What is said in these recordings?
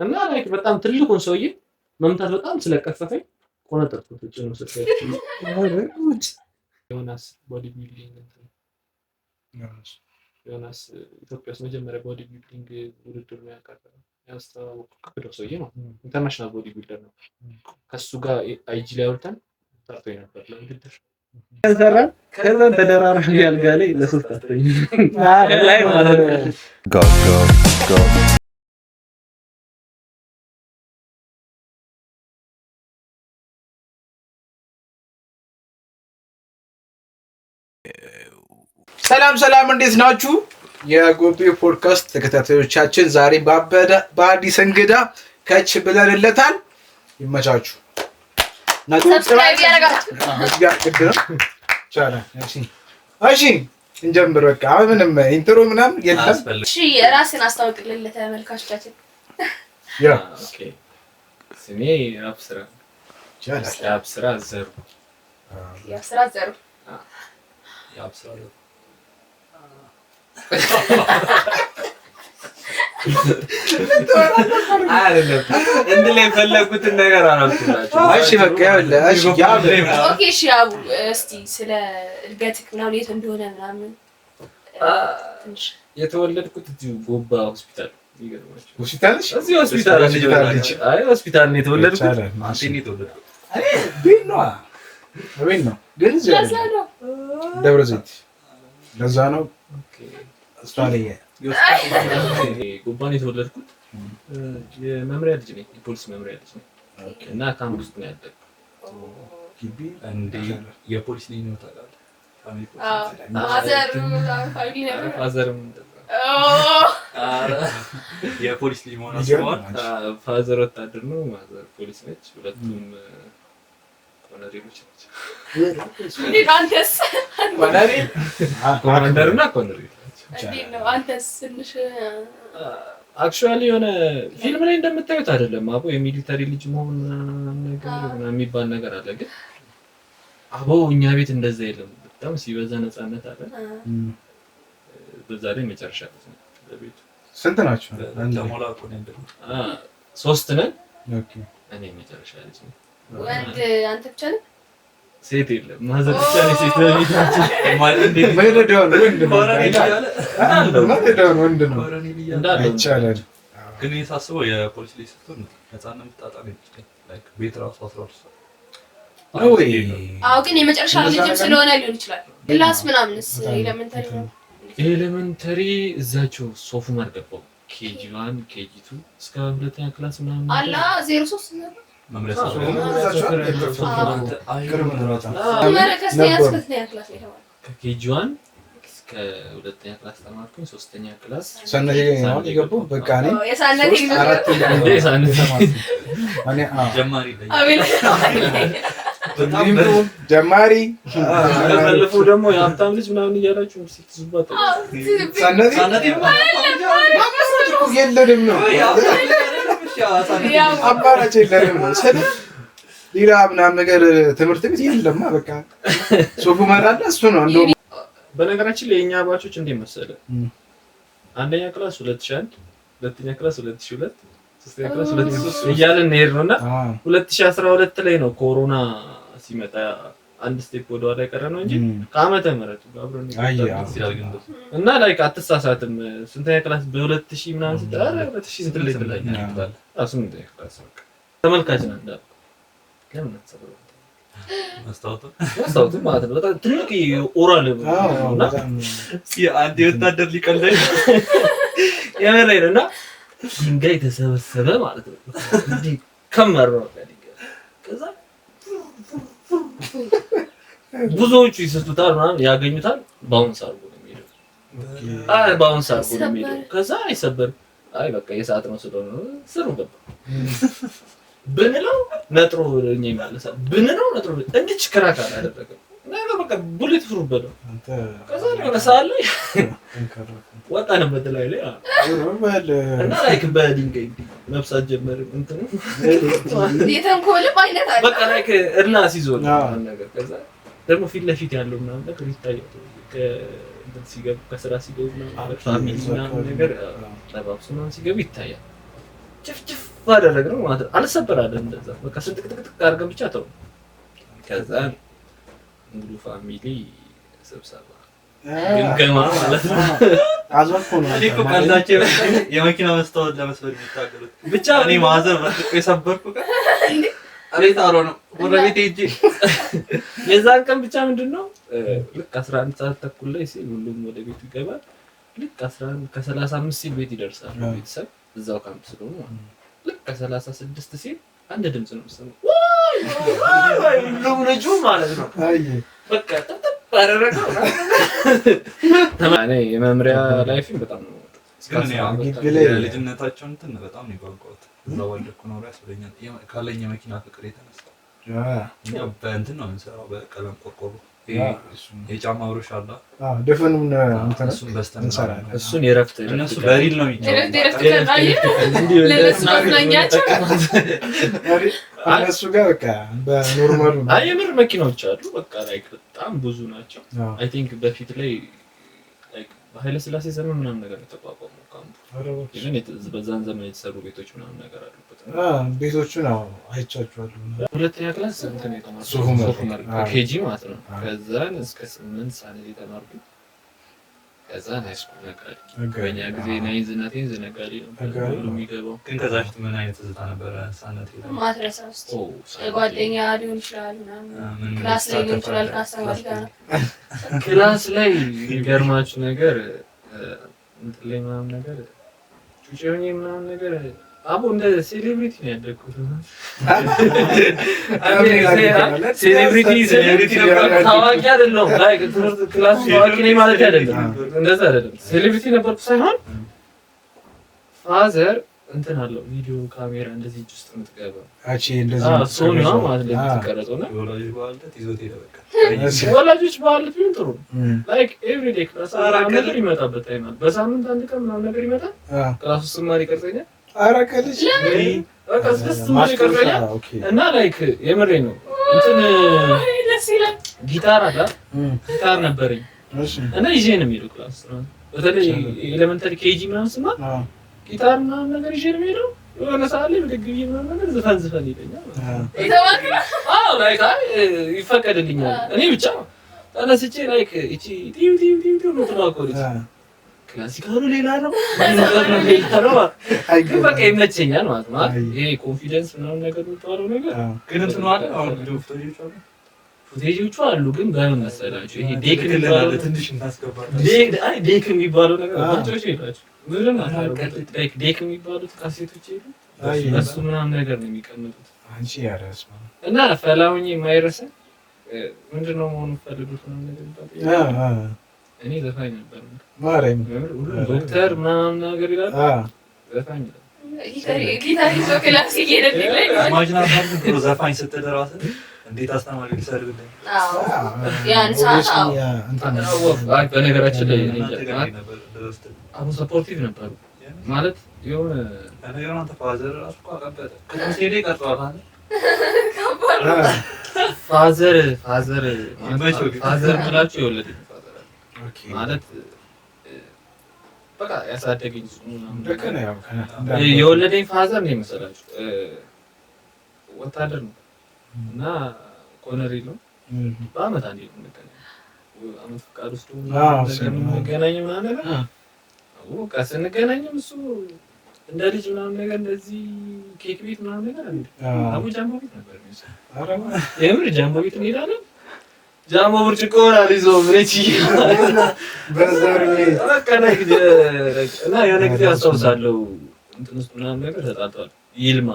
እና ላይክ በጣም ትልቁን ሰውዬ መምታት በጣም ስለቀፈፈኝ ቆነጠጥኩት። እጭ ነው ሰጠኝ። ዮናስ ቦዲ ቢልዲንግ ዮናስ ኢትዮጵያ ውስጥ መጀመሪያ ቦዲ ቢልዲንግ ውድድር ነው ያቀረበው። ያስተዋወቀው ሰውዬ ነው። ኢንተርናሽናል ቦዲ ቢልደር ነው። ከሱ ጋር አይጂ ላይ አውርተን ጠርቶኝ ነበር ለውድድር ከዛ ተደራራቢ ያልጋ ላይ ለሶስት አስተኝ ላይ ማለት ነው። ጎ ሰላም እንዴት ናችሁ? የጎቤ ፖድካስት ተከታታዮቻችን ዛሬ በአዲስ እንግዳ ከች ብለንለታል። ይመቻችሁ። ሰብስክራይብ ያደርጋችሁ። እሺ እንጀምር። በቃ ምንም ኢንትሮ ምናምን የለም። እሺ ራስን አስተዋውቅልን ለተመልካቾቻችን። ኦኬ ስሜ አብስራ ዘሩ አይደለም እንደ ላይ ፈለጉትን ነገር አላልኩላችሁ። እሺ በቃ ኦኬ እሺ አቡ እስቲ ስለ እድገትህ ነው የት እንደሆነ ምናምን የተወለድኩት እዚሁ ጎባ ሆስፒታል ይገርማችሁ። እዚህ ሆስፒታል ነው የተወለድኩት። ቤት ነው ግን ደብረ ዘይት ለዛ ነው አውስትራሊያ ጎባ ነው የተወለድኩት። የመምሪያ ልጅ ነኝ፣ የፖሊስ መምሪያ ልጅ ነኝ እና ካምፕ ውስጥ ነው ያደግኩት። ግቢ እንዴ የፖሊስ ልጅ ነው ታውቃለህ? ፋዘርም የፖሊስ ልጅ መሆን አስበዋል። ፋዘር ወታደር ነው፣ ማዘር ፖሊስ ነች። ሁለቱም ኮሎኔሎች ናቸው። አንተስ ኮማንደርና ኮሎኔል እንዴት ነው? አንተስ ትንሽ አክቹአሊ የሆነ ፊልም ላይ እንደምታዩት አይደለም። አቦ የሚሊተሪ ልጅ መሆን ነገር የሚባል ነገር አለ። ግን አቦ እኛ ቤት እንደዛ የለም። በጣም ሲበዛ ነፃነት አለ። በዛ ላይ መጨረሻ ነው ለቤቱ። ስንት ናችሁ? ለሞላ እኮ ነው እንደው 3 ነን። ኦኬ እኔ መጨረሻ ልጅ ነኝ። ወንድ አንተ ብቻ ነህ? ሴት የለም። ማዘር ብቻ ነው ሴት ለቤታችን ማለት እንዴ ወንድ ነው እንዳለ ይቻላል። ግን የሳስበው የፖሊስ ልጅ ስትሆን ነፃነት የምታጣ ነው። ላይክ ቤት ራሱ 12 ሰዓት አዎ ግን የመጨረሻ ልጅም ስለሆነ ሊሆን ይችላል። ክላስ ምናምንስ ኤሌመንተሪ እዛቸው ሶፉ ማርገባው KG1 KG2 እስከ 2ኛ ክላስ ምናምን አላ 03 ነው መምለስ KG1 እስከ 2ኛ ክላስ ተማርኩኝ። 3ኛ ክላስ ሰነዴ ነው የገቡ በቃ እኔ የሳነቴ ጀማሪ ጀማሪ አለፈ ደግሞ የሀብታም ልጅ ምናምን እያላችሁ ስትዝባት ሰነዴ የለንም ነው አባራጭ የለንም ነው ሌላ ምናምን ነገር ትምህርት ቤት የለማ። በቃ ሶፉ መራዳ እሱ ነው። እንደውም በነገራችን ላይ የኛ አባቾች እንዴት መሰለህ? አንደኛ ክላስ 2001 ሁለተኛ ክላስ 2002 ሶስተኛ ክላስ 2003 እያልን እንሄድ ነውና 2012 ላይ ነው ኮሮና ሲመጣ አንድ ስቴፕ ወደ ኋላ ቀረ ነው እንጂ ከዓመተ ምህረቱ አብረን እና ላይክ አትሳሳትም። ስንተኛ ክላስ በ2000 ምናምን ሲጠራ 2000 ስንት ላይ ተላኛል አስምንተኛ ክላስ በቃ ተመልካች ነው እንዳል ለምን ተሰበረ ማስታወቱ ማለት ነው። በጣም ትልቅ ኦራል ነውና አንድ ወታደር ሊቀልደኝ ያመራይ ነውና ድንጋይ ተሰበሰበ ማለት ነው። እንዴ ከመር ነው ከዛ ብዙዎቹ ይስቱታል ምናምን ያገኙታል። ባውንስ አድርጎ ነው የሚሄደው። ባውንስ አድርጎ ነው የሚሄደው። ከዛ አይሰበርም። አይ በቃ የሰዓት ነው ስለሆነ ስሩ ገባ ብንለው ነጥሮ እኛ ይመለሳል። ብንለው ነጥሮ እንግዲህ ክራካ አላደረገም። ነገር በቃ ቡሌት ፍሩት በለው። ከዛ ነው ለሳለ ወጣንበት ላይ እና ላይክ በድንጋይ መብሳት ጀመረ። እንትን የተንኮልም አይነት አለ በቃ ላይክ እርና ሲዞር ነገር ከዛ ደግሞ ፊት ለፊት ያለው ምናምን ነገር ይታያል። ከእንትን ሲገቡ ከስራ ሲገቡ ምናምን ፋሚሊ ምናምን ነገር ተባብሶ ምናምን ሲገቡ ይታያል። ጭፍጭፍ አደረግነው ማለት ነው። አልሰበራለን እንደዛ በቃ ስንጥቅጥቅጥቅ አድርገን ብቻ ተው። ከዛ ሙሉ ፋሚሊ ስብሰባ ግምገማ ማለት ነው። አዘንኩ ነው እኮ ካልዳቸው የመኪና መስታወት ለመስበር የሚታገሉት ብቻ እኔ ማዘር በጥቆ የሰበርኩ ቀን አቤት አሮ ነው ወደ ቤት ሄጄ የዛን ቀን ብቻ ምንድነው ልክ 11 ሰዓት ተኩል ላይ ሲል ሁሉም ወደ ቤቱ ይገባል። ልክ 11 ከ35 ሲል ቤት ይደርሳል ቤተሰብ እዛው ካምፕ ስለሆነ ልክ ከ36 ሲል አንድ ድምጽ ነው የምሰማው ዋይ ሁሉም ልጁ ማለት ነው በቃ ተባረረው ተማኔ የመምሪያ ላይፍን በጣም ነው ልጅነታቸውን እንትን በጣም ነው ይጓጓት እዛው ወልኩ ነው ያስበኛል ካለኝ መኪና ፍቅር የተነሳ እኛ በእንትን ነው እንሰራው በቀለም ቆርቆሮ የጫማ ብሩሽ አለ ደፈኑን እንትን እሱን በስተን እንሰራለን እሱን የረፍት እነሱ በሪል ነው እነሱ ጋር በቃ በኖርማሉ የምር መኪናዎች አሉ በቃ ላይ በጣም ብዙ ናቸው። አይ ቲንክ በፊት ላይ ላይክ በኃይለ ሥላሴ ዘመን ምናምን ነገር ተቋቋመው ካምፑ ግን በዛን ዘመን የተሰሩ ቤቶች ምናምን ነገር አሉበት። ቤቶቹ ነው አይቻቸዋለሁ። ሁለተኛ ክላስ እንትን የተማርኩት ኬጂ ማለት ነው። ከዛን እስከ 8 ሰዓት የተማርኩት ከዛን ሃይስኩል ነቃሊ በእኛ ጊዜ ናይዝ እና ቴንዝ ነቃሊ ነው የሚገባው። ግን ከዛ በፊት ምን አይነት ትዝታ ነበረ? ሳነት ሄደ ማድረስ ውስጥ ጓደኛ ሊሆን ይችላል ምናምን ክላስ ላይ ሊሆን ይችላል ካስተማሪ ጋር ክላስ ላይ የሚገርማችሁ ነገር እንትን ላይ ምናምን ነገር ጩጬ ምናምን ነገር አቦ እንደ ሴሌብሪቲ ነው ያደግኩት። ሴሌብሪቲ ነበር ታዋቂ አይደለም ላይክ ትምህርት ክላስ ታዋቂ ነኝ ማለት አይደለም እንደዛ አይደለም። ሴሌብሪቲ ነበርኩ ሳይሆን ፋዘር እንትን አለው ቪዲዮ ካሜራ እንደዚህ እጅ ውስጥ የምትገባ እንደዚህ ሶኒ ነው ማለት ነው የምትቀረጸው ነው። ወላጆች በዓል ቢሆን ጥሩ ላይክ ኤቭሪዴ ክላስ ነገር ይመጣበት ታይም በሳምንት አንድ ቀን ምናምን ነገር ይመጣል ክላስ ውስጥ ማሪ ይቀርጸኛል አራከልሽ እና ላይክ የምሬ ነው እንትን ጊታር አለ ጊታር ነበረኝ እና ይዤ ነው የሚሄደው ክላስ በተለይ ኤሌመንተሪ ኬጂ ምናምን ስማ ጊታር ምናምን ነገር ይዤ ነው የሚሄደው የሆነ ሰዓት ላይ በደግዬ ምናምን ነገር ዘፈን ይለኛል ላይክ ይፈቀድልኛል እኔ ብቻ ተነስቼ ላይክ እቺ ቲው ቲው ቲው ነው ተናቆሪት ክላሲካሉ ሌላ ነው ግን በቃ ይመቸኛል ማለት ነው። ይሄ ኮንፊደንስ ምናምን ነገር የምታወራው ነገር ግን እንትኑ አለ አሁን ፉቴጆቹ አሉ ግን በምን መሰላችሁ ይሄ ዴክ የሚባለው ትንሽ እንታስገባለን ዴክ የሚባለው ነገር ባንቾች ይላችሁ ምንም አታውቁት ዴክ የሚባሉት ካሴቶች ይሉ እሱ ምናምን ነገር ነው የሚቀመጡት አንቺ ያረስ እና ፈላውኝ የማይረሳ ምንድነው መሆኑ ፈልጉት ነው ነገር እኔ ዘፋኝ ነበር ማረም ዶክተር ምናምን ነገር ይላል ዘፋኝ ጊታር ይዞ ክላስ እየሄደልኝ ላይ ማጅና ታርኩ ዘፋኝ ስትል ራስህ እንዴት አስተማሪ ሊሰርልኝ ያን ሰዓት አይ በነገራችን ላይ አቡ ሰፖርቲቭ ነበሩ ማለት የሆነ ነገሩን አንተ ፋዘር ራሱ እኮ አቀበጠ ከመሰለኝ ቀርቷል ፋዘር ብላችሁ የወለደኝ ማለት በቃ ያሳደገኝ እሱ ነው የወለደኝ ፋዘር ነው መሰላችሁ ወታደር ነው እና ኮሎኔል ነው በአመት አንዴ ነው የምንገናኘው አመት ፍቃድ ውስጥ ነው የምንገናኘው ምናምን ነገር በቃ ስንገናኝም እሱ እንደ ልጅ ምናምን ነገር እንደዚህ ኬክ ቤት ምናምን ነገር አቡ ጃምቦ ቤት ነበር የሚሰራው የምር ጃምቦ ቤት እንሄዳለን ጃምቦ ብርጭቆውን አልይዞ ምንጭ በዛሬ በቃ እና የሆነ ጊዜ አስታውሳለሁ እንትን ውስጥ ምናምን ነገር ተጣጣሉ ይልማ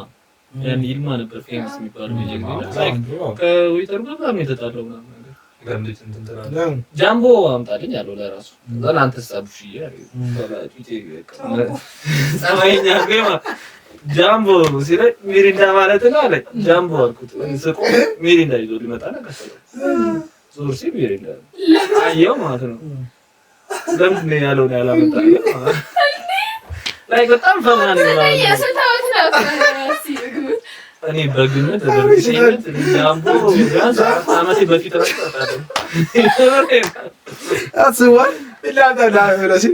ያን ይልማ ነበር ፌመስ የሚባለው ከዊተር ጋር ምናምን የተጣለው ምናምን ነገር ጃምቦ አምጣልኝ አለው ለራሱ ዘና አንተ ሳብሽዬ ሰማይኛ ገማ ጃምቦ ሲለኝ ሚሪንዳ ማለት ነው አለ ጃምቦ አልኩት ስቆ ሚሪንዳ ይዞ ሊመጣ ነገር ዞር ሲል ሚሪንዳ አየው ማለት ነው ለምን ነው ያለው ነው ያላመጣው ላይ በጣም ፈማን ነው የስንታውት ነው እኔ በግምት ደረሰኝት ጃምቦ ቢያንስ አመቴ በፊት ተጣጣለ አስዋል ቢላዳ ለሲ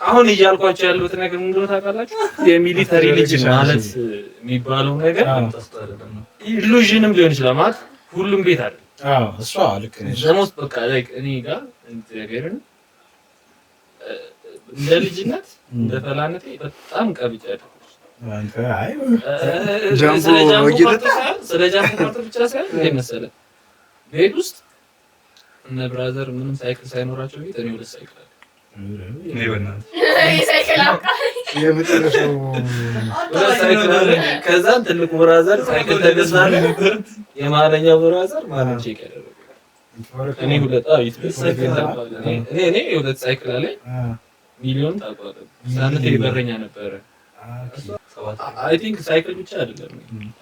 አሁን እያልኳቸው ያሉት ነገር ምን እንደሆነ ታውቃላችሁ? የሚሊተሪ ልጅ ማለት የሚባለው ነገር ኢሉዥንም ሊሆን ይችላል ማለት ሁሉም ቤት አይደለም። አዎ እሷ ልክ ነሽ። ዘሞስ በቃ ላይክ እኔ ጋር ነገርን እንደ ልጅነት እንደ ፈላነቴ በጣም ቀብጫለሁ። አንተ አይ ስለ ጃምቦ ብቻ ሳይሆን እንደ መሰለህ ቤት ውስጥ እነ ብራዘር ምንም ሳይክል ሳይኖራቸው ቤት እኔ ሁለት ሳይክል አለ። እኔ በእናትህ ሳይክል አውቃለሁ የመጨረሻው ከዛ ትልቁ ብራዘር ሳይክል ተገዛልኝ። የማለኛው ብራዘር ማለት ቼክ ያደረገ እኔ ሁለት ሳይክል እኔ ሁለት ሳይክል አለኝ። ሚሊዮን ታውቃለህ ሳንተ ይበረኛ ነበረ። አይ ቲንክ ሳይክል ብቻ አይደለም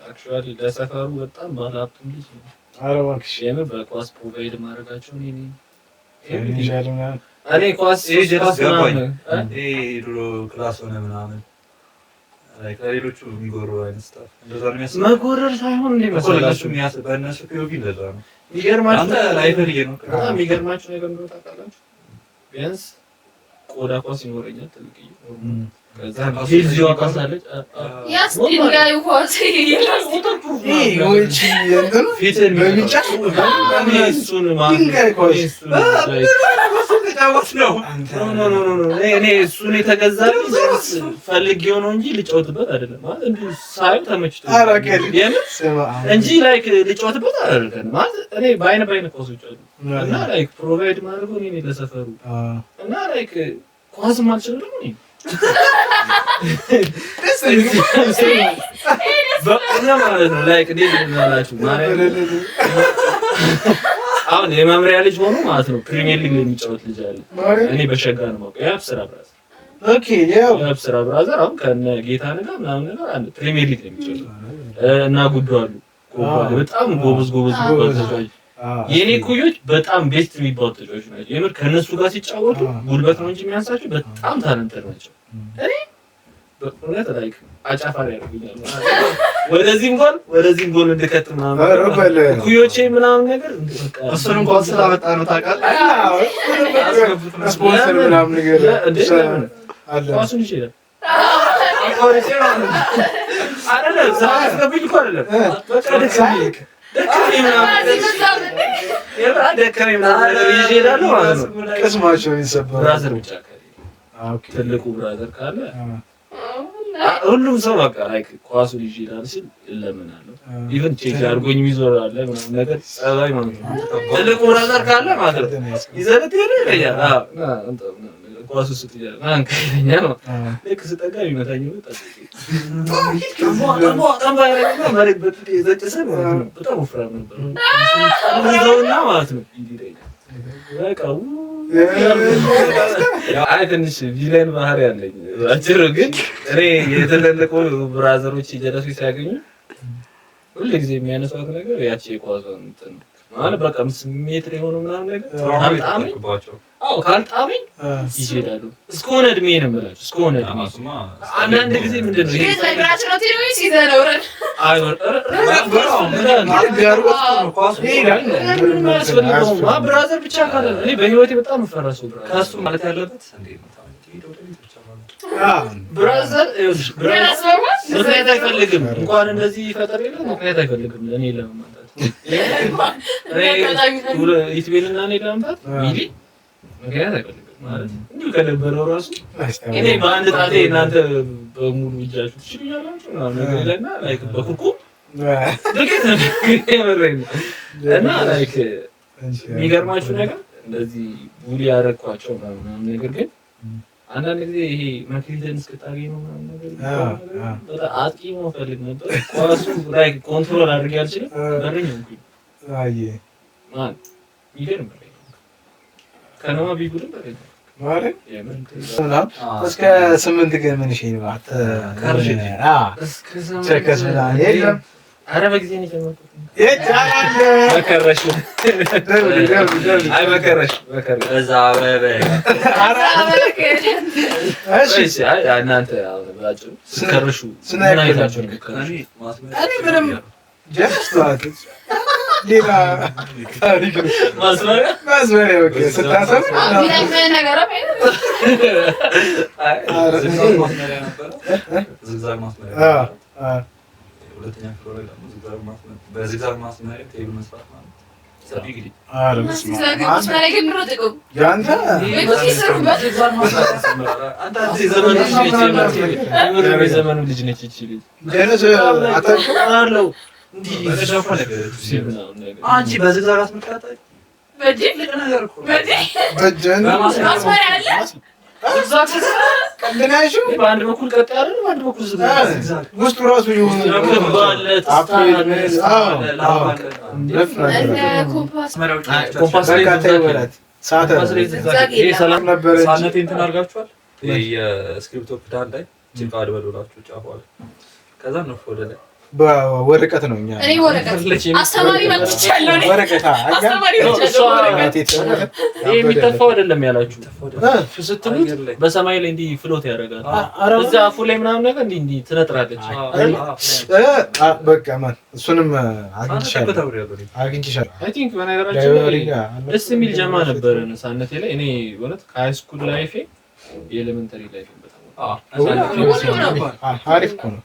አክቹአሊ ለሰፈሩ በጣም ባለሀብቱም ልጅ ነው። ኧረ እባክሽ የምር በኳስ ፕሮቫይድ ማድረጋቸው እኔ ኳስ ገባኝ። ድሮ ክላስ ሆነ ምናምን ከሌሎቹ የሚጎሩ አይነት ስታፍ እንደዛ ነው የሚያስበው። መጎረር ሳይሆን እንደ መሰላችሁ በእነሱ ፒኦቪ እንደዛ ነው። የሚገርማችሁ ነው በጣም የሚገርማችሁ ነገር እንደው ታውቃላችሁ ቢያንስ ቆዳ ኳስ ይኖረኛል ትልቅዬ ከዛ ፊልዚዋ ኳስ አለች ያስ ድንጋይ ኳስ ፊትን በሚጫ እሱን እኔ እሱን የተገዛልኝ ፈልጌው ነው እንጂ ልጫወትበት አይደለም። ማለት እንዲሁ ሳይሆን ተመችቶኝ እንጂ ላይክ ልጫወትበት አይደለም። ማለት እኔ በአይነ ኳሶች አሉ እና ላይክ ፕሮቫይድ ማድረገው እኔ ለሰፈሩ እና ላይክ ኳስም አልችልም እኔ በእና ማለት ነው ላይክ እንዴት እናላችሁ ማለት አሁን የመምሪያ ልጅ ሆኖ ማለት ነው ፕሪሚየር ሊግ የሚጫወት ልጅ አለ። እኔ በሸጋ ነው የማውቀው የአብስራ ብራዘር። ኦኬ ያው የአብስራ ብራዘር አሁን ከነ ጌታነህ ጋር ምናምን ነገር አንድ ፕሪሚየር ሊግ ነው የሚጫወት እና ጉዱ አሉ በጣም ጎበዝ ተጫዋች። የኔ ኩዮች በጣም ቤስት የሚባሉ ተጫዋቾች ናቸው። የምር ከነሱ ጋር ሲጫወቱ ጉልበት ነው እንጂ የሚያንሳቸው በጣም ታለንተር ናቸው። እኔ በእውነት ላይክ አጫፋሪ ያደርጉኛል ወደዚህም ጎል እንድከት ምናምን ኩዮቼ ምናምን ነገር በቃ እሱን እንኳን ስላመጣ ነው ታውቃለህ። ስፖንሰር ምናምን ነገር አለ ኳሱን ይችላል አይደለም ሳያስገብኝ እኮ አይደለም በቃ ደከመኝ ምናምን ይዤ እሄዳለሁ ማለት ነው። ቅስማቸው ይሰበራል። ብራዘር ብቻ ትልቁ ብራዘር ካለ ሁሉም ሰው በቃ ላይክ ኳሱን ይዤ እሄዳለሁ ሲል እለምናለሁ። ኢቭን ቼክ አድርጎኝ የሚዞር አለ ምናምን ነገር ጸባይ ማለት ነው። ትልቁ ብራዘር ካለ ማለት ነው ይዘለት ይለኛል። ኳሱ ስትይዛል ማን ከኛ ነው ልክ ስጠጋ ይመታኝ ነው በጣም ወፍራም ነበር ማለት ነው። አይ ትንሽ ቪላይን ባህሪ ያለኝ አጭሩ ግን እኔ የተለለቁ ብራዘሮች ጀለሶች ሲያገኙ ሁሉ ጊዜ የሚያነሳው ነገር ያቺ የኳሷን እንትን ማለት በቃ ስሜት የሆነ ምናምን ነገር ካልጣመኝ ይሄዳሉ። እስከሆነ እድሜ ነው የምላችሁ እስከሆነ እድሜ። አንዳንድ ጊዜ ምንድን ነው ይሄ ነገራችን ነው ትሪው ሲዘነውረን ብራዘር ብቻ ካለ እኔ በህይወቴ በጣም የምፈራሰው ከሱ ማለት ያለበት ብራዘር ምክንያት አይፈልግም። እንኳን እንደዚህ ፈጠር የለም ምክንያት አይፈልግም። እኔ ለማምጣት ኢትቤልና እኔ ለማምጣት ሚሊ ምክንያት አይፈልግም ማለት እንዲሁ ከነበረው ራሱ እኔ በአንድ ጣቴ እናንተ በሙሉ እጃችሁ ትችላላችሁ ምናምን ይለና ላይክ በኩኩ ድርጊት ነው እና ላይክ የሚገርማችሁ ነገር እንደዚህ ቡሊ ያደረኳቸው ምናምን ነገር ግን አንዳንድ ጊዜ ይሄ መክሊትን እስክታገኝ ነው ምናምን ነገር በጣም አጥቂ ነው ፈልግ ነበር። ኳሱ ላይክ ኮንትሮል አድርጌ አልችልም። በረኛ እንኩኝ ማን ይገርም በረኛ ከነማ ቢጉልም በረኛ ማለት እስከ 8 ግን ምን እሺ ነው አትከርሽ የለም። ኧረ በጊዜ ነው የጀመርኩት። መከረሽ አይ መከረሽ እዛ በበ እሺ አይ እናንተ አሁን ባጭሩ ስከርሹ ምን አይታችሁ ነው? እኔ ምንም ጀስት ሌላ ታሪክ ነው። ማስመሪያ በቃ ስታሰብ ዝግዛግ ማስመሪያ ሁለተኛ ክፍል ላይ ደግሞ በዝግዛግ ማስመሪያ ቴብል መስራት ማለት የዘመኑ ልጅ ነች ይቺ ልጅ። አንቺ በዝግዛግ አስመጣጣ በአንድ በኩል ቀጥ ያለ በአንድ በኩል ውስጡ ራሱ ሰላም ነበረ። እንትን አድርጋችኋል። የስክሪፕቶ ክዳን ላይ ጭቃ አድበሉላችሁ ጫፏ ላይ ከዛ ነው ወደ ላይ በወረቀት ነው። እኛ እኔ ወረቀት አስተማሪ መጥቻለሁ። እኔ ወረቀት አስተማሪ መጥቻለሁ። የሚተፋው አይደለም ያላችሁ ስትሉት በሰማይ ላይ እንዲህ ፍሎት ያደርጋል። እዛ አፉ ላይ ምናምን ነገር እንዲህ ትነጥራለች። በቃ ማን እሱንም አግኝቻለሁ። አይ ቲንክ በነገራችን ላይ ደስ የሚል ጀማ ነበር ነሳነቴ ላይ። እኔ እውነት ከሃይ ስኩል ላይፌ የኤሌመንተሪ ላይፌ በጣም አሪፍ እኮ ነው።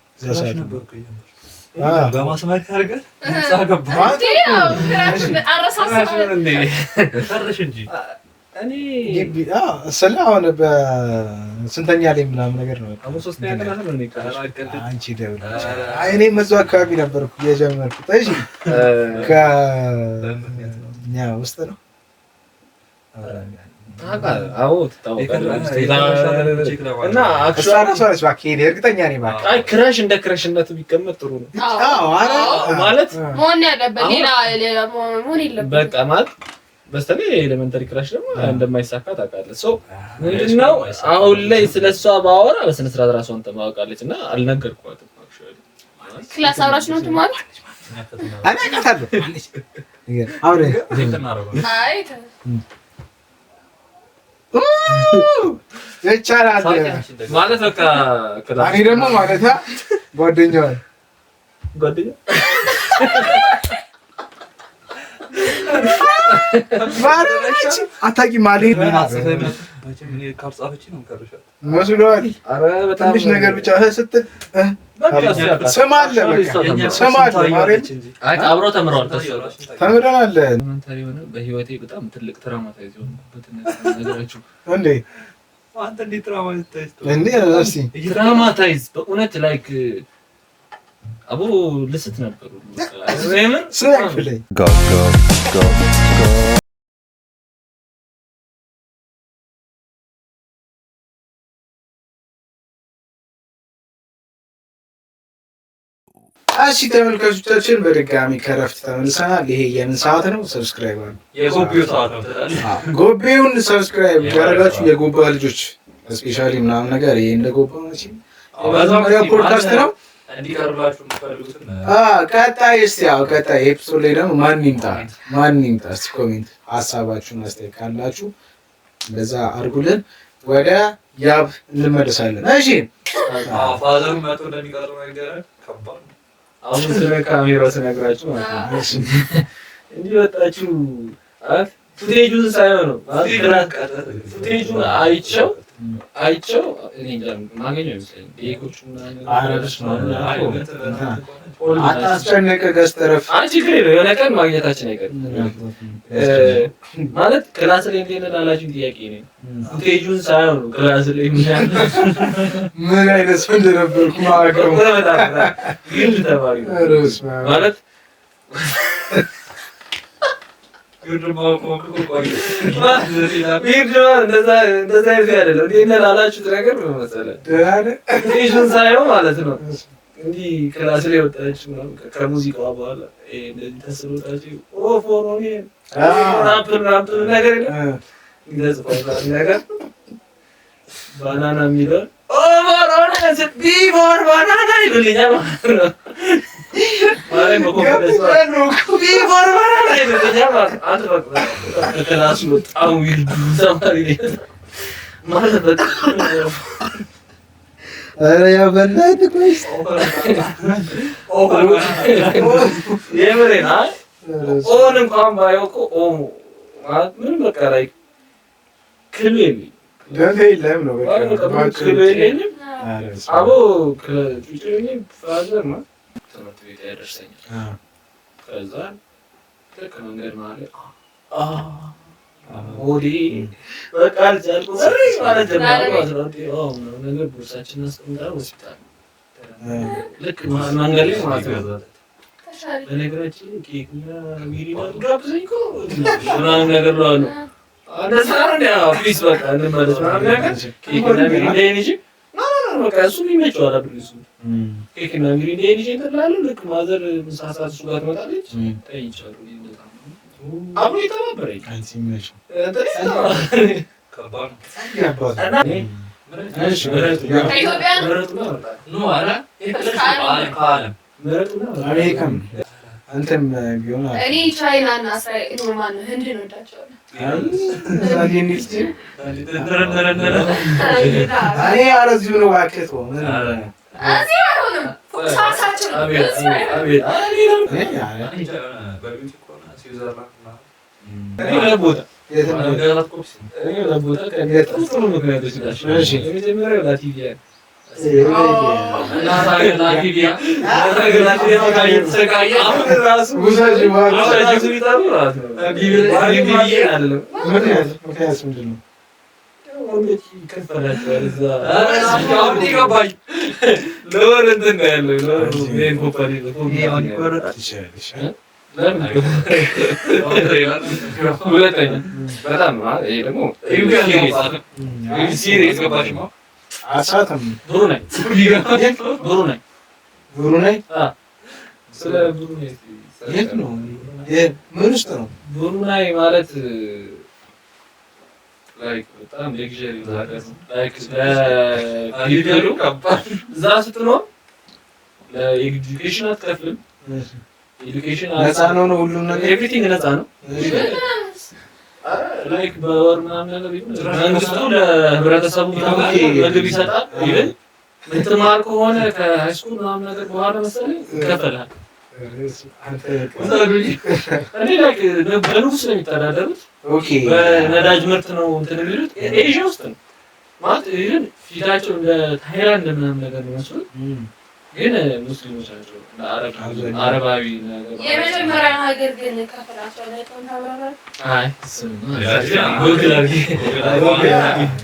በማስመሪያ አድርገን ስለ አሁን በስንተኛ ላይ ምናምን ነገር ነው። አንቺ ደውል እኔ መዛው አካባቢ ነበርኩ የጀመርኩት። እሺ ከእኛ ውስጥ ነው። አዎ ትታወቃለች እና እርግጠኛ ነኝ ክራሽ እንደ ክራሽነቱ ቢቀመጥ ጥሩ ነው ማለት መሆን ያለበት ሌላ መሆን የለበትም። በቃ ማለት በስተላይ ኤሌመንተሪ ክራሽ ደግሞ እንደማይሳካ ታውቃለህ። ሶ ምንድነው አሁን ላይ ስለሷ ባወራ በስነ ስርዓት ራሷን ተማውቃለች እና አልነገርኳትም። አክቹአሊ ክላስ አብራችሁ ነው ትማሩ አናቃታለሁ አውሬ አይ ይቻላል ማለት በቃ እኔ ደግሞ ማለት ጓደኛዋ አታውቂም ማለት መስሎሃል። ትንሽ ነገር ብቻ ስትል ስም አለ አብረው ተምረዋል። ተምረናል። በህይወቴ በጣም ትልቅ ትራውማታይዝ የሆንኩበት ነገራችሁ እንዴ አንተ እንዴት ትራውማታይዝ ትራውማታይዝ በእውነት ላይክ አቦ ልስት ነበሩ ወይምን ስለ እሺ ተመልካቾቻችን በድጋሚ ከረፍት ተመልሰናል። ይሄ የምን ሰዓት ነው? ሰብስክራይብ አሉ የጎቤው ሰዓት ነው። ጎቤውን ሰብስክራይብ ያደረጋችሁ የጎባ ልጆች ስፔሻሊ ምናምን ነገር ይሄ እንደ ጎባ ማለት ነው ፖድካስት ነው እንዲቀርብላችሁ የምትፈልጉትን ቀጣይ እስቲ ያው ቀጣይ ኤፒሶድ ላይ ደግሞ ማን ይምጣ እስቲ ኮሜንት ሀሳባችሁን አስተያየት ካላችሁ እንደዛ አድርጉልን። ወደ ያብ እንመለሳለን። እሺ ፋዘሩ መቶ እንደሚቀርብ ነገር ከባድ ነው። አሁን ስለ ካሜራው ስነግራችሁ ማለት ነው እንዲህ ወጣችሁ ፉቴጁን ሳይሆን ፉቴጁን አይቼው እኔ እንጃ ማገኘው ይመስለኛል። ዴኮቹ አታስጨነቅ ገዝተረፍ ችግር የለው የሆነ ቀን ማግኘታችን አይቀርም። ማለት ክላስ ላይ እንዴት ላላችሁ ጥያቄ ነው። ፉቴጁን ሳይሆን ክላስ ላይ ምን አይነት ሰው እንደነበርኩ ማቀው ግን ተባሪ ማለት ማለት ነው። እንዲህ ክላስ ላይ ወጣች ከሙዚቃዋ በኋላ እንደዚህ ተስሎታችሁ ነገር ነገር ባናና የሚለው ቢፎር ባናና ይሉልኛል ማለት ነው። ኦን እንኳን ባየው እኮ ኦሞ ማለት ምንም በቃ ላይ ክሉ የለኝም ደንተ የለም ነው በቃ ክሉ የለኝም። አቦ ከጩጬ ፋዘር ነው ትምህርት ቤት ያደርሰኛል። ከዛ ልክ መንገድ ማለት ሆዴ በቃ አልቻልኩም ማለት ጀመርኩ። ነገር ቦርሳችንን አስቀምጠን ሆስፒታል ልክ መንገድ ላይ ማለት ነው። በነገራችን ላይ ኬክና ሚሪንዳ ጋብዘኝ እኮ ምናምን ነገር ነው እንደዛ ነው። ፕሊዝ በቃ እንመለስ ምናምን ነገር ኬክና ሚሪንዳ ይዤ በቃ እሱ ይመቸዋል አብሪሱ ኬክና ሚሪንዳ ይዤ እንጥላለሁ። ልክ ማዘር ምሳ ሰዓት እሱ ጋር ትመጣለች። ጠይቻለሁ ይመጣ አብሮ ይተባበረኝ አንቺ ምን ከባድ አሜሪካም አንተም ቢሆን እኔ ቻይና እና እስራኤል ነው ማለት ህንድ ነው ወዳቸዋለሁ። እኔ አረዚሁ ነው ዋከቶ እዚህ አይሆንም ፎክሳቸው በጣም ይሄ ደግሞ ሲሪየስ ገባሽ ነው። አሳተም ብሩናይ ስለ ብሩናይ የት ነው? ምን ውስጥ ነው? ብሩናይ ማለት ላይክ በጣም ሌክዠሪ ሀገር ነው። ላይክ ለፒሪዮዱ እዛ ስትኖር ለኤዱኬሽን አትከፍልም። ኤዱኬሽን ነፃ ነው ሁሉም ነገር ኤቭሪቲንግ ነፃ ነው። ላይክ በወር ምናምን ነገር መንግስቱ ለህብረተሰቡ ምግብ ይሰጣል። ይሄን ምትማር ከሆነ ከሃይስኩል ምናምን ነገር በኋላ መሰለኝ ይከፈላል። እኔ ላይክ በንጉስ ነው የሚተዳደሩት። ኦኬ በነዳጅ ምርት ነው እንትን የሚሉት ኤዥያ ውስጥ ነው ማለት ይሄን ፊታቸው እንደ ታይላንድ ምናምን ነገር ነው መስሎኝ ግን ሙስሊሞች ናቸው። አረባዊ ነገር የመጀመሪያ ሀገር ግን ከፍላቸው ላይ ተንታብራራ አይ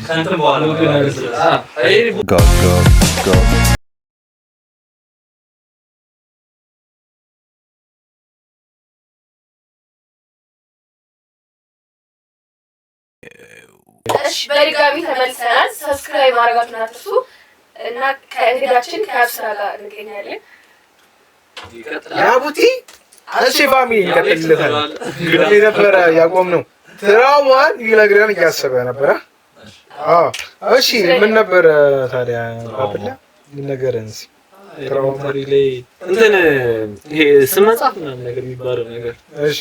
ከንተም በኋላ እሺ በድጋሚ ተመልሰናል። ሰብስክራይብ ማድረጋችሁን አትርሱ እና ከእንግዳችን ከአብስራ ጋር እንገኛለን። ያቡቲ እሺ ፋሚሊ እንቀጥልለታል። እንግዲህ ነበረ ያቆምነው ትራውማን ይነግረን እያሰበ ነበረ። እሺ ምን ነበረ ታዲያ አብላ ይነገረን እስኪ ትራውማሪ ላይ እንትን ይሄ ስም መጻፍ ምናምን ነገር የሚባለው ነገር እሺ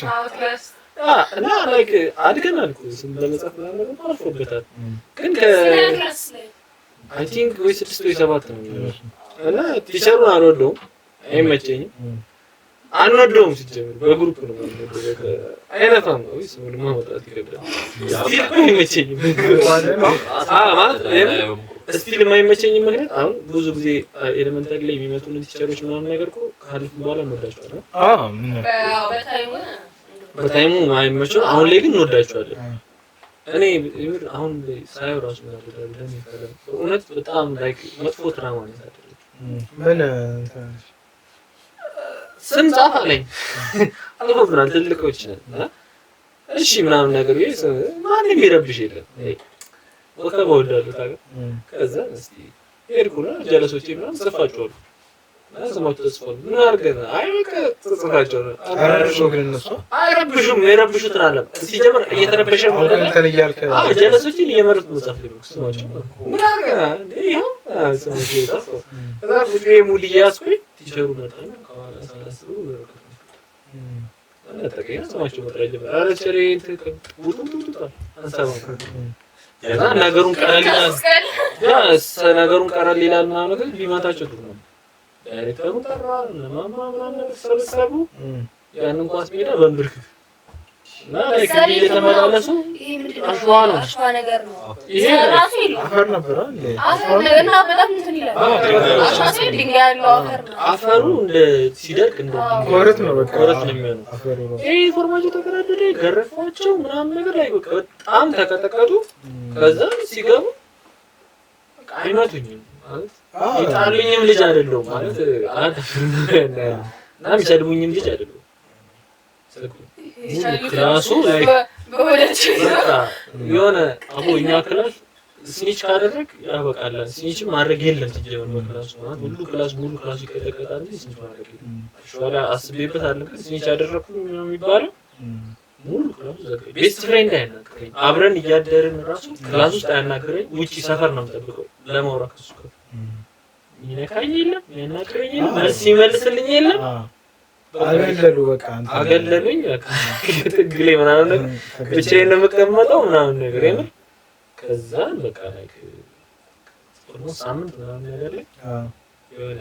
እና ላይክ አድገናል እኮ ስም ለመጻፍ ምናምን ነገር አልፎበታል። ግን አይ ቲንክ ወይ 6 ወይ 7 ነው እና ቲቸሩን አልወደውም፣ አይመቸኝም፣ አንወደውም። ሲጀምር በግሩፕ ነው አይነፋም ነው ስሙን ማውጣት ይከብዳል። አይመቸኝም ማለት ስቲል የማይመቸኝም ምክንያት አሁን ብዙ ጊዜ ኤሌመንተሪ ላይ የሚመጡን ቲቸሮች ምናምን ነገር እኮ ካለፉ በኋላ እንወዳቸዋለን። በታይሙ አይመቸው፣ አሁን ላይ ግን እንወዳቸዋለን። እኔ አሁን ሳይው ራሱ እውነት በጣም ላይክ መጥፎ ትራማ ነው ያደረገው። ምን ስም ጻፍ አለኝ አልቆብናል ትልቆች ነን እሺ ምናምን ነገር ማንም ይረብሽ የለም ወከባ ወዳሉ ታገ ከዛ እስቲ ሄድኩና ጀለሶቼ ምናምን ጽፋቸዋለሁ ስማቸው ተጽፏል። ምን አድርገን አይ በቃ ተጽፋቸው ነው አረብሽው ግን እነሱ አይረብሹም። የረብሹት አለ ሲጀምር እየተረበሸ ነው እንትን እያልከ ጀለሶችን እየመረጡ መጻፍ ነው ስማቸው ምን አድርገን እንዴ ይሄው ስማቸው ተጽፏል። ከዛ ብዙ ሙሉ ያስኩኝ ቲቸሩ መጣና ከኋላ ሳላስቡ እና ተቀያ ስማቸው መጥራጅ አረ ቸሬ እንትን ውጡጡጣ አንሳባ ያዛ ነገሩን ቀራል ነገሩን ቀራል ይላል ምናምን ነገር ቢማታቸው ጥሩ ነው። ዳይሬክተሩ ጠራ ለማማ ምናምን ሰብሰቡ ያንን ኳስ ሜዳ በንብርክ እና እየተመላለሱ አሸዋ ነው አሸዋ ነገር ነው ይሄ ራሱ ይሉ አፈር ነበር እንዴ አፈር ነገርና በጣም እንትን ይላል አሸዋ ሲል ድንጋይ ያለው አፈር ነው አፈሩ እንደ ሲደርቅ እንደ ኮረት ነው በቃ ኮረት ነው የሚሆነው አፈሩ ነው ይሄ ኢንፎርማቲቭ ተከራደደ ገረፋቸው ምናምን ነገር ላይ በጣም ተቀጠቀጡ ከዛ ሲገቡ አይመቱኝም ማለት ይጣሉኝም ልጅ አይደለም ማለት አላደፍርም እና የሚሰድቡኝም ልጅ አይደለም ክላሱ ላይ የሆነ አቦ እኛ ክላስ ስኒች ካደረግ ያበቃል ስኒች ማድረግ የለም ሲጀምር በክላሱ ማለት ሁሉ ክላሱ ይቀጠቀጣል እንጂ ስኒች ማድረግ የለም ሻላ አስቤበት አለበት ስኒች ያደረኩኝ ነው የሚባለው ሙሉ ክላሱ ዘጋ ቤስት ፍሬንድ አይናገረኝ አብረን እያደርን ራሱ ክላስ ውስጥ አያናገረኝ ውጪ ሰፈር ነው የምጠብቀው ለማውራት እሱ ይነካኝ የለም ያናገረኝ የለም መልስ ይመልስልኝ የለም አገለሉ በቃ አገለሉኝ በቃ ትግሌ ምናምን ነገር ብቻዬን ነው የምቀመጠው ምናምን ነገር የምር ከዛ በቃ ላይክ ኦልሞስት ሳምንት ምናምን ነገር ላይ የሆነ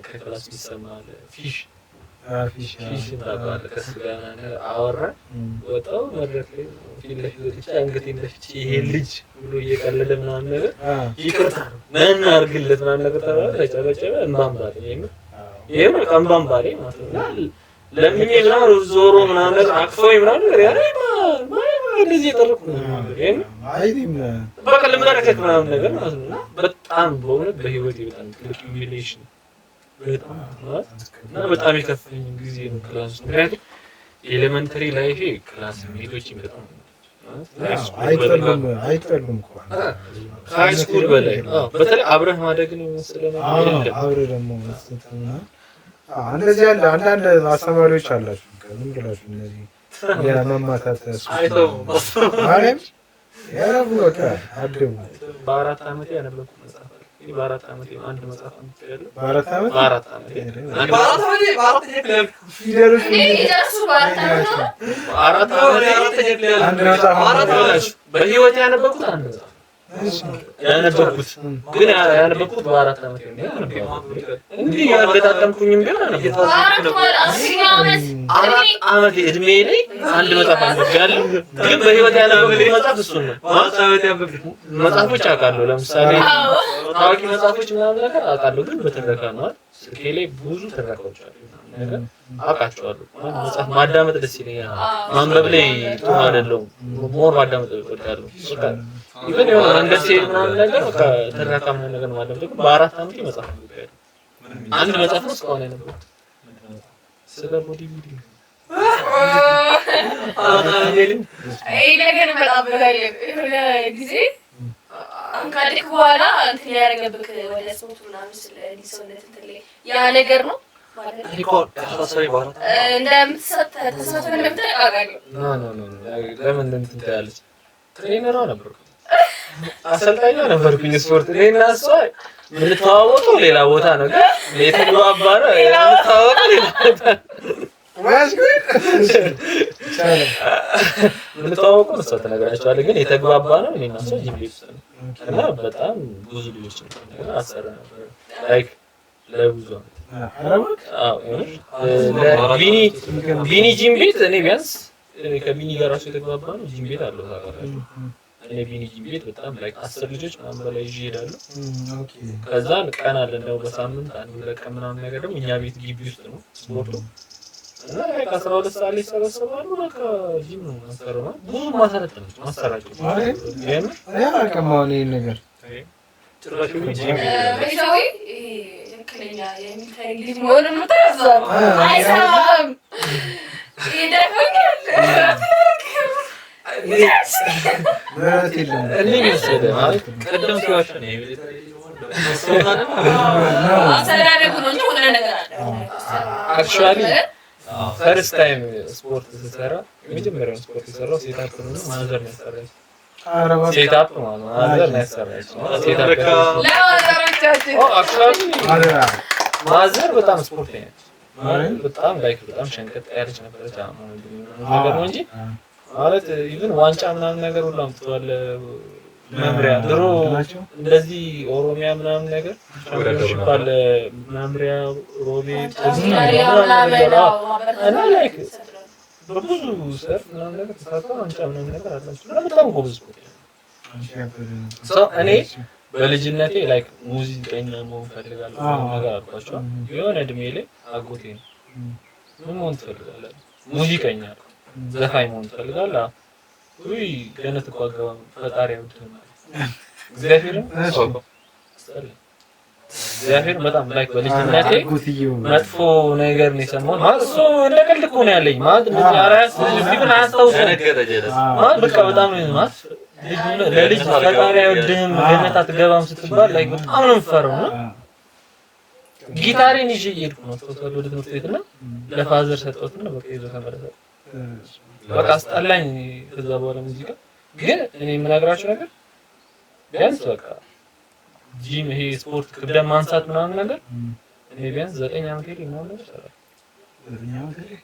ከክላስ ይሰማል ፊሽ ታውቃለህ ከስጋ ነገር አወራን ወጣው መድረክ ላይ ፊት ለፊት አንገቴን ደፍቼ ይሄ ልጅ ብሎ እየቀለደ ምናምን ነገር ይቅርታ ምን አድርግለት ምናምን ነገር ተባለ ተጨበጨበ እንባም ባለኝ የምር ቀንባም ባለኝ ማለት ነው ለምኜ ምናምን ዞሮ ምናምን ነገር አቅፎኝ ምናምን ነገር ያለ እንደዚህ የጠረኩ አይዲም በቃ ለመረከክ ምናምን ነገር ማለት ነው በጣም በእውነት በህይወቴ በጣም ትልቅ ኢሚሌሽን በጣም የከፈኝ ጊዜ ነው ክላስ ምክንያቱም ኤሌመንተሪ ላይፌ ክላስ ሜቶች በጣም አይጠሉም እኮ ሃይ ስኩል በላይ በተለይ አብረህ ማደግ ነው መሰለኝ አብረህ ደግሞ እንደዚህ ያለ አንዳንድ አስተማሪዎች አላችሁ ከምን ብላችሁ እነዚህ የመማታት አይተው ማለም ያረቡ በቃ አድቡ በአራት ዓመቴ ያነበብኩት መጽሐፍ በአራት ዓመቴ አንድ መጽሐፍ አንብቤያለሁ በአራት ዓመቴ ፊደሎች በአራት ዓመቴ በህይወት ያነበብኩት አንድ መጽሐፍ ያነበብኩት ግን ያነበብኩት በአራት ዓመቴ ነው እንዲህ ያገጣጠምኩኝም ግን አራት ዓመቴ እድሜ ላይ አንድ መጽሐፍ አንብቤያለሁ ግን በህይወት ያነበብኩት መጽሐፍ እሱ ነው መጽሐፎች አውቃለሁ ለምሳሌ ታዋቂ መጽሐፎች ምናምን ነገር አውቃለሁ ግን በትረካ ነው ስልኬ ላይ ብዙ ትረካዎች አሉ ነገር አውቃቸዋለሁ መጽሐፍ ማዳመጥ ደስ ይለኛል ማንበብ ላይ ጥሩ አይደለሁም ሞር ማዳመጥ እወዳለሁ ኢቨን የሆነ መንገድ ሲሄድ ምናምን ነገር በቃ ትረካ ምናምን ነገር ማዳመጥ ግን በአራት ዓመቴ መጽሐፍ አንብቤያለሁ አንድ መጽሐፍ ነው እስካሁን ያነበብኩት ስለ ቦዲ ቢልዲንግ ይሄ ነገር በጣም በሆነ ጊዜ አንካልክ በኋላ እንትን ያደረገብክ ወደ ስፖርቱ ምናምን ስለ ዲሶነት እንትን ላይ ያ ነገር ነው ማለት ነው እንደምትሰጥ ተሳትፎ እንደምታውቃለህ ኖ ለምን እንትን ትያለች ትሬነሯ ነበርኩ አሰልጣኛ ነበርኩኝ ስፖርት ላይ እና እሷ የምንተዋወቀው ሌላ ቦታ ነው ግን የተግባባ ነው የምንተዋወቀው ሌላ ቦታ የምንተዋወቀው እሷ ትነግራቸዋለህ ግን የተግባባ ነው እኔና እሷ ጂም ቤት ውስጥ ነው እና በጣም ብዙ ልጆች ነው አሰራ ነበር ላይክ ለብዙ ቢኒ ጂም ቤት እኔ ቢያንስ ከቢኒ ጋር ራሱ የተግባባ ነው ጂም ቤት አለው ታውቃላችሁ እኔ ቢኒ ጂም ቤት በጣም ላይክ 10 ልጆች ምናምን በላይ ይዤ እሄዳለሁ ከዛን ቀን አለ እንደው በሳምንት አንድ ሁለት ቀን ምናምን ነገር ደግሞ እኛ ቤት ግቢ ውስጥ ነው ስፖርቱ እና ላይክ 12 ሰዓት ላይ ይሰበሰባሉ በቃ ጂም ነው ማሰራው ብዙ ማሰራቸው ያ ከማን ይሄን ነገር ጭራሽ ጂም በሻዊ ትክክለኛ የሚታይ ልጅ መሆኑን ምታዘብ አይሰማም ይደፈኛል ምራት የለም እኔ መሰለህ ማለት ቀደም ሲዋሽ ነው የሚሊተሪ አሰራረጉ ነው እንጂ ሁሉ ነገር አለ አክቹአሊ ፈርስት ታይም ስፖርት ስሰራ የመጀመሪያው ስፖርት የሰራው ሴታፕ ነው ማዘር ነው ያሰራኝ ሴታፕ ማለት ማዘር ነው ያሰራኝ ሴታፕ ለማዘሮቻችን አክቹአሊ ማዘር በጣም ስፖርተኛ ነች በጣም ላይክ በጣም ሸንቀጥ ያለች ነበረች ነገር ነው እንጂ ማለት ኢቭን ዋንጫ ምናምን ነገር ሁሉ አምጥቷል መምሪያ ድሮ እንደዚህ ኦሮሚያ ምናምን ነገር ሻምፒዮንሺፕ አለ መምሪያ ሮቤ እና ላይክ በብዙ ሰርፍ ምናምን ነገር ተሳትፎ አንጫ ምናምን ነገር አላችሁ በጣም ጎበዝ ሰው እኔ በልጅነቴ ላይክ ሙዚቀኛ መሆን ፈልጋለሁ ነገር አልኳቸው የሆነ እድሜ ላይ አጎቴ ነው ምን መሆን ትፈልጋለህ ሙዚቀኛ ዘፋኝ መሆን ትፈልጋለህ ወይ ገነት ቋንቋ ፈጣሪ ያውጥና እግዚአብሔርን እግዚአብሔር በጣም ላይክ በልጅነቴ መጥፎ ነገር ነው የሰማሁት ማለት እሱ እንደ ቀልድ እኮ ነው ያለኝ ማለት እንደዚህ አራስ ቢሆን አያስታውስም ማለት በቃ በጣም ነው ማለት ለልጅ ፈጣሪ ያውድም ገነት አትገባም ስትባል ላይክ በጣም ነው የምፈራው ነው ጊታሬን ይዤ እየሄድኩ ነው ወደ ትምህርት ቤትና ለፋዘር ሰጠሁትና በቃ ይዞ ተመለሰ በቃ አስጠላኝ ከዛ በኋላ ሙዚቃ ግን እኔ የምነግራችሁ ነገር ቢያንስ በቃ ጂም ይሄ ስፖርት ክብደት ማንሳት ምናምን ነገር እኔ ቢያንስ 9 ዓመት ላይ ምናምን ነገር ሰራሁ 9 ዓመት ላይ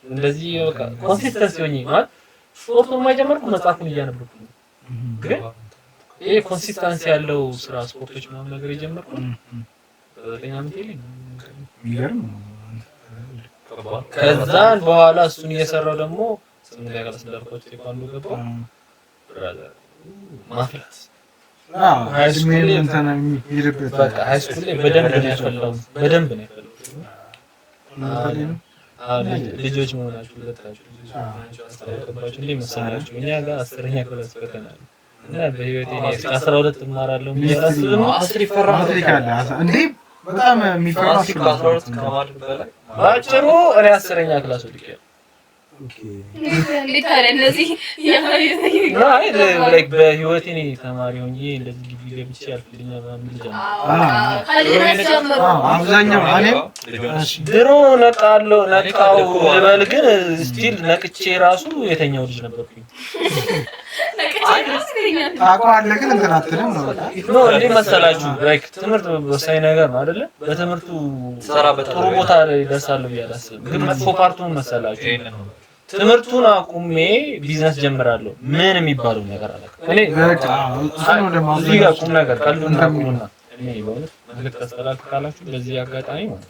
እንደዚህ በቃ ኮንሲስተንሲ ሆኜ ማለት ስፖርቱን የማይጀምርኩ መጽሐፉን እያነበብኩ ነው ግን ይሄ ኮንሲስተንሲ ያለው ስራ ስፖርቶች ምናምን ነገር የጀመርኩት 9 ዓመት ላይ የሚገርም ከዛን በኋላ እሱን እየሰራው ደግሞ ስምንት ላይ ቀለስ እንዳልኳችሁ ቴኳንዶ ገባሁ ብራዘር ማፍላት ሃይስኩል እንተና የሚሄድበት በቃ ሃይስኩል ላይ በደንብ ነው ያፈላሁት በደንብ ነው ያፈላሁት ልጆች መሆናችሁ ሁለታችሁ ልጆች መሆናችሁ አስተዋወቅባችሁ እንዴ መሰላችሁ እኛ ጋር 10ኛ ክላስ ፈተና ነው እና በህይወቴ እኔ 12 እማራለሁ የሚያስብም 10 ይፈራል እንዴ በጣም የሚፈራ 12 ከማድረግ በላይ ባጭሩ እኔ 10ኛ ክላስ ወድቄያለሁ ኦኬ እንዴት አለ እነዚህ ላይክ በህይወቴ እኔ ተማሪ ሆኜ እንደዚህ ግቢ ገብቼ አልፈልግም አብዛኛው እኔም ድሮ ነቃው ልበል ግን ስቲል ነቅቼ ራሱ የተኛው ልጅ ነበርኩኝ ታቋለ ግን እንትን አትልም ነው ነው እንዴ መሰላችሁ ላይክ ትምህርት ወሳኝ ነገር ነው አይደለ በትምህርቱ ጥሩ ቦታ ላይ ደርሳለሁ ያላስብ ግን መጥፎ ፓርቱን መሰላችሁ ትምህርቱን አቁሜ ቢዝነስ ጀምራለሁ ምን የሚባለው ነገር አለ እኔ እዚህ ጋር ቁም ነገር ቀልዱን ታቁሙና እኔ በእውነት መልእክት አስተላልፋላችሁ በዚህ አጋጣሚ ማለት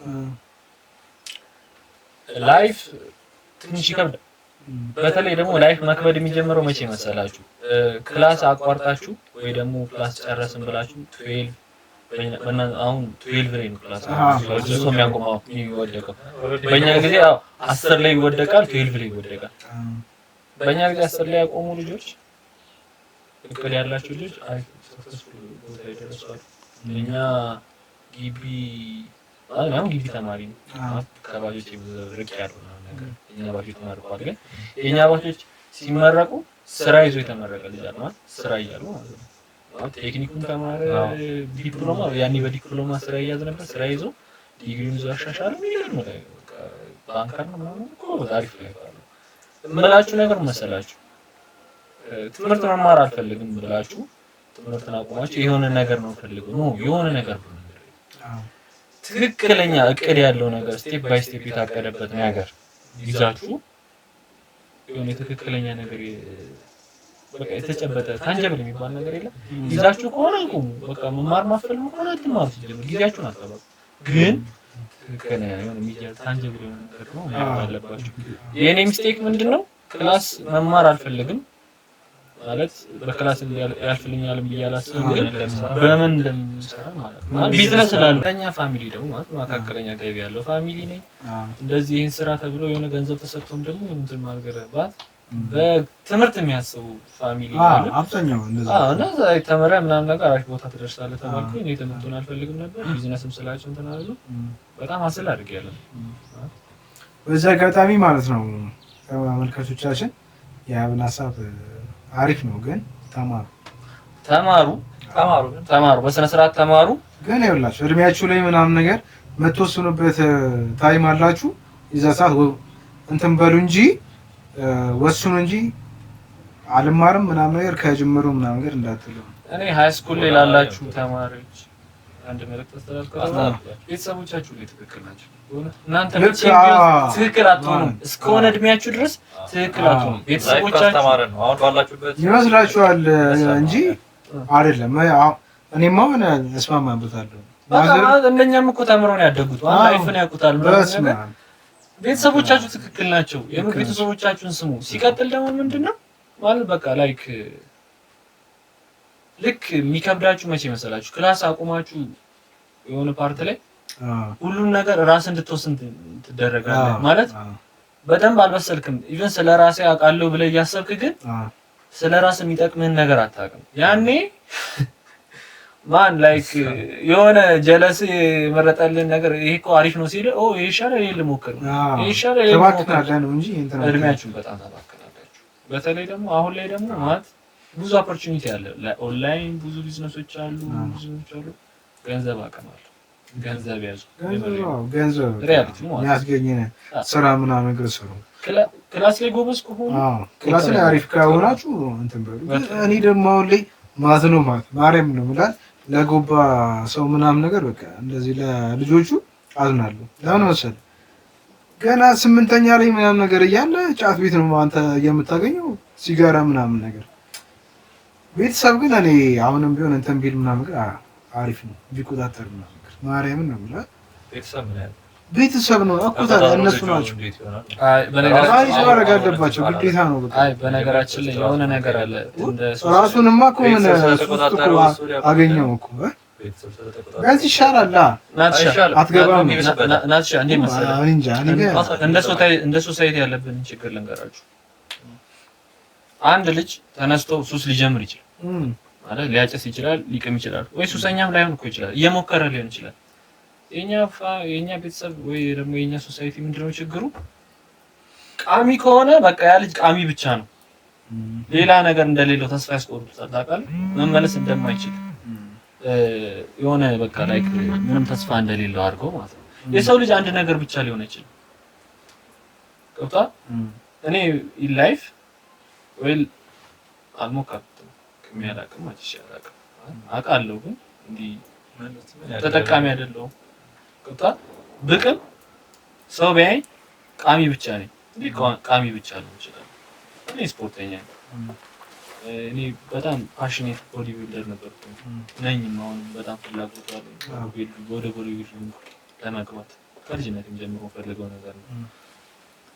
ላይፍ ትንሽ ይከብዳል በተለይ ደግሞ ላይፍ መክበድ የሚጀምረው መቼ መሰላችሁ ክላስ አቋርጣችሁ ወይ ደግሞ ክላስ ጨረስን ብላችሁ 12 አሁን 12 ላይ ነው ክላስ ብዙ ሰው የሚያቆመው ይወደቀው በእኛ ጊዜ 10 ላይ ይወደቃል 12 ላይ ይወደቃል በእኛ ጊዜ 10 ላይ ያቆሙ ልጆች እቅድ ያላቸው ልጆች አይ ሰክሰስፉል ቦታ ይደርሳሉ እኛ ግቢ አሁን ግቢ ተማሪ ነው ከባጆች ርቅ ያለው ነገር እኛ ባጆች ተማርቋል ግን የኛ ባጆች ሲመረቁ ስራ ይዞ የተመረቀ ልጅ አለ ማለት ስራ ይያሉ ማለት ነው ቴክኒኩን ተማረ ዲፕሎማ ያኔ በዲፕሎማ ስራ ይያዝ ነበር ስራ ይዞ ዲግሪውን ይዞ አሻሻለ ነው በቃ ባንከር ነው ማለት ነው ታሪፍ ላይ ነው እምላችሁ ነገር መሰላችሁ ትምህርት መማር አልፈልግም ብላችሁ ትምህርትን አቁማችሁ የሆነ ነገር ነው ፈልጉ ነው የሆነ ነገር ነው ትክክለኛ እቅድ ያለው ነገር ስቴፕ ባይ ስቴፕ የታቀደበት ነገር ይዛችሁ የሆነ ትክክለኛ ነገር በቃ የተጨበጠ ታንጀብል የሚባል ነገር የለም ይዛችሁ ከሆነ አቁሙ በቃ መማር ማፈልጉ ከሆነ አትማሩ ሲጀምር ጊዜያችሁን አትጠብቁ ግን ትክክለኛ የሆነ ሚዲያ ታንጀብል የሆነ ነገር ነው ያለባችሁ የኔ ሚስቴክ ምንድነው ክላስ መማር አልፈልግም ማለት በክላስ ያልፈልኛል ብያላስብ ግን በምን እንደምሰራ ማለት ነው ቢዝነስ ላለኛ ፋሚሊ ደግሞ ማለት ማካከለኛ ገቢ ያለው ፋሚሊ ነኝ እንደዚህ ይሄን ስራ ተብሎ የሆነ ገንዘብ ተሰጥቶም ደግሞ እንትን ማርገረባት በትምህርት የሚያስቡ ፋሚሊ አለ አብዛኛው እንደዛ እና ተመራ ምናምን ነገር አሪፍ ቦታ ተደርሳለህ ተባልኩኝ እኔ ትምህርቱን አልፈልግም ነበር ቢዝነስም ስላችሁ እንትን አሉ በጣም አስል አድርጌያለሁ በዛ አጋጣሚ ማለት ነው ተመልካቾቻችን የአብን ሀሳብ አሪፍ ነው ግን ተማሩ በስነ ስርዓት ተማሩ ግን ይኸውላችሁ እድሜያችሁ ላይ ምናምን ነገር መተወሰኑበት ታይም አላችሁ እዛ ሰዓት እንትን በሉ እንጂ ወስኑ እንጂ አልማርም ምናምን ነገር ከጅምሩ ምናምን ነገር እንዳትሉ እኔ ሃይ ስኩል ላይ ላላችሁ ተማሪዎች አንድ መልእክት አስተላልፋለሁ ቤተሰቦቻችሁ ላይ ትክክል ናቸው እናንተ ትክክል አትሆኑም እስከሆነ እድሜያችሁ ድረስ ትክክል አትሆኑም ቤተሰቦቻችሁ ተማረ ነው አሁን ባላችሁበት ይመስላችኋል እንጂ አይደለም እኔማ ሆነ እስማማበታለሁ። በቃ እንደኛም እኮ ተምረው ነው ያደጉት። ዋና ላይፍን ያውቁታል ምናምን ነገር። ቤተሰቦቻችሁ ትክክል ናቸው። ቤተሰቦቻችሁን ስሙ። ሲቀጥል ደግሞ ምንድነው ማለት በቃ ላይክ ልክ የሚከብዳችሁ መቼ መሰላችሁ? ክላስ አቁማችሁ የሆነ ፓርት ላይ ሁሉም ነገር ራስ እንድትወስን ትደረጋለህ ማለት በደንብ አልበሰልክም። ኢቭን ስለ ራሴ አውቃለሁ ብለህ እያሰብክ ግን ስለ ራስ የሚጠቅምህን ነገር አታውቅም። ያኔ ማን ላይክ የሆነ ጀለስ የመረጠልን ነገር ይሄ እኮ አሪፍ ነው ሲል ይሄ ይሻላል ይሄ ልሞክር ይሄ ይሻላል ይሄ ልሞክር ነው እንጂ እድሜያችሁን በጣም ታባክናላችሁ። በተለይ ደግሞ አሁን ላይ ደግሞ ማለት ብዙ ኦፖርቹኒቲ አለ። ኦንላይን ብዙ ቢዝነሶች አሉ፣ ገንዘብ አቅም አለ። ገንዘብ ያዙ። ገንዘብ ሪያሊቲ ነው ያስገኘነ ስራ ምናምን ነገር ሰሩ። ክላስ ላይ ጎበዝ ከሆኑ ክላስ ላይ አሪፍ ከሆናችሁ እንትን በሉ። እኔ ደግሞ አሁን ላይ ማዝነው ማርያም ነው ማለት ለጎባ ሰው ምናምን ነገር በቃ እንደዚህ ለልጆቹ አዝናለሁ። ለምን መሰለህ ገና 8ኛ ላይ ምናምን ነገር እያለ ጫት ቤት ነው አንተ የምታገኘው ሲጋራ ምናምን ነገር። ቤተሰብ ግን እኔ አሁንም ቢሆን እንትን ቢል ምናምን ነገር አሪፍ ነው ቢቆጣጠር ምናምን ነገር ማርያምን ነው ማለት ቤተሰብ ነው አቆጣጣ እነሱ ናቸው። በነገራችን ማድረግ አለባቸው ግዴታ ነው። አይ በነገራችን ላይ የሆነ ነገር አለ ራሱንማ እኮ ምን አገኘው እኮ ጋዝ ይሻላል አትገባም ናትሻ እንዴ መሰለህ እንደ ሶሳይቲ ያለብን ችግር ልንገራችሁ። አንድ ልጅ ተነስቶ ሱስ ሊጀምር ይችላል ማለት ሊያጨስ ይችላል፣ ሊቅም ይችላል፣ ወይ ሱሰኛም ላይሆን እኮ ይችላል፣ እየሞከረ ሊሆን ይችላል። የኛ ቤተሰብ ወይ ደግሞ የኛ ሶሳይቲ ምንድነው ችግሩ? ቃሚ ከሆነ በቃ ያ ልጅ ቃሚ ብቻ ነው፣ ሌላ ነገር እንደሌለው ተስፋ ያስቆርጡታል። ታውቃለህ መመለስ እንደማይችል የሆነ በቃ ላይክ ምንም ተስፋ እንደሌለው አድርገው ማለት ነው። የሰው ልጅ አንድ ነገር ብቻ ሊሆን አይችልም። ገብቶሃል? እኔ ኢን ላይፍ ወይ አልሞከርኩም ከሚያላቅም አትሻላቅም አውቃለሁ፣ ግን እንዲህ ተጠቃሚ አይደለሁም። ገብቶሃል? ብቅም ሰው ቢያይ ቃሚ ብቻ ነኝ እንዴ ቃሚ ብቻ ነው ይችላል። እኔ ስፖርተኛ ነኝ። እኔ በጣም ፓሽኔት ቦዲ ቢልደር ነበርኩ ነኝ። አሁን በጣም ፍላጎት አለኝ ወደ ቦዲ ቢልዲንግ ለመግባት ከልጅነቴም ጀምሮ ፈልገው ነገር ነው።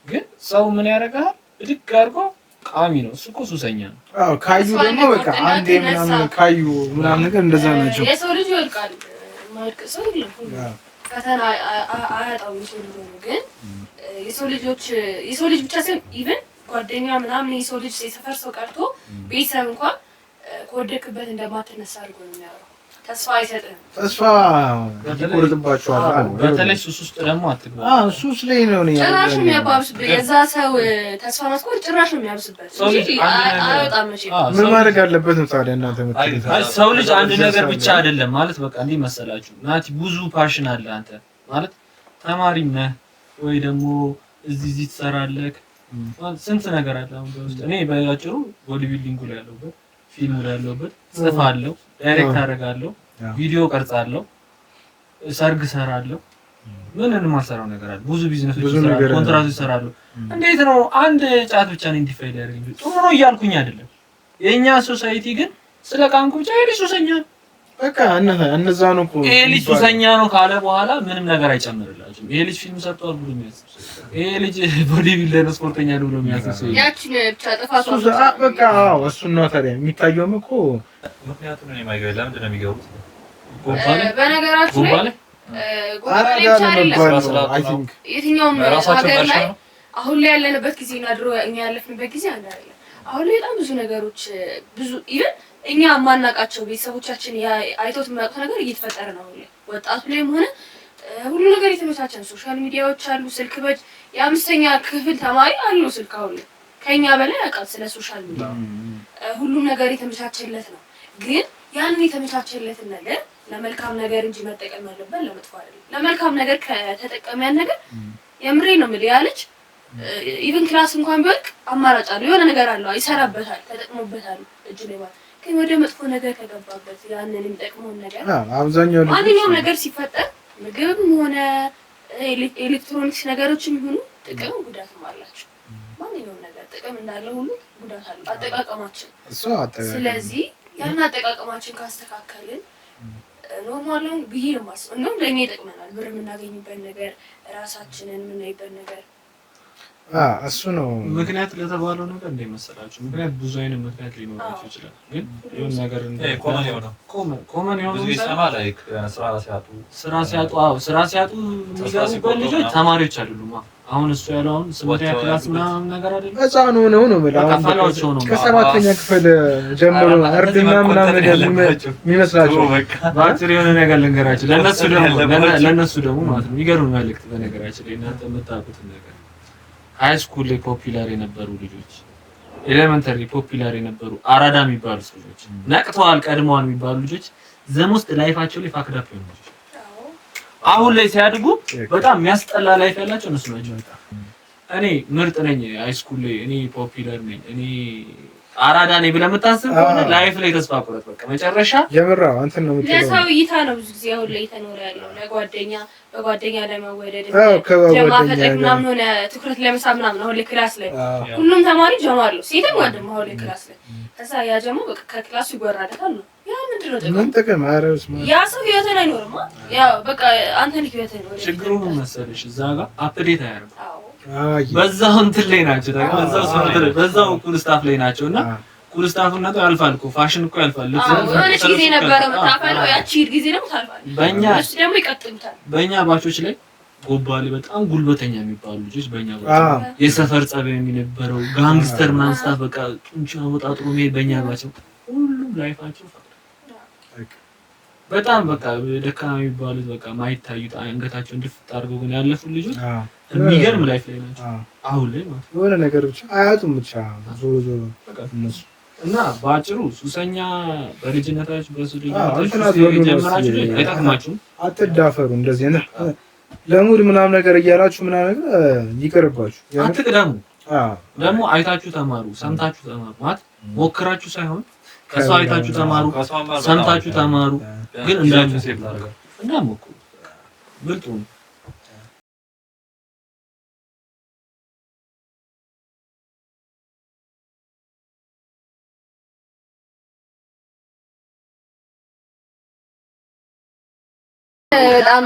ግን ሰው ምን ያደርጋል? እድግ አድርጎ ቃሚ ነው። እሱ እኮ ሱሰኛ ነው። አዎ ካዩ ደግሞ በቃ አንዴ ምናምን ካዩ ምናምን ነገር እንደዛ ናቸው። የሰው ልጅ ይወድቃል። ማልቅ ሰው የለም። ፈተና አያጣው የሰው ልጅ ነው። ግን የሰው ልጅ ብቻ ሳይሆን ኢቭን ጓደኛ ምናምን የሰው ልጅ የሰፈር ሰው ቀርቶ ቤተሰብ እንኳን ከወደቅበት እንደማትነሳ አድርጎ ነው የሚያወራው። ተስፋ አይሰጥም። ተስፋ ይቆርጥባቸዋል። በተለይ ሱስ ውስጥ ደግሞ አትግባ። ሱስ ላይ ነው ጭራሽ የሚያባብስበት የዛ ሰው ተስፋ ማስቆር ጭራሽ ነው የሚያብስበት። አይወጣም መቼ ምን ማድረግ አለበት ነው ታዲያ እናንተ የምትሉት? ሰው ልጅ አንድ ነገር ብቻ አይደለም ማለት በቃ እንዲህ መሰላችሁ ናቲ፣ ብዙ ፓሽን አለ። አንተ ማለት ተማሪም ነህ ወይ ደግሞ እዚህ ትሰራለህ፣ ስንት ነገር አለ። አሁን በውስጥ እኔ በአጭሩ ቦዲ ቢልዲንግ ላይ ያለሁበት፣ ፊልም ላይ ያለሁበት፣ ጽፋለሁ፣ ዳይሬክት አደርጋለሁ፣ ቪዲዮ ቀርጻለሁ፣ ሰርግ ሰራለሁ። ምንም ማሰራው ነገር አለ። ብዙ ቢዝነሶች ይሰራሉ፣ ኮንትራክት ይሰራሉ። እንዴት ነው አንድ ጫት ብቻ ነው ኢንዲፋይድ ያደርግኝ? ጥሩ ነው እያልኩኝ አይደለም። የኛ ሶሳይቲ ግን ስለ ቃንኩ ብቻ ይሄ ሱሰኛ በቃ እነዛ ነው እኮ ይሄ ልጅ ሱሰኛ ነው ካለ በኋላ ምንም ነገር አይጨምርላችሁም። ይሄ ልጅ ፊልም ሰርቷል ብሎ የሚያስብ ይሄ ልጅ ቦዲ ቢልደር ስፖርተኛ ነው ብሎ የሚያስብ ያቺን ብቻ ጥፋቱ በቃ እሱን ነው ታዲያ የሚታየውም እኮ ምክንያቱም ነው የማይገባው። ለምንድን ነው የሚገቡት? በነገራችሁ ላይ የትኛውም ሀገር ላይ አሁን ላይ ያለንበት ጊዜ እና ድሮ እኛ ያለፍንበት ጊዜ አንድ አይደለም። አሁን ላይ በጣም ብዙ ነገሮች ብዙ ኢቭን እኛ የማናውቃቸው ቤተሰቦቻችን አይቶት የሚያውቁት ነገር እየተፈጠረ ነው። አሁን ላይ ወጣቱ ላይም ሆነ ሁሉ ነገር የተመቻቸ ነው። ሶሻል ሚዲያዎች አሉ። ስልክ በእጅ የ5ኛ ክፍል ተማሪ አሉ ስልክ አሁን ላይ ከኛ በላይ ያውቃል ስለ ሶሻል ሚዲያ። ሁሉም ነገር የተመቻቸለት ነው። ግን ያንን የተመቻቸለትን ነገር ለመልካም ነገር እንጂ መጠቀም ያለበት ለመጥፎ አይደለም። ለመልካም ነገር ከተጠቀሚያን ነገር የምሬ ነው የምልህ ያለች ኢቭን ክላስ እንኳን ቢወድቅ አማራጭ አለው፣ የሆነ ነገር አለው፣ ይሰራበታል፣ ተጠቅሞበታል እጅ ላይ ማለት። ግን ወደ መጥፎ ነገር ከገባበት ያንን የሚጠቅመውን ነገር አብዛኛው ማንኛውም ነገር ሲፈጠር ምግብም ሆነ ኤሌክትሮኒክስ ነገሮችም ይሁኑ ጥቅም ጉዳትም አላቸው። ማንኛውም ነገር ጥቅም እንዳለው ሁሉ ጉዳት አለው። አጠቃቀማችን ስለዚህ ያን አጠቃቀማችን ካስተካከልን ኖርማል ነው ብዬ ነው የማስበው። እንደውም ለእኛ ይጠቅመናል፣ ብር የምናገኝበት ነገር፣ ራሳችንን የምናይበት ነገር። እሱ ነው ምክንያት ለተባለው ነገር እንደ መሰላችሁ። ምክንያት ብዙ አይነት ምክንያት ሊኖራቸው ይችላል። ግን ይሁን ነገር ኮመን የሆነው ስራ ሲያጡ የሚገቡበት ልጆች ተማሪዎች አይደሉም። አሁን እሱ ያለው አሁን ስምንተኛ ክላስ ምናምን ነገር አይደለም፣ ህፃን ሆነው ነው ማለት ከሰባተኛ ክፍል ጀምሮ እርድና ምናምን ነገር የሚመስላቸው። በአጭር የሆነ ነገር ልንገራችሁ ለእነሱ ደግሞ ማለት ነው የሚገርም መልዕክት። በነገራችን ላይ እናንተ የምታውቁት ነገር ሃይ ስኩል ላይ ፖፑላር የነበሩ ልጆች፣ ኤሌመንተሪ ፖፑላር የነበሩ አራዳ የሚባሉ ልጆች፣ ነቅተዋል ቀድመዋል የሚባሉ ልጆች ዘሞስት ላይፋቸው ላይ ፋክዳፕ ነው። አሁን ላይ ሲያድጉ በጣም የሚያስጠላ ላይፍ ያላቸው እነሱ ናቸው። እኔ ምርጥ ነኝ ሃይ ስኩል ላይ እኔ ፖፑላር ነኝ እኔ አራዳ ነኝ ብለህ የምታስብ ከሆነ ላይፍ ላይ ተስፋ ቁረጥ። በቃ መጨረሻ የምራው አንተን ነው የምትለው። ለሰው እይታ ነው ብዙ ጊዜ አሁን ላይ ተኖረ ያለው በጓደኛ ለመወደድ ለማፈጠቅ ምናምን ሆነ ትኩረት ለመሳብ ምናምን። አሁን ላይ ክላስ ላይ ሁሉም ተማሪ ጀማ አለው ሴትም ወንድም አሁን ላይ ክላስ ላይ ከዛ ያ ጀማ በቃ ከክላሱ ይወራደታል ነው። ያ ምንድነው ጥቅም? ያ ሰው ህይወትን አይኖርም። ያ በቃ አንተ ልክ ህይወትን ነው። ችግሩ ምን መሰለሽ እዛ ጋር አፕዴት አያደርጉም። በዛው እንትን ላይ ናቸው በዛው ኩል ስታፍ ላይ ናቸው እና ኩል ስታፍነቱ ያልፋል እኮ ፋሽን እኮ ያልፋል። ለምን ጊዜ ነበር መጣፈለው ያቺ ጊዜ ደግሞ ታልፋል። እሱ ደግሞ ይቀጥሉታል። በእኛ ባቾች ላይ ጎባሌ በጣም ጉልበተኛ የሚባሉ ልጆች በእኛ ባቾች የሰፈር ጸባይ የሚነበረው ጋንግስተር ምናምን ስታፍ በቃ ጡንቻ ወጣጥሮ መሄድ በእኛ ባቸው ሁሉም ላይፋቸው በጣም በቃ ደካማ የሚባሉት በቃ ማይታዩት አንገታቸው እንድፍጥ አድርገው ግን ያለፉ ልጆች የሚገርም ላይፍ ላይ ናቸው አሁን ላይ ማለት ነው። የሆነ ነገር ብቻ አያቱም ብቻ ዞሮ በቃ እነሱ እና በአጭሩ ሱሰኛ በልጅነታችሁ በሱሰኛ ጀምራችሁ አይጠቅማችሁም። አትዳፈሩ። እንደዚህ አይነት ለሙድ ምናምን ነገር እያላችሁ ምናምን ነገር ይቀርባችሁ። አትቅደሙ። ደግሞ አይታችሁ ተማሩ፣ ሰምታችሁ ተማሩ ማለት ሞክራችሁ ሳይሆን ከሰው አይታችሁ ተማሩ፣ ሰምታችሁ ተማሩ። ግን እንዳትሞክሩ ብልጡ ነው። በጣም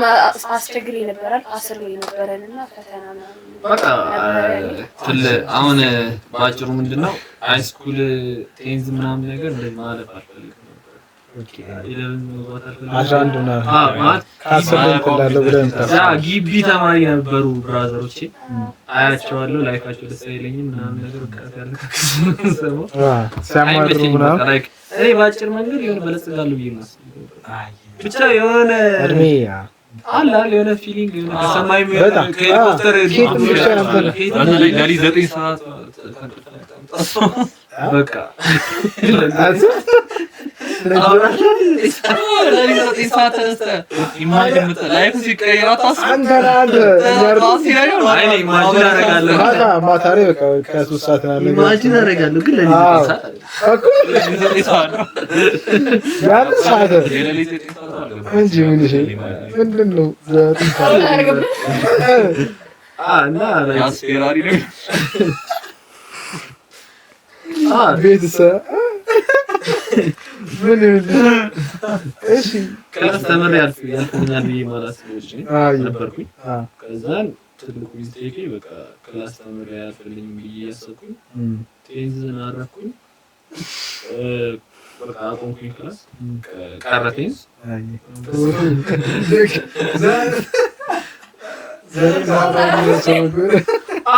አስቸግሪ ነበራል። አስር ላይ ነበረንና ፈተና በቃ አሁን ባጭሩ ምንድነው ሃይ ስኩል ቴንዝ ምናምን ነገር እንደዚህ ማለት አልፈልግም ነበር። ኦኬ 11 እና ግቢ ተማሪ ነበሩ ብራዘሮቼ አያቸዋለሁ። ላይፋቸው ደስ አይለኝም ምናምን ነገር ሲያማሩ ምናምን እኔ ባጭር መንገድ የሆነ በለጽጋለሁ ብዬ ነው ብቻ የሆነ እድሜ አለ የሆነ ፊሊንግ የሆነ ከሰማይ ከሄሊኮፕተር ለሊት 9 ሰዓት በቃ ቤተሰብ ምን እሺ ክላስ ተመሪ ያልኩኛል ብዬ ማለት ነበርኩኝ። ከዛን ትልቁ ሚስቴኬ በቃ ክላስ ተመሪ ያልፈልኝ ብዬ ያሰብኩኝ ቴንዝን አረኩኝ። በቃ አቆምኩኝ ክላስ ቀረቴንዝ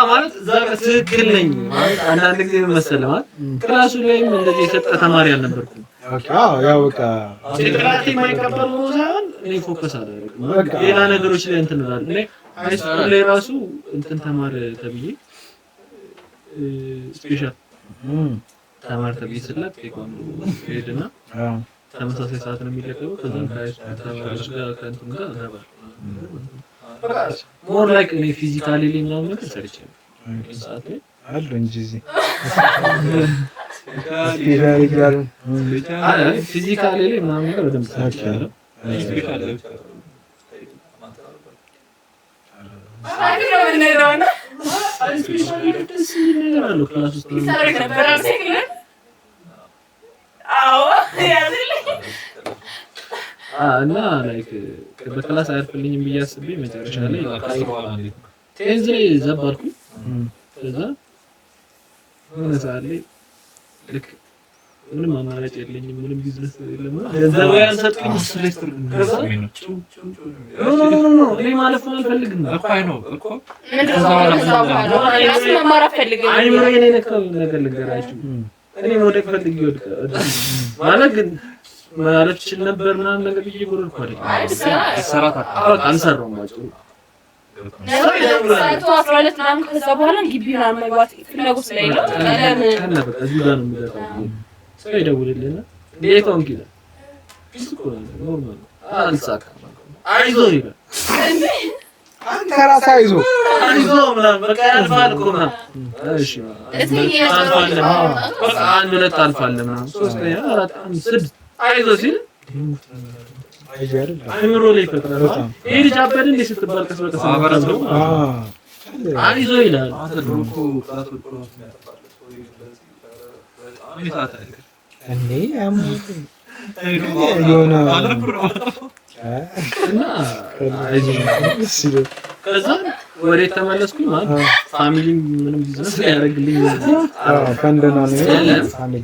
ማለት እዛ ጋር ትክክል ነኝ ማለት አንዳንድ ጊዜ መሰለህ ማለት ክላሱ ላይም እንደዚህ የሰጠ ተማሪ አልነበርኩም። ያው በቃ ጭንቅላቴ የማይቀበል ነው ሳይሆን እኔ ፎከስ አደረግኩ ሌላ ነገሮች ላይ እንትን እላለሁ። እኔ ሃይ ስኩል ላይ ራሱ እንትን ተማር ተብዬ ስፔሻል ተማር ተብዬ ስላት ቴኳንዶ ሄድና ተመሳሳይ ሰዓት ነው የሚለቀቀው። ከዛም ከሃይ ስኩል ተማሪዎች ጋር ከእንትን ጋር ነበር ሞር ላይክ እኔ ፊዚካሊ ላይ ምናምን ነገር ሰርቼ ነው ሰዓት ላይ አሉ እንጂ እዚህ ፊዚካሊ ላይ ምናምን ነገር በደንብ ሰርቻለሁ። ክላስ ውስጥ እና ላይክ በክላስ አያልፍልኝም ብዬ አስቤ መጨረሻ ላይ ቴንዝ ላይ ዘባልኩኝ። ከዛ ሆነ ሰዓት ላይ ልክ ምንም አማራጭ የለኝም፣ ምንም ቢዝነስ የለም። ገንዘብ ያልሰጡኝ ሴሌክተር ከዛ ኖ እኔ ማለፍ አልፈልግም እኮ ነው እኮ አይምሮዬ ላይ ነገር ልንገራችሁ። እኔ ወደቅ ፈልጌ ወድቀ ማለት ግን ማለት ይችል ነበር ምናምን ነገር ብዬ ጎረልኩ አይደል? አልሰራሁም ባጭሩ ከዛ በኋላ ግቢውን አልመግባት ፍላጎት ስለሌለው እዚህ ጋር ነው የሚገጣው። ሰው ይደውልልኝና እንዴት ሆንክ ይላል። ፒስ እኮ ነው ኖርማል አልሳካም አይዞህ ይላል። አንተ ራስህ አይዞህ ምናምን በቃ ያልፋል እኮ ምናምን እሺ አልፋለሁ በቃ አንድ ሁለት አልፋለሁ ምናምን ሶስተኛ አራት አምስት ስድስት አይዞህ ሲል አይምሮ ላይ ይፈጥራል። ይሄ ልጅ አበደ እንደ ስትባል ቀስ በቀስ ነው አይዞህ ይላል። እኔ ከዛ ወደ ተመለስኩኝ ማለት ፋሚሊ ምንም ቢዝነስ ያደርግልኝ ፈንደና ነው ፋሚሊ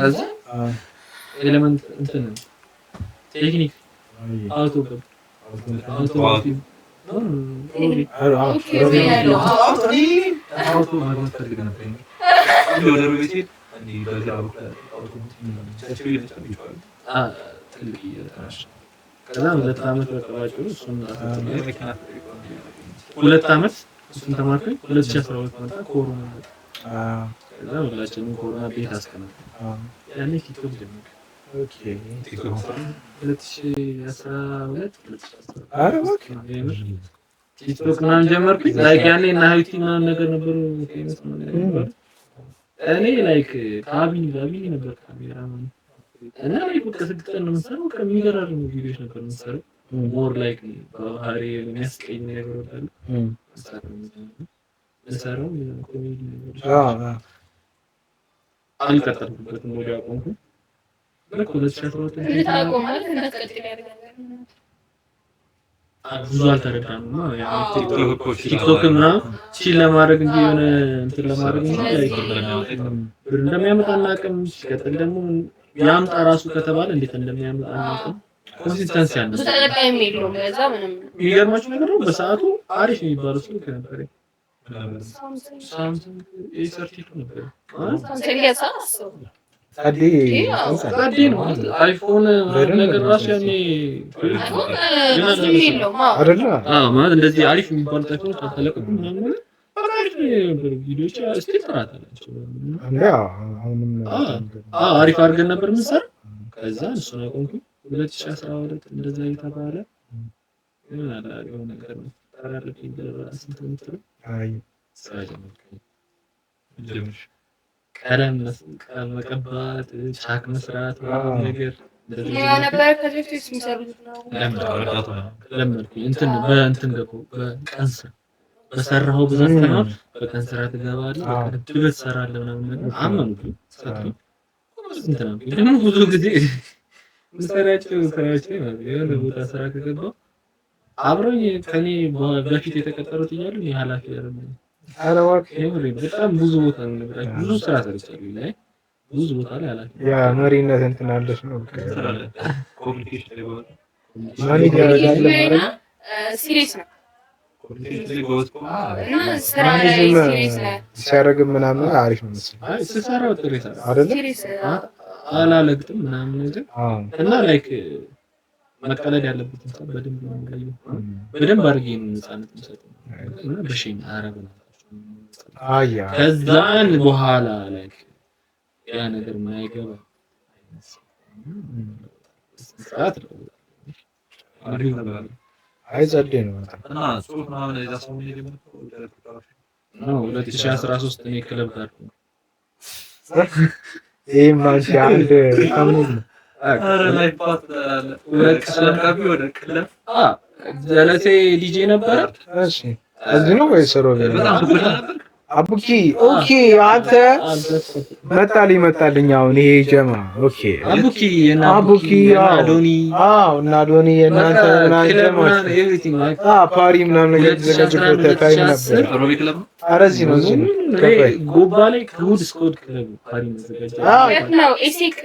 ከዛ ኤሌመንት እንትን ቴክኒክ አውቶ ከዛ 2 አመት በቀባጭሩ እሱን 2 አመት እሱን ተማርኩኝ። 2012 መጣ ኮሮና ከዛ ሁላችንም ኮሮና ቤት አስቀመጠ። ያኔ ቲክቶክ ጀመርኩ። ኦኬ ቲክቶክ 2012 ቲክቶክ ምናምን ጀመርኩኝ። ላይክ ያኔ እና ሀይቲ ምናምን ነገር ነበሩ ፌመስ ነበር። እኔ ላይክ ካቢኒ ነበር ካሜራማን እና ላይክ ከስድስተን ነው የምንሰራው። ከሚገራርሙ ቪዲዮዎች ነበር የምንሰራው። ሞር ላይክ ባህሪ የሚያስቀኝ ነገር ወጣለ ሰራው ኮሜዲ ነገር አልቀጠልኩበትም። ወዲያ አቆምኩ። ልክ 2012 ማለት እንደቀጥል ያደርጋል። ብዙ አልተረዳንም ነው ያ ቲክቶክ ምናምን ሲል ለማድረግ እንጂ የሆነ እንትን ለማድረግ እንጂ ብር እንደሚያመጣና አቅም ሲቀጥል ደግሞ ያምጣ ራሱ ከተባለ እንዴት እንደሚያመጣ አናውቅም። ኮንሲስተንሲ አለ ተጠቃሚ የለውም። ለዛ ምንም የሚገርማችሁ ነገር ነው በሰዓቱ አሪፍ የሚባለው ስልክ ነበር። ሳምሰንግ ኤ32 ነበር ታዲ ነው አይፎን ነገር ራሱ ያኔ ማለት እንደዚህ አሪፍ የሚባሉ ታይፎች አልተለቀቁም ምናምን ቪዲዮዎች እስቲ ተራታላችሁ አሪፍ አድርገን ነበር የምንሰራው። ከዛ እሱን አቆምኩኝ 2012 እንደዛ እየተባለ ምን አላየው ነገር ነው ተራራለች ይደረራል እንትን አይ ሳይጀምር ቀለም መቀባት ቻክ መስራት ነገር ያ ነበር ከዚህ በፊት የሚሰሩት ነው። ለምንኩኝ እንትን በእንትን ገቡ በቀን ስራ በሰራው ብዛት ነው በቀን ስራ ትገባለህ በቀን ትሰራለህ ምናምን ነገር አመኑኝ ሰጥቶኝ እንትን ነው። ደግሞ ብዙ ጊዜ ምሰራቸው ስራዎች ነው የሆነ ቦታ ስራ ከገባው አብሮኝ ከኔ በፊት የተቀጠሩት እያሉ እኔ ኃላፊ አይደለም። አረዋክ በጣም ብዙ ቦታ ነው ብዙ ስራ ሰርቻለሁ ላይ ብዙ ቦታ ላይ ኃላፊ ያ መሪነት እንትን አለሽ ነው ኮሚኒኬሽን ላይ ማኔጅ ያደርጋል ማለት ሲሪየስ ነው ሲያደርግ ምናምን አሪፍ ነው መሰለኝ። አይ ስሰራው ጥሩ ይሰራል አይደል አላለግጥም ምናምን ነገር እና ላይክ መቀለድ ያለበትን ሰው በደንብ ነው የሚለየው። በደንብ አድርጌ ነው ነፃነት የምሰጠው እና በሽኝ አረብ ነው አያ ከዛን በኋላ ላይክ ያ ነገር ማይገባ ሰዓት ነው አሪፍ ነበር። አይ ጸዴ ነው እና ጽሁፍ ምናምን እዛ ሰው ነው 2013 እኔ ክለብ ጋር ነው ይሄ ማንቺ አንድ ካምን አረ ላይ ፓት ስለካቢ ወደ ክለብ ጀለሴ ዲጄ ነበር። እሺ እዚህ ነው ወይስ ሮቤ? በጣም ኩል ነበር አቡኪ ኦኬ አንተ መጣልኝ አሁን ይሄ ጀማ ኦኬ አቡኪ አዶኒ እና አዶኒ የእናንተ ምናምን ጀማ ፓሪ ምናምን ነገር ተዘጋጅበት ታይም ነበር። ኧረ እዚህ ነው ጎባ ላይ ከእሑድ እስከ እሑድ ክለብ ፓሪ መዘጋጃ ነው። ኤሴቅ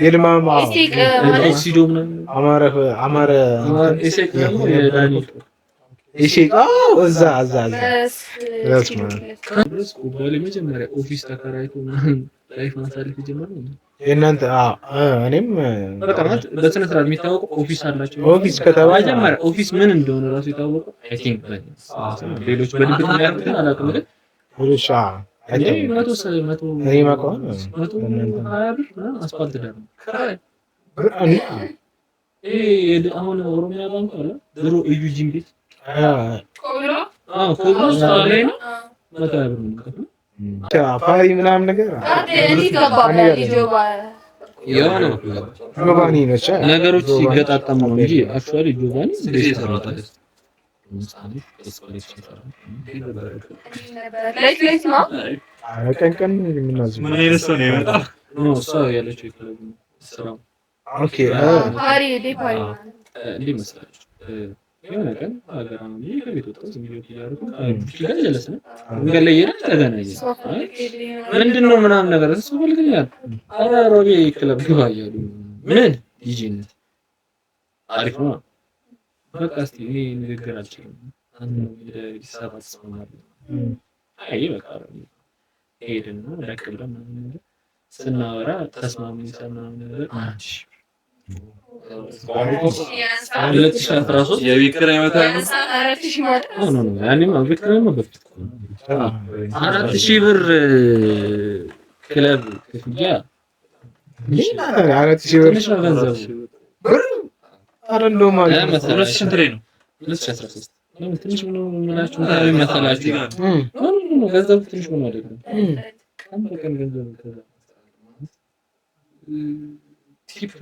ይልማም ሲዶ ምናምን አማረ ኤሴቅ ደግሞ የዳኒል እዛ ጎባሌ መጀመሪያ ኦፊስ ተከራይቶ ላይፍ ማሳለፍ የጀመረው የእናንተ እኔም በቃ ማለት በስነ ስርዓት የሚታወቀው ኦፊስ አላቸው። ኦፊስ ከተባለ መጀመሪያ ኦፊስ ምን እንደሆነ ራሱ የታወቀው አይ ቲንክ ሌሎች በድብቅ ያሉትን አላውቅም፣ ግን ሌሎች አስፋልት ዳር ነው። አሁን ኦሮሚያ ባንክ አለ ድሮ እዩ ጂም ቤት ፓሪ ምናምን ነገር ጆቫኒ ነች ነገሮች ሲገጣጠሙ ነው እንጂ አክቹዋሊ ጆቫኒ ቀን የምናዝ ምን አይነት ሰው ነው የመጣው? ሰው ያለችው ስራው ኦኬ ፓሪ ፓሪ እንዴ መስላችሁ የሆነ ቀን አገራም ከቤት ወጣሁ ዝም ብዬ እያደረኩ ጋር ጀለስን መንገድ ላይ ሄደን ተገናኘን። ምንድነው ምናምን ነገር እሱ ፈልገኛል። ኧረ ሮቤ ክለብ ግባ እያሉ ምን ይጂነት አሪፍ ነው። በቃ እስኪ እኔ ንግግር አልችልም አንዱ ወደ አዲስ አበባ ተስማማለሁ። አይ በቃ ሄድን ነው ለቅብለ ምናምን ነገር ስናወራ ተስማምተን ምናምን ነገር 2013 የቤት ኪራይ መጣ ነው። 4000 ብር ክለብ ክፍያ 4000 ብር ብር አይደለም ማለት ነው። ስንት ላይ ነው? 2013 ለምን ትንሽ ነው የምላችሁ መሰላችሁ? ገንዘቡ ትንሽ ነው አይደለም። ቀን በቀን ገንዘብ ከዛ ቲፕ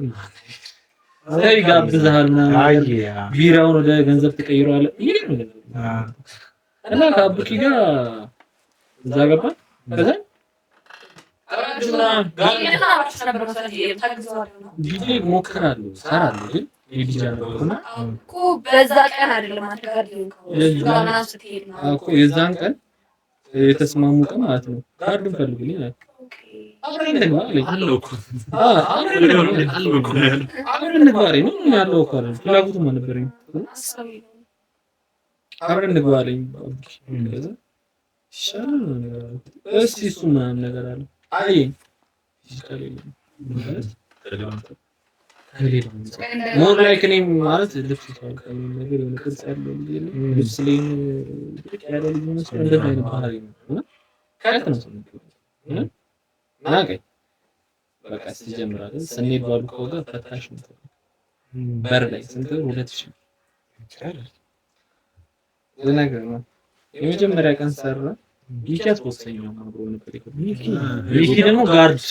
አይ ጋብዘሃል ምናምን ቢራውን ወደ ገንዘብ ተቀይሯል እና ከአቡኪ ጋር እዛ ገባ። ከዛ ዲጄ ሞክራለሁ እሰራለሁ፣ ግን የዲጄ ነበርኩና እኮ በዛ ቀን አይደለም እኮ የዛን ቀን የተስማሙ ቀን ማለት ነው። ካርዱን ፈልግልኝ አለ። አብረን እንግባ አለኝ። አብረን እንግባ አለኝ። ምን ያለው እኮ አለ ፍላጎቱም አልነበረኝ። አብረን እንግባ አለኝ። ከዛ እስኪ እሱ ምናምን ነገር አለ አየኝ። ሞር ላይክ እኔም ማለት ልብስ ይታወቃል ነገር የሆነ ቅርጽ ያለው ልብስ ላይ ያለ ልጅ መስሎኝ እንደዛ አይነት ባህሪ ነው እና ከየት ነው ናቀኝ። በቃ ሲጀምራለን ስንሄድ ባሉ ከወጋ ፈታሽ ነው በር ላይ ስንት 2000 ለነገር ነው። የመጀመሪያ ቀን ሰራ ይቻት ወሰኛው አብሮ ነበር ይሄ ደግሞ ጋርድ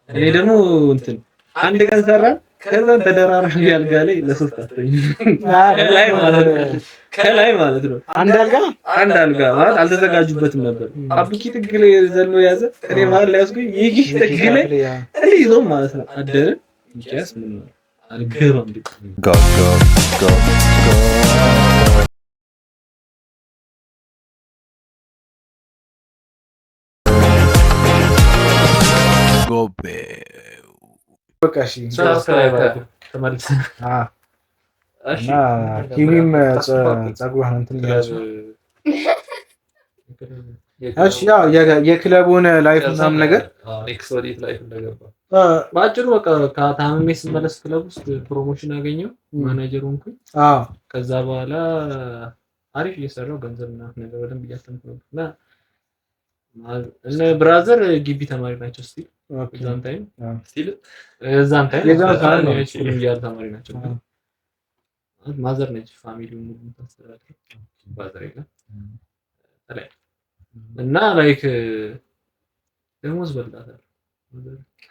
እኔ ደግሞ እንትን አንድ ቀን ሰራ። ከዛ ተደራራቢ አልጋ ላይ ለሶስት አስተኝ ከላይ ማለት ነው። አንድ አልጋ ማለት አልተዘጋጁበትም ነበር። አቡኪ ጥግ ላይ ዘሎ ያዘ፣ እኔ መሀል ላይ ያዝኩኝ። ይህ ጥግ ላይ ይዞ ማለት ነው አደረ። ይያስ ምን ነው አልገባም ጎቤ በቃ እሺ እና ኪሚም ጸጉሯን እንትን ያዙ። እሺ ያው የክለቡን ላይፍ ምናምን ነገር ኤክስፖሪት ላይፍ እንደገባ ባጭሩ በቃ ከታመሜ ስመለስ ክለብ ውስጥ ፕሮሞሽን አገኘው፣ ማኔጀር ሆንኩኝ። ከዛ በኋላ አሪፍ እየሰራው ገንዘብ እና ነገር በደንብ እያስተምኩ እና እነ ብራዘር ግቢ ተማሪ ናቸው ስቲል እዛን ታይም የዛን ተማሪ ናቸው። ማዘር ነች ፋሚሊውን ሙሉ ታስተዳድር ባዘር ይላል ተላይ እና ላይክ ደሞዝ በልጣታል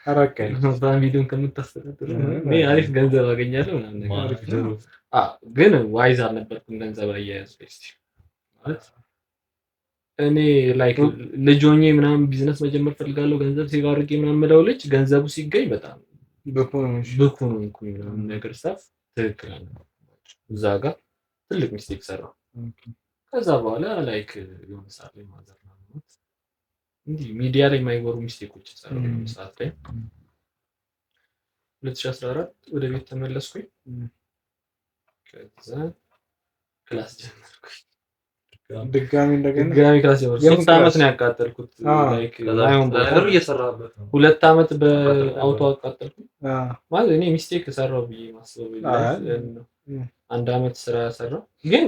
አራቀኝ ፋሚሊውን ከምታስተዳድር እኔ አሪፍ ገንዘብ አገኛለሁ ምናምን ነገር ግን ዋይዝ አልነበርኩም ገንዘብ አያያዝ ማለት እኔ ላይክ ልጅ ሆኜ ምናምን ቢዝነስ መጀመር ፈልጋለሁ ገንዘብ ሴቭ አድርጌ ምናምን የምለው ልጅ ገንዘቡ ሲገኝ በጣም ብኩ ነው ምናምን ነገር ስታፍ ትክክል ነው። እዛ ጋር ትልቅ ሚስቴክ ሰራው። ከዛ በኋላ ላይክ የሆነ ሰዓት ላይ ማዘር ነው እንዲህ ሚዲያ ላይ የማይወሩ ሚስቴኮች ሰራው። የሆነ ሰዓት ላይ 2014 ወደ ቤት ተመለስኩኝ። ከዛ ክላስ ጀመርኩኝ። ድጋሚ ክላስ ጀመርኩ። 3 አመት ነው ያቃጠልኩት። ላይክ አይሆን ነገር እየሰራበት ነው። 2 አመት በአውቶ አቃጠልኩኝ። ማለት እኔ ሚስቴክ ሰራው ብዬ ማስበው አንድ አመት ስራ ሰራው። ግን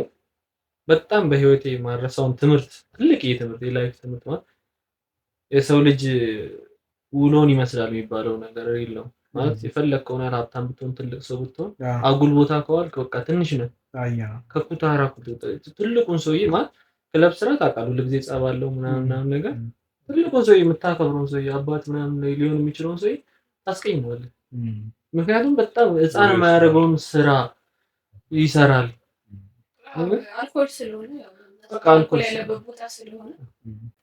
በጣም በህይወቴ ማረሳውን ትምህርት ትልቅ የትምህርት የላይፍ ትምህርት ማለት የሰው ልጅ ውሎን ይመስላል የሚባለው ነገር የለውም። ማለት የፈለከውን ያህል ሀብታም ብትሆን ትልቅ ሰው ብትሆን አጉል ቦታ ከዋልክ በቃ ትንሽ ነህ። ከኩታራ ትልቁን ሰውዬ ማለት ክለብ ስራ ታውቃለህ፣ ሁሉ ጊዜ ጸብ አለው ምናምን ነገር ትልቁን ሰውዬ የምታከብረውን ሰውዬ አባት ምናምን ሊሆን የሚችለውን ሰውዬ ታስቀይመዋለህ። ምክንያቱም በጣም ህፃን የማያደርገውን ስራ ይሰራል። አልኮል ስለሆነ በቃ አልኮል ያለበት ቦታ ስለሆነ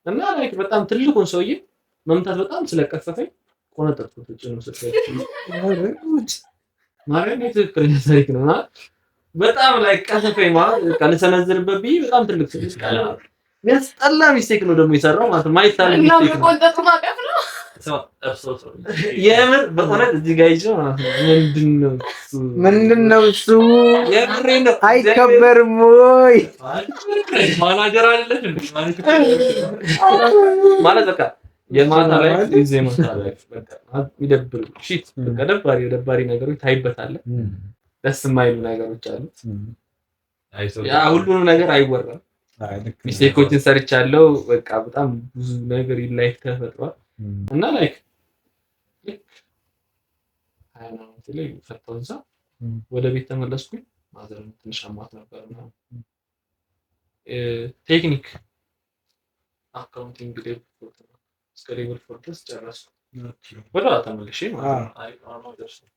እና ላይክ በጣም ትልቁን ሰውዬ መምታት በጣም ስለቀፈፈኝ ቆነጠጥኩት። እጭ ነው ማርያም ትክክለኛ ታሪክ ነው። በጣም ላይ ቀፈፈኝ ማለት ካልሰነዝርበት ብዬ በጣም ትልቅ ሰው ይስቃል። የሚያስጠላ ሚስቴክ ነው ደግሞ የሰራው ማለት ማይታለ ሚስቴክ ነው። ቆንጠጡ ማቀፍ ነው የምር በእውነት እዚህ ጋር ይዞ ማለት ነው። ምንድነው እሱ የምሬ ነው። አይከበርም ወይ ማናጀር አይደለም ማለት በቃ የማታ ላይ ጊዜ ማታ ላይ በቃ ይደብር ሺት በቃ ደባሪ ነገሮች ታይበታለህ። ደስ የማይሉ ነገሮች አሉት። ያ ሁሉንም ነገር አይወራም። ሚስቴኮችን ሰርቻለሁ። በቃ በጣም ብዙ ነገር ላይፍ ተፈጥሯል እና ላይክ ሃይማኖት ላይ ፈታው እዛ ወደ ቤት ተመለስኩኝ። ማዘርም ትንሽ አሟት ነበር እና ቴክኒክ አካውንቲንግ ላይ እስከ ሌቭል 4 ድረስ ጨረስኩ። ወደ ተመልሼ ማለት ነው።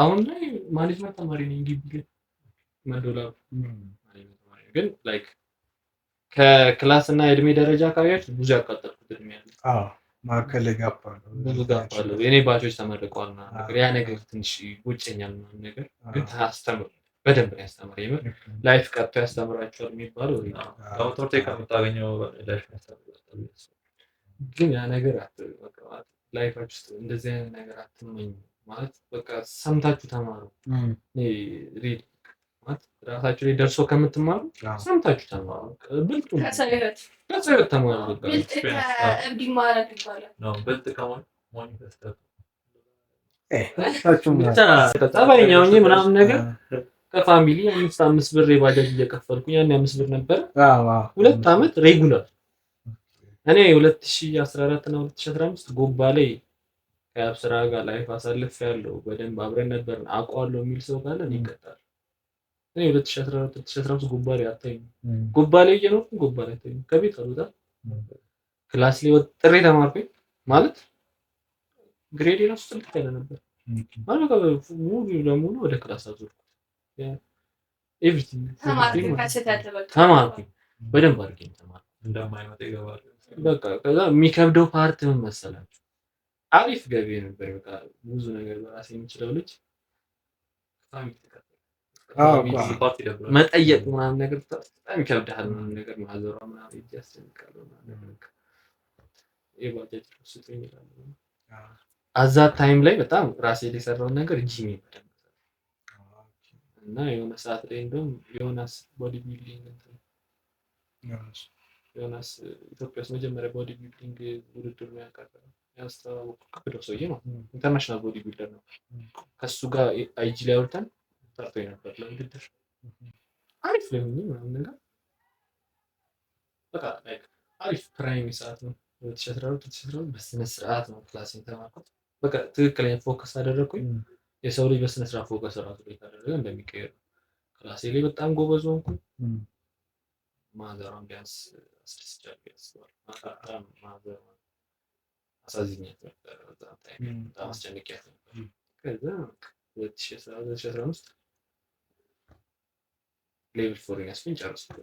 አሁን ላይ ማኔጅመንት ተማሪ ነኝ። ግቢ መዶላብ ግን ላይክ ከክላስ እና የእድሜ ደረጃ አካባቢያችን ብዙ ያቃጠልኩት እድሜ አለ። ማከለ ጋፓለሁ ብዙ ጋፓለሁ። የኔ ባቾች ተመርቀዋል እና ያ ነገር ትንሽ ውጭኛል ምናምን ነገር ግን ታስተምር በደንብ ነው ያስተምር። የምር ላይፍ ቀጥቶ ያስተምራቸዋል የሚባለው ዶክተር ቴክ የምታገኘው ላይፍ ያስተምራል። ግን ያ ነገር በቃ ላይፋችሁ ውስጥ እንደዚህ አይነት ነገር አትመኙ ማለት በቃ ሰምታችሁ ተማሩ። ሪድ ማለት ራሳችሁ ላይ ደርሶ ከምትማሩ ሰምታችሁ ተማሩ። ብልጡ ከሰይበት ተማሩ። ብልጥ ከእብድ ይማራል ይባላል ነው። ብልጥ ከሆነ ሞኝ ተስተት ጠባይኛ ሆኜ ምናምን ነገር ከፋሚሊ 5 ብር የባጃጅ እየከፈልኩኝ ያን 5 ብር ነበር 2 አመት ሬጉላር። እኔ 2014 እና 2015 ጎባ ላይ ከአብስራ ጋር ላይፍ አሳልፌያለሁ። በደንብ አብረን ነበር አውቀዋለሁ የሚል ሰው ካለ ይቀጣል። እኔ 2014 2015 ጎባ ላይ አታይም። ጎባ ላይ እየኖርኩ ጎባ ላይ አታይም። ከቤት አሉታ ክላስ ላይ ወጥሬ ተማርኩኝ ማለት ግሬድ ነው ጥልቅ ያለ ነበር ማለት ሙሉ ለሙሉ ወደ ክላስ አዞርኩ። ኤቭሪቲንግ ተማርኩኝ በደንብ አድርጌ ተማርኩ። እንደማይመጣ ይገባል። በቃ ከዛ የሚከብደው ፓርት ምን መሰላችሁ? አሪፍ ገቢ ነበር። በቃ ብዙ ነገር በራሴ የምችለው ልጅ መጠየቅ ምናምን ነገር በጣም ይከብዳል። ምናምን ነገር ማዘሯ ምናምን ያስጨንቃል ምናምን ነገር የባጃጅ ስጡኝ ይላል። አዛት ታይም ላይ በጣም ራሴ ላይ የሰራውን ነገር ጂም በደንብ እና የሆነ ሰዓት ላይ እንደውም ዮናስ ቦዲ ቢልዲንግ ዮናስ ኢትዮጵያ ውስጥ መጀመሪያ ቦዲ ቢልዲንግ ውድድር ነው ያቀረበው። ያስተዋወቁ ከብዶ ሰውዬ ነው። ኢንተርናሽናል ቦዲ ቢልደር ነው። ከሱ ጋር አይጂ ላይ አውርተን ጠርቶኝ ነበር ለውድድር። አሪፍ ላይ ሆኜ ምናምን ነገር በቃ ላይክ አሪፍ ፕራይም ሰዓት ነው። 2012 በስነ ስርዓት ነው ክላሴን ተማርኩት። በቃ ትክክለኛ ፎከስ አደረኩኝ። የሰው ልጅ በስነ ስርዓት ፎከስ ራሱ ላይ ካደረገ እንደሚቀየር ክላሴ ላይ በጣም ጎበዝ ሆንኩኝ። ማዘሯን ቢያንስ አስደስቻለሁ ያስባል። በጣም ማዘሯን አሳዝኛት ነበር። በጣም አስጨንቄያት ነበር። ከዛ 2015 ሌቭል 4 ያስኩኝ ጨረስኩ።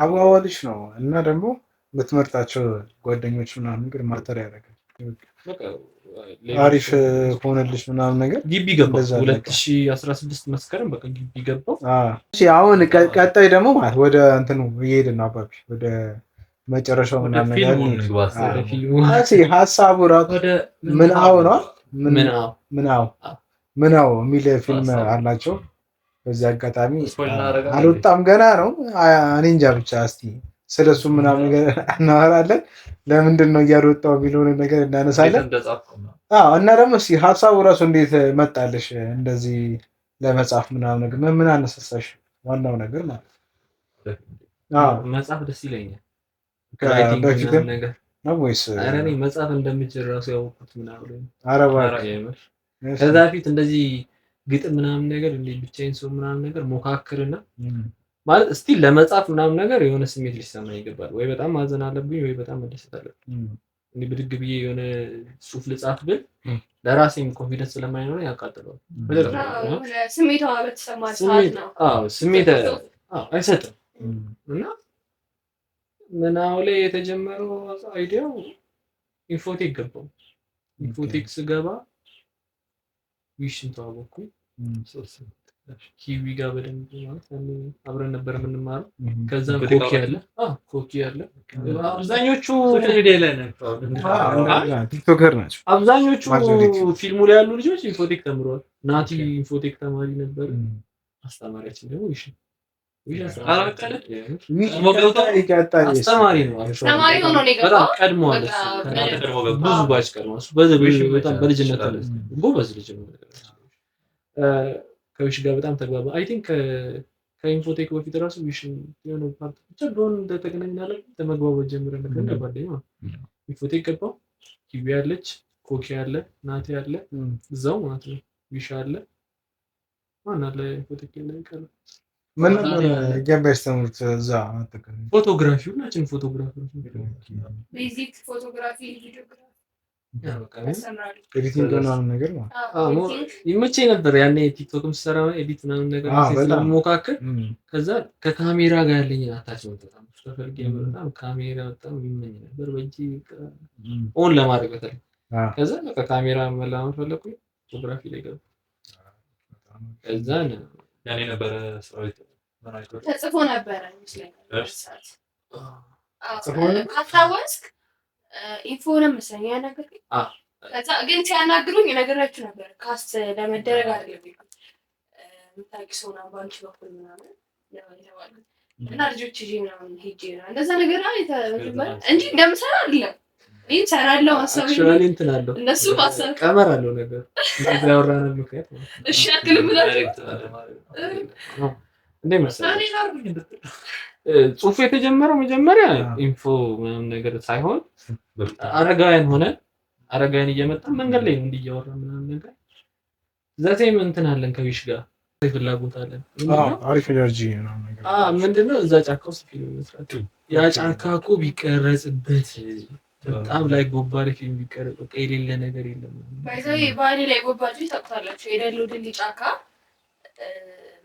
አዋዋልሽ ነው እና ደግሞ የምትመርጣቸው ጓደኞች ምናምን ነገር ማተር ያደርጋል። አሪፍ ሆነልሽ ምናምን ነገር ግቢ ገባ 2016 መስከረም በቃ ግቢ ገባው። አሁን ቀጣይ ደግሞ ማለት ወደ እንትኑ እየሄድን ነው አባቢ ወደ መጨረሻው ምናምን ነገር ሀሳቡ ራሱ ምናው ነው ምናው የሚል ፊልም አላቸው። በዚህ አጋጣሚ አልወጣም ገና ነው። እኔ እንጃ ብቻ እስቲ ስለሱ ምናምን ነገር እናወራለን። ለምንድን ነው እያልወጣው የሚለውን ነገር እናነሳለን። እና ደግሞ እስቲ ሀሳቡ ራሱ እንዴት መጣልሽ እንደዚህ ለመጻፍ ምናምን ነገር ምን አነሳሳሽ? ዋናው ነገር ማለት መጻፍ ደስ ይለኛል። በፊትም ነው ወይስ ኧረ እኔ መጻፍ እንደምችል ራሱ ያወቅሁት ምናምን ከዛ በፊት እንደዚህ ግጥም ምናምን ነገር እንደ ብቻዬን ሰው ምናምን ነገር ሞካክርና ማለት እስቲ ለመጻፍ ምናምን ነገር የሆነ ስሜት ሊሰማኝ ይገባል። ወይ በጣም ማዘን አለብኝ ወይ በጣም መደሰት አለብኝ። እንዲህ ብድግ ብዬ የሆነ ጽሁፍ ልጻፍ ብል ለራሴም ኮንፊደንስ ስለማይኖረኝ ያቃጥለዋል። ስሜቷ በተሰማ ሰዓት ነው። ስሜት አይሰጥም። እና ምናው ላይ የተጀመረው አይዲያው ኢንፎቴክ ገባው። ኢንፎቴክ ስገባ ዊሽን ተዋወቅኩኝ። ኪዊ ጋር በደንብ ማለት አብረን ነበር የምንማረው። ከዛ ኮኪ አለ አብዛኞቹ ቲክቶከር ናቸው። አብዛኞቹ ፊልሙ ላይ ያሉ ልጆች ኢንፎቴክ ተምረዋል። ናቲ ኢንፎቴክ ተማሪ ነበር። አስተማሪያችን ደግሞ ዊሽን አስተማሪ ነው። በጣም ቀድሞዋል። ብዙ ባች ቀድሞ በጣም በልጅነት ጎበዝ ልጅ ነው። ከዊሽ ጋር በጣም ተግባባ። አይ ቲንክ ከኢንፎቴክ በፊት ራሱ ዊሽ የሆነ ፓርት ብቻ ዶን እንደተገናኘናለን ተመግባባት ጀምረን ነበር እንደጓደኛ ማለት ነው። ኢንፎቴክ ገባው። ኪዊ አለች፣ ኮኪ አለ፣ ናቲ አለ እዛው ማለት ነው። ዊሽ አለ ማን አለ ኢንፎቴክ ላይ ቀረ ምን ነበር ገባሽ ተምርት እዛ አጠቃላይ ፎቶግራፊ ሁላችን ፎቶግራፊ ቤዚክ ፎቶግራፊ ቪዲዮግራፊ ኤዲቲንግ ምናምን ነገር ነው። ይመቸኝ ነበር ያኔ ቲክቶክም ስሰራ ኤዲት ምናምን ነገር ስለምሞካከር ከዛ ከካሜራ ጋር ያለኝ አታችመንት በጣም ስለፈልግ በጣም ካሜራ በጣም ይመኝ ነበር በእጅ ኦን ለማድረግ በተለይ ከዛ በቃ ካሜራ መላመድ ፈለኩኝ ፎቶግራፊ ላይ ገባ። ከዛ ያኔ ነበረ ስራዊት ተጽፎ ነበረ ይመስለኛል አታወስክ ኢንፎንም መሰለኝ ያናገርኩኝ። ከዛ ግን ሲያናግሩኝ ነገራችሁ ነበር ካስት ለመደረግ አይደለም የምታውቂ ሰው ነው ባንቺ በኩል ምናምን ያለው እና ልጆች ይዤ ምናምን ሄጄ ነው እንደዛ ነገር እንጂ እንደምሰራ አይደለም። ይሄን ሰራለው አሳብ እንትን አለው እነሱ ማሰብ ቀመር አለው ነገር እንደዛ ያወራነው ምክንያት እሺ አክልም እንደ መሰለኝ ጽሁፍ የተጀመረው መጀመሪያ ኢንፎ ምናምን ነገር ሳይሆን አረጋውያን እየመጣ መንገድ ላይ ነው እንዲያወራ ምናምን ነገር ዘቴም እንትን አለን ከዊሽ ጋር ፍላጎት አለን። አሪፍ ኤነርጂ ነው ነገር ምንድነው እዛ ጫካ ውስጥ ፊልም መስራት ያ ጫካ እኮ ቢቀረጽበት በጣም ላይ ጎባሬ ፊልም ቢቀረጽ በቃ የሌለ ነገር የለም። ባይዘው ባሌ ላይ ጎባጆች ታውቃላችሁ የደሉ ድል ጫካ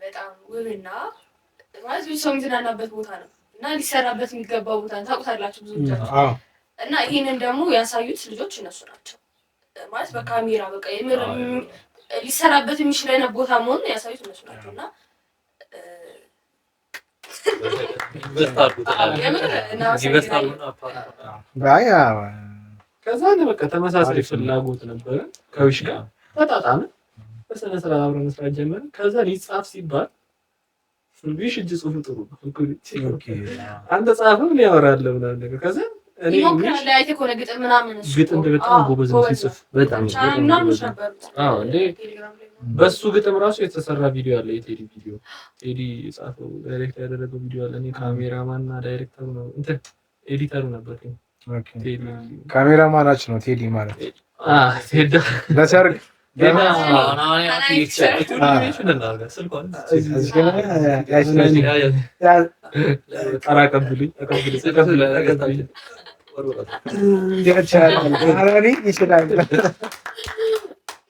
በጣም ውብና ማለት ብዙ ሰው የሚዝናናበት ቦታ ነው እና ሊሰራበት የሚገባው ቦታ ነው። ታውቁታላችሁ ብዙዎቻችሁ እና ይሄንን ደግሞ ያሳዩት ልጆች እነሱ ናቸው ማለት በካሜራ በቃ የምር ሊሰራበት የሚችል አይነት ቦታ መሆኑን ያሳዩት እነሱ ናቸው። እና ከዛ በቃ ተመሳሳይ ፍላጎት ነበረ ከዊሽ ጋር ተጣጣመ። በስነ ስርዓት አብረን መስራት ጀመርን። ከዛ ሊጻፍ ሲባል ዊሽ እጅ ጽሁፍ ጥሩ ነው አንተ ጻፈው ሊያወራል ምናምን ነገር ከዛ እኔ ግጥም በጣም ጎበዝ ነው ሲጽፍ በጣም እንዴ በሱ ግጥም ራሱ የተሰራ ቪዲዮ አለ። የቴዲ ቪዲዮ ቴዲ የጻፈው ዳይሬክት ያደረገው ቪዲዮ አለ። እኔ ካሜራማን እና ዳይሬክተሩ ነው እንትን ኤዲተሩ ነበር። ቴዲ ካሜራማናችን ነው ቴዲ ማለት ቴዲ ለሰርግ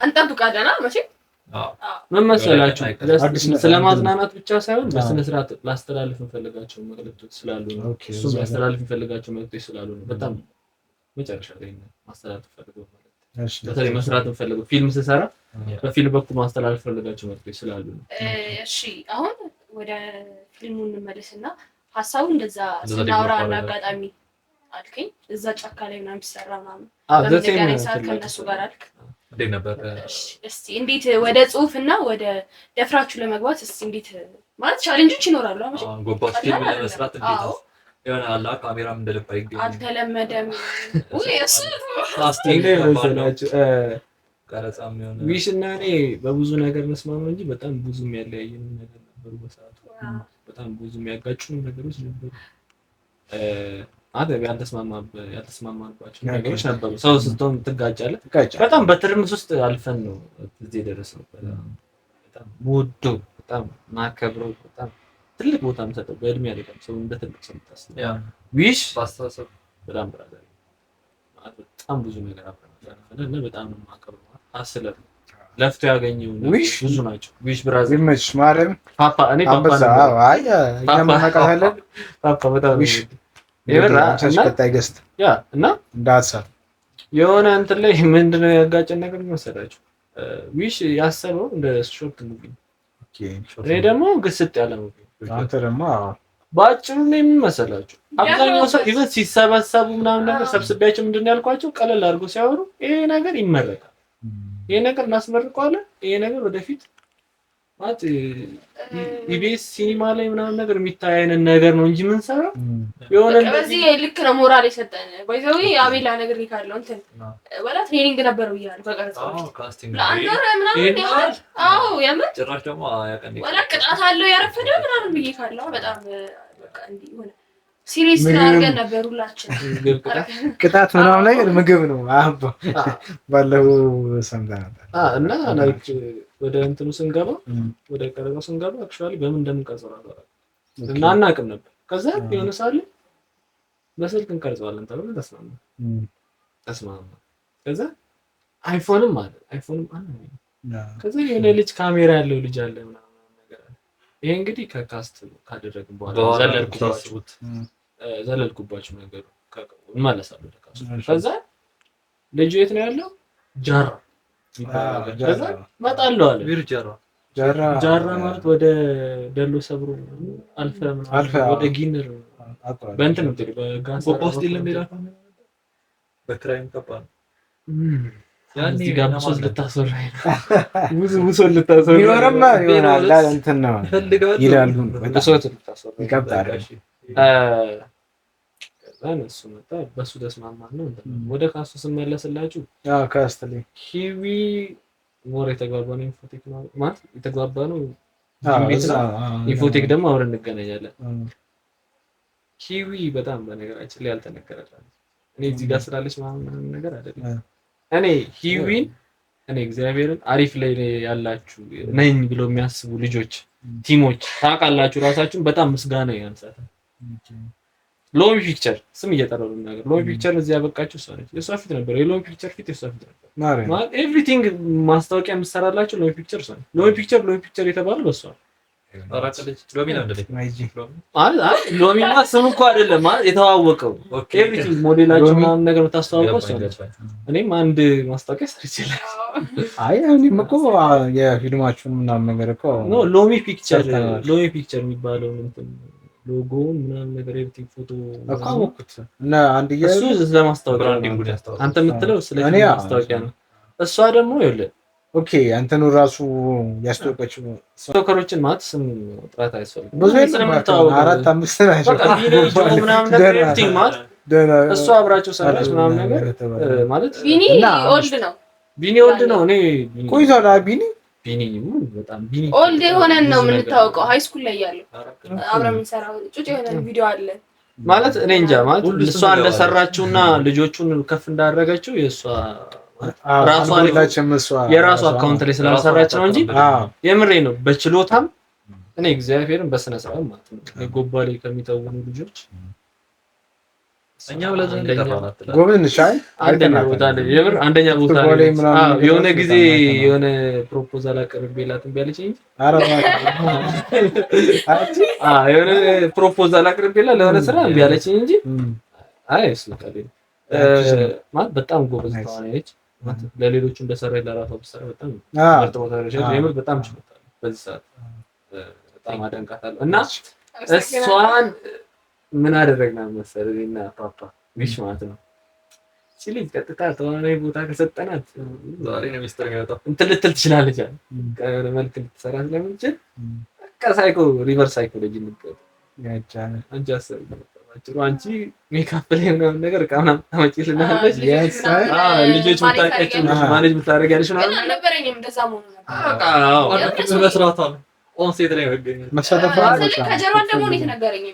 እንጠብቃለን። መቼም ምን መሰላችሁ ስለማዝናናት ብቻ ሳይሆን በስነ ስርዓት ላስተላልፍ እንፈልጋቸው መልእክቶች ስላሉ ነው። እሱም ላስተላልፍ እንፈልጋቸው መልእክቶች ስላሉ ነው። በጣም መጨረሻ ላይ ማስተላለፍ ፈልገው ማለት በተለይ መስራት እንፈልገው ፊልም ስሰራ በፊልም በኩል ማስተላለፍ ፈልጋቸው መልእክቶች ስላሉ ነው። እሺ አሁን ወደ ፊልሙ እንመለስና ሀሳቡ እንደዛ ስናወራ አጋጣሚ አልከኝ እዛ ጫካ ላይ ምናምን ሲሰራ ምናምን ከእነሱ ጋር አልክ እንዴት ነበር? እስቲ እንዴት ወደ ጽሁፍና ወደ ደፍራችሁ ለመግባት እስቲ እንዴት ማለት ቻሌንጆች ይኖራሉ? ጎባስ ፊልም ለመስራት እንዴት የሆነ አላ ካሜራም እንደልባ ይገኛል አልተለመደም ወይ? እሱ ካስቲንግ መሰላችሁ ቀረጻም የሆነ ዊሽና እኔ በብዙ ነገር መስማማ እንጂ በጣም ብዙ የሚያለያየን ነገር ነበሩ። በሰዓቱ በጣም ብዙ የሚያጋጩ ነገሮች ነበሩ። ያልተስማማባቸው ነገሮች ነበሩ። ሰው ስትሆን ትጋጫለህ። በጣም በትርምስ ውስጥ አልፈን ነው እዚህ የደረስነው። በጣም ወዶ በጣም ማከብረው በጣም ትልቅ ቦታ የምሰጠው በእድሜ አይደለም ሰው እንደ ትልቅ ሰው የምታስበው ዊሽ ባስተሳሰብ በጣም ብራዘር በጣም ብዙ ነገር አብረን እና በጣም ነው የማከብረው። አስለ ለፍቶ ያገኘው ብዙ ናቸው። ዊሽ ብራዘር ይመች ማረም ፓፓ እኔ ፓፓ አይ ያመናቀታለን ፓፓ በጣም ዊሽ የበራቀጣይ ገስት እና እንዳትሳት የሆነ እንትን ላይ ምንድነው ያጋጨን ነገር መሰላችሁ? ዊሽ ያሰበው እንደ ሾርት ሙቪ እኔ ደግሞ ግስጥ ያለ ሙቪ አንተ ደግሞ ባጭሩ ነው የሚመስላችሁ። አብዛኛው ሰው ኢቨን ሲሰበሰቡ ምናምን ነገር ሰብስቢያቸው ምንድነው ያልኳቸው ቀለል አድርጎ ሲያወሩ ይሄ ነገር ይመረቃል፣ ይሄ ነገር እናስመርቀዋለን፣ ይሄ ነገር ወደፊት ማለት ኢቢኤስ ሲኒማ ላይ ምናምን ነገር የሚታይ አይነት ነገር ነው እንጂ ምን ሰራው የሆነ በዚህ ልክ ነው ሞራል የሰጠን ባይዘው አቤላ ነገር ይካለው እንትን ወላ ትሬኒንግ ነበረው ይያል በቀረጻው ካስቲንግ ለአንደረ ምናምን ይያል የምር ጭራሽ ደግሞ ያቀንዲ ወላ ቅጣት አለው ያረፈደ ምናምን ብዬ ካለው በጣም በቃ እንዲ ሆነ ሲሪየስ አድርገን ነበር ሁላችን። ቅጣት ምናምን ላይ ምግብ ነው አባ ባለው ሰምተናል እና ላይክ ወደ እንትኑ ስንገባ ወደ ቀረጻው ስንገባ አክቹአሊ በምን እንደምንቀርጸው አላውቅም እና አናውቅም ነበር። ከዛ የሆነ ሳለ በስልክ እንቀርጸዋለን ተብሎ ተስማማ። ከዛ አይፎንም አለ ከዛ የሆነ ልጅ ካሜራ ያለው ልጅ አለ ምናምን ነገር አለ። ይሄ እንግዲህ ከካስት ካደረግን በኋላ ዘለልኩባችሁ ነገሩ እንመለሳለን ወደ ካስት። ከዛ ልጁ የት ነው ያለው? ጃራ ከዛ መጣለው አለ ጃራ ማለት ወደ ደሎ ሰብሮ አልፈ ወደ ጊነር በእንትን ነው በጋንሳ ፖስት ይለምዳል በክራይም ከባድ ያኔ ጋብሶስ ልታሰራይ ብዙ ልታሰራይ ይኖርማ ይሆናል እንትን ነው ይላሉ በሰውት ልታሰራይ ይከብዳል። እሱ መጣ በሱ ተስማማን ነው። ወደ ካሱ ስመለስላችሁ ካስት ላይ ሂዊ ሞር የተግባባነው ኢንፎቴክ ነው ማለት የተግባባነው ኢንፎቴክ ደግሞ አብረን እንገናኛለን። ሂዊ በጣም በነገራችን ላይ ያልተነገረላት እኔ እዚህ ጋር ስላለች ምናምን ነገር አይደለም። እኔ ሂዊን እኔ እግዚአብሔርን አሪፍ ላይ ያላችሁ ነኝ ብለው የሚያስቡ ልጆች ቲሞች ታውቃላችሁ ራሳችሁን በጣም ምስጋና ያንሳታል። ሎሚ ፒክቸር ስም እየጠራው ነው ነገር ሎሚ ፒክቸር እዚህ ያበቃችሁ ሰው ነች። የሷ ፊት ነበር የሎሚ ፒክቸር ፊት የሷ ፊት ነበር ማለት ኤቭሪቲንግ ማስታወቂያ የምትሰራላችሁ ሎሚ ፒክቸር ሰው ሎሚ ፒክቸር የተባለው በሷ አራቀለች ሎሚ ነው እንደዚህ ማለት ሎሚማ ስም እንኳን አይደለም ማለት የተዋወቀው ኤቭሪቲንግ ሞዴላችሁ ምናምን ነገር የምታስተዋውቀው ሰው ነች። እኔም አንድ ማስታወቂያ ሰርቼላችሁ አይ እኔም እኮ የፊልማችሁን ምናምን ነገር እኮ ኖ ሎሚ ፒክቸር የሚባለው እንትን ሎጎውን ምናምን ነገር ኤቭሪቲንግ ፎቶ አቋቁት እና አንድ እሱ ስለማስታወቂያ ብራንዲንግ ያስታውቃል። አንተ የምትለው ስለዚህ ማስታወቂያ ነው። እሷ ደግሞ ይኸውልህ ኦኬ አንተኑ ራሱ ያስተዋወቀችው ቲክቶከሮችን ማለት ስም ጥራት አይፈልግም። ብዙ አራት አምስት ናቸው ምናምን ነገር ኤቭሪቲንግ ማለት እሷ አብራቸው ሰራች ምናምን ነገር ማለት ቢኒ ኦልድ ነው እኔ ቆይቷል ቢኒ በጣም ቢኒ ኦልድ የሆነን ነው የምንታወቀው። ሃይ ስኩል ላይ ያለው አብረን የምንሰራው ጩጭ የሆነ ቪዲዮ አለ ማለት እኔ እንጃ ማለት እሷ እንደሰራችውና ልጆቹን ከፍ እንዳደረገችው የእሷ የራሷ አካውንት ላይ ስለሰራች ነው እንጂ የምሬ ነው። በችሎታም እኔ እግዚአብሔርን በስነ ስርዓት ማለት ነው ጎባ ላይ ከሚተውኑ ልጆች እኛም ለዛ እንደቀራናት ጎበዝ ሻይ አንደኛ ቦታ ላይ የምር አንደኛ ቦታ ላይ የሆነ ጊዜ የሆነ ፕሮፖዛል አቅርቤላት እምቢ አለችኝ። የሆነ ፕሮፖዛል አቅርቤላት ለሆነ ስራ እምቢ አለችኝ እንጂ አይ እሱ ማለት በጣም ጎበዝ ተዋናይ ነች። ለሌሎቹ እንደሰራች ለራሷ ብትሰራ በጣም ምርጥ ቦታ ነች። የምር በጣም ችሎታል። በዚህ ሰዓት በጣም አደንቃታለሁ እና እሷን ምን አደረግና መሰለህ እና ፓፓ ዊሽ ማለት ነው ሲል ቀጥታ ተዋናይ ቦታ ከሰጠናት ዛሬ ነው ሚስተር የሚወጣው እንትን ልትል ትችላለች አለ ከሆነ መልክ ልትሰራ ስለምትችል በቃ ሪቨርስ ሳይኮሎጂ እንቀጥ ያቻለ አንቺ አሰብ አንቺ ሜካፕ ላይ ምናምን ነገር ካምና ታመጪልናለች ልጆች ምታቀጭው ማኔጅ ምታደርጊያለሽ ምናምን አልነበረኝም እንደዛ መሆኑ ነበር በቃ መስራቷ ነው ኦን ሴት ላይ መገኘት መሳተፍ ማለት ከጀርባ እንደሆነ የተነገረኝ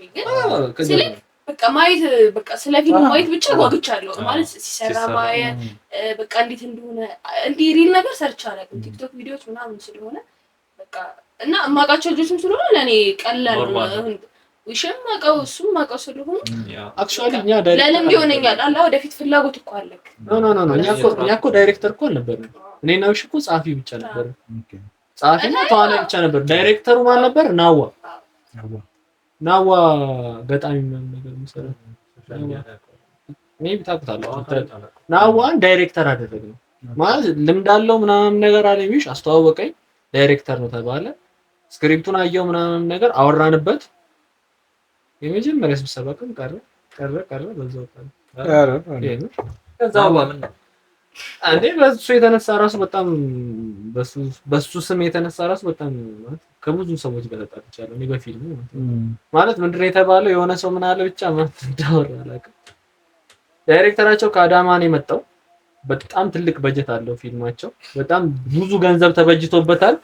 ግን በቃ ማየት በቃ ስለ ፊልም ማየት ብቻ ጓጉቻለሁ ማለት ሲሰራ ማየት በቃ እንዴት እንደሆነ እንዲህ ሪል ነገር ሰርች አላውቅም ቲክቶክ ቪዲዮዎች ምናምን ስለሆነ በቃ እና የማውቃቸው ልጆችም ስለሆነ ለኔ ቀላል ነው ዊሽም ማውቀው እሱም ማውቀው ስለሆነ አክቹአሊ እኛ ዳይሬክተር ለምን ይሆነኛል አላ ወደፊት ፍላጎት እኮ አለክ ኖ እኛ እኮ ዳይሬክተር እኮ አልነበርንም እኔና ዊሽ እኮ ጸሐፊ ብቻ ነበር ጸሐፊና ተዋናይ ብቻ ነበር ዳይሬክተሩ ማን ነበር ናዋ ገጣሚ ምናምን ነገር መሰለኝ ሜቢ ታውቁታላችሁ ናዋን ዳይሬክተር አደረግነው ማለት ልምድ አለው ምናምን ነገር አለኝ ዊሽ አስተዋወቀኝ ዳይሬክተር ነው ተባለ ስክሪፕቱን አየው ምናምን ነገር አወራንበት የመጀመሪያ ስብሰባ ቀን ቀረ በዛው ቀን ከዛው ምን አንዴ በሱ የተነሳ ራሱ በጣም በሱ ስም የተነሳ ራሱ በጣም ከብዙ ሰዎች ጋር ተጣልቻለሁ እኔ በፊልሙ ማለት ምንድነው የተባለው የሆነ ሰው ምን አለ ብቻ ማለት እንዳወራ አላውቅም ዳይሬክተራቸው ከአዳማ ነው የመጣው በጣም ትልቅ በጀት አለው ፊልማቸው በጣም ብዙ ገንዘብ ተበጅቶበታል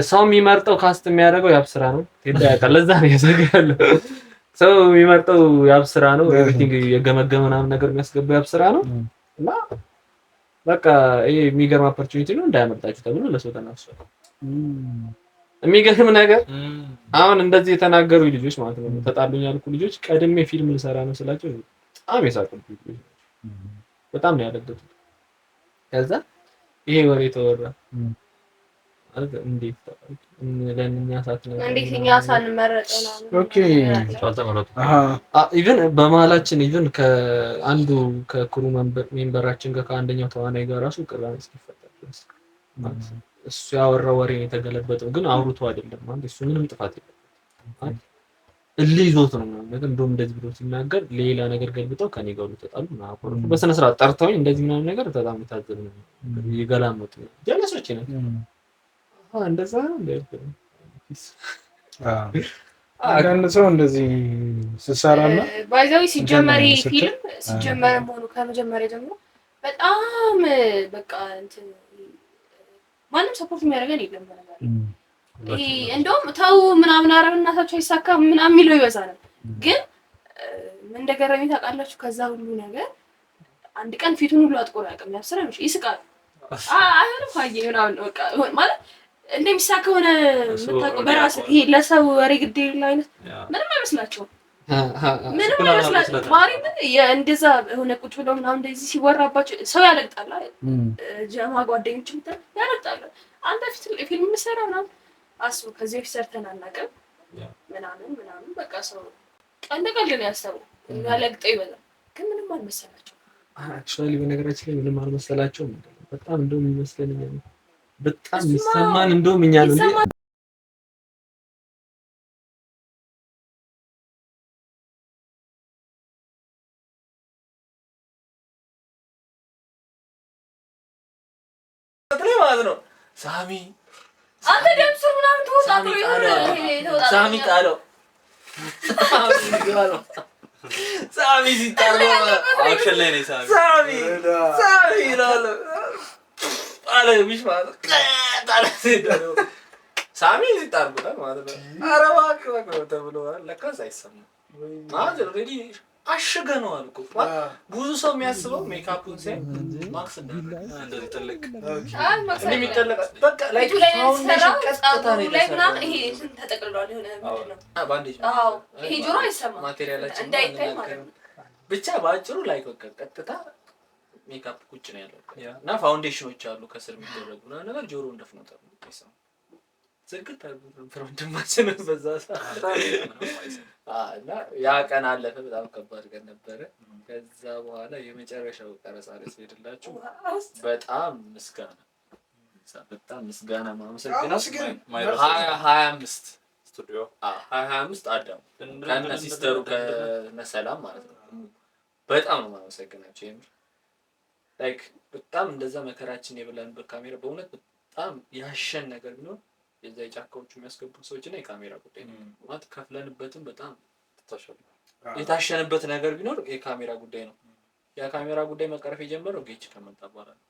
ሰው የሚመርጠው ካስት የሚያደርገው ያብስራ ነው ቴዳ ያውቃል ለዛ ነው ያዘጋለው ሰው የሚመርጠው ያብስራ ነው ኤቭሪቲንግ የገመገመ ምናምን ነገር የሚያስገባው ያብስራ ነው እና በቃ ይሄ የሚገርም ኦፖርቹኒቲ ነው እንዳያመልጣችሁ ተብሎ ለሰው ተናፍሷል የሚገርም ነገር አሁን እንደዚህ የተናገሩ ልጆች ማለት ነው ተጣሉኝ ያልኩ ልጆች ቀድሜ ፊልም ልሰራ ነው ስላቸው በጣም የሳቁት ልጆች በጣም ነው ያለገጡት ከዛ ይሄ ወሬ ተወራ እንዴት ለኛ ሳት ነው እንዴትኛ ሳንመረጥ ነው ኦኬ ኢቭን በመሀላችን ኢቭን ከአንዱ ከክሩ ሜምበራችን ጋር ከአንደኛው ተዋናይ ጋር ራሱ ቅራኔ እስኪፈጠር ድረስ እሱ ያወራው ወሬ የተገለበጠው ግን አውርቶ አይደለም ማለት እሱ ምንም ጥፋት የለም እሊዞት ነው ማለት እንደውም እንደዚህ ብሎ ሲናገር ሌላ ነገር ገልብጠው ከኔ ጋር ተጣሉ ማቆር በስነ ስርዓት ጠርተውኝ እንደዚህ ምናምን ነገር በጣም ታዘብ ነው ይገላመጡ ጀለሶች ነው እንደዛ እንደዚህ አንድ ሰው እንደዚህ ሲሰራና ባይዛዊ ሲጀመር ፊልም ሲጀመር ሆኖ ከመጀመሪያ ጀምሮ በጣም በቃ እንትን ማንም ሰፖርት የሚያደርገን የለም በነገር ይሄ እንደውም ታው ምናምን አረብናታቸው አይሳካ ምናምን የሚለው ይበዛል ግን ምን እንደገረመኝ ታውቃላችሁ ከዛ ሁሉ ነገር አንድ ቀን ፊቱን ሁሉ አጥቆር ያቀም ያብስራሽ ይስቃል አይሆንም ፋዬ ምናምን በቃ ማለት እንደሚሳካ ሆነ መታቀው በራስ ይሄ ለሰው ወሬ ግድ ይላል አይነት ምንም አይመስላችሁም ምንም አይመስላችሁም ማሪም እንደዛ ሆነ ቁጭ ብለው ምናምን እንደዚህ ሲወራባቸው ሰው ያለቅጣል ጀማ ጓደኞች ያለቅጣል አንተ ፊልም ሰራ ምናምን አስቡ ከዚህ በፊት ሰርተን አናውቅም ምናምን በቃ ሰው ቀንደቀል ነው ያሰበው ያለቅጠው ይበዛል ግን ምንም አልመሰላቸውም አክቹአሊ በነገራችን ላይ ምንም አልመሰላቸውም በጣም እንደውም ይመስለኛል በጣም ይሰማን እንደውም እኛ ነው ማለት ነው ሳሚ አንተ ደምሱ ምናምን ተወጣጣው ይሆነ ሳሚ ቃለው ሳሚ ሲጣራ አክሽን ላይ ነው ሳሚ ይላል አለ ቢሽ ማለት ታለ ሲደረው ሳሚ ሲጣርቡታል ማለት ነው። ኧረ እባክህ ተብሎ ለካስ አይሰማም ማለት ኦልሬዲ አሽገነዋል እኮ ብዙ ሰው የሚያስበው ሜካፑን ሳይ ማክስ እንደዚህ ጥልቅ እንደሚጠለቅ በቃ ላይክ ፋውንዴሽን ቀጥታ ነው የተሰራው። ይሄ እንትን ተጠቅልሏል የሆነ ምንድን ነው ባንዴጅ። አዎ ይሄ ጆሮ አይሰማም ማቴሪያላችን እንዳይታይ ማለት ነው። ብቻ ባጭሩ ላይክ በቃ ቀጥታ ሜካፕ ቁጭ ነው ያለው እና ፋውንዴሽኖች አሉ ከስር የሚደረጉ ነገር ጆሮ እንደፍኖታ ነው ይሰማል። ዝግት ፍሮንድማችን በዛ ሰዓት እና ያ ቀን አለፈ። በጣም ከባድ ቀን ነበረ። ከዛ በኋላ የመጨረሻው ቀረጻ ላይ ሄድላችሁ በጣም ምስጋና ማመሰግናለሁ። 25 ስቱዲዮ 25 አዳም ከነ ሲስተሩ ከነሰላም ማለት ነው። በጣም ነው ማመሰግናቸው የምር ላይክ በጣም እንደዛ መከራችን የበላንበት ካሜራ በእውነት በጣም ያሸን ነገር ቢኖር የዛ የጫካዎቹ የሚያስገቡት ሰዎች እና የካሜራ ጉዳይ ነው ማለት ከፍለንበትም በጣም የታሸንበት ነገር ቢኖር የካሜራ ጉዳይ ነው። ያ ካሜራ ጉዳይ መቀረፍ የጀመረው ጌች ከመጣ በኋላ ነው።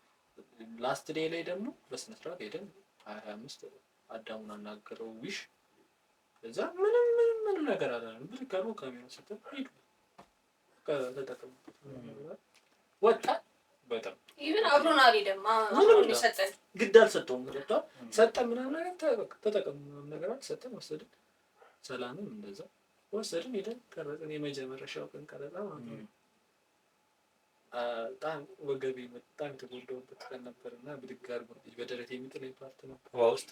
ላስት ዴይ ላይ ደግሞ በስነ ስርዓት ሄደን 25 አዳሙን አናገረው ዊሽ እዛ ምንም ነገር አላለም። ብዙ ቀርቦ ካሜራ ሰጥቶ ሄዱ ከተጠቀሙ ወጣ በጣም ኢቭን አብሮን አልሄደም አብሮን ሊሰጠን ግድ አልሰጠውም። ወጣ ሰጠን ምናምን ነገር ተጠቀሙ ነገር አልሰጠን ወሰድን። ሰላምም እንደዛ ወሰድን ሄደን ቀረጽን። የመጀመሪያው ቀን ቀረጻ ማለት ነው። በጣም ወገቤ በጣም ተጎዳሁበት ቀን ነበርና ብድግ አድርጎ በደረቴ የሚጥለኝ ፓርት ነው። ውሃ ውስጥ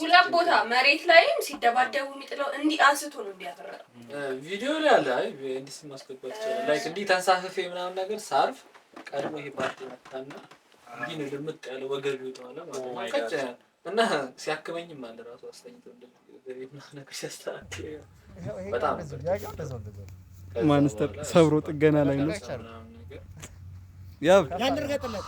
ሁለት ቦታ መሬት ላይም ሲደባደቡ የሚጥለው እንዲህ አንስቶ ነው እንዲያፈራው ቪዲዮ ላይ አለ። አይ እንዲህ ማስገባት ላይክ እንዲህ ተንሳፍፌ ምናምን ነገር ሳርፍ ቀድሞ ይሄ ፓርት መጣና እንዲህ ነው ልምጥ ያለ ወገብ ይወጣዋል ማለት ነው። እና ሲያክመኝም አለ ራሱ አስተኝቶ እንደዚህ ነገር ሲያስተካክል በጣም ማንስተር ሰብሮ ጥገና ላይ ነው ያው ያንደርገጥለት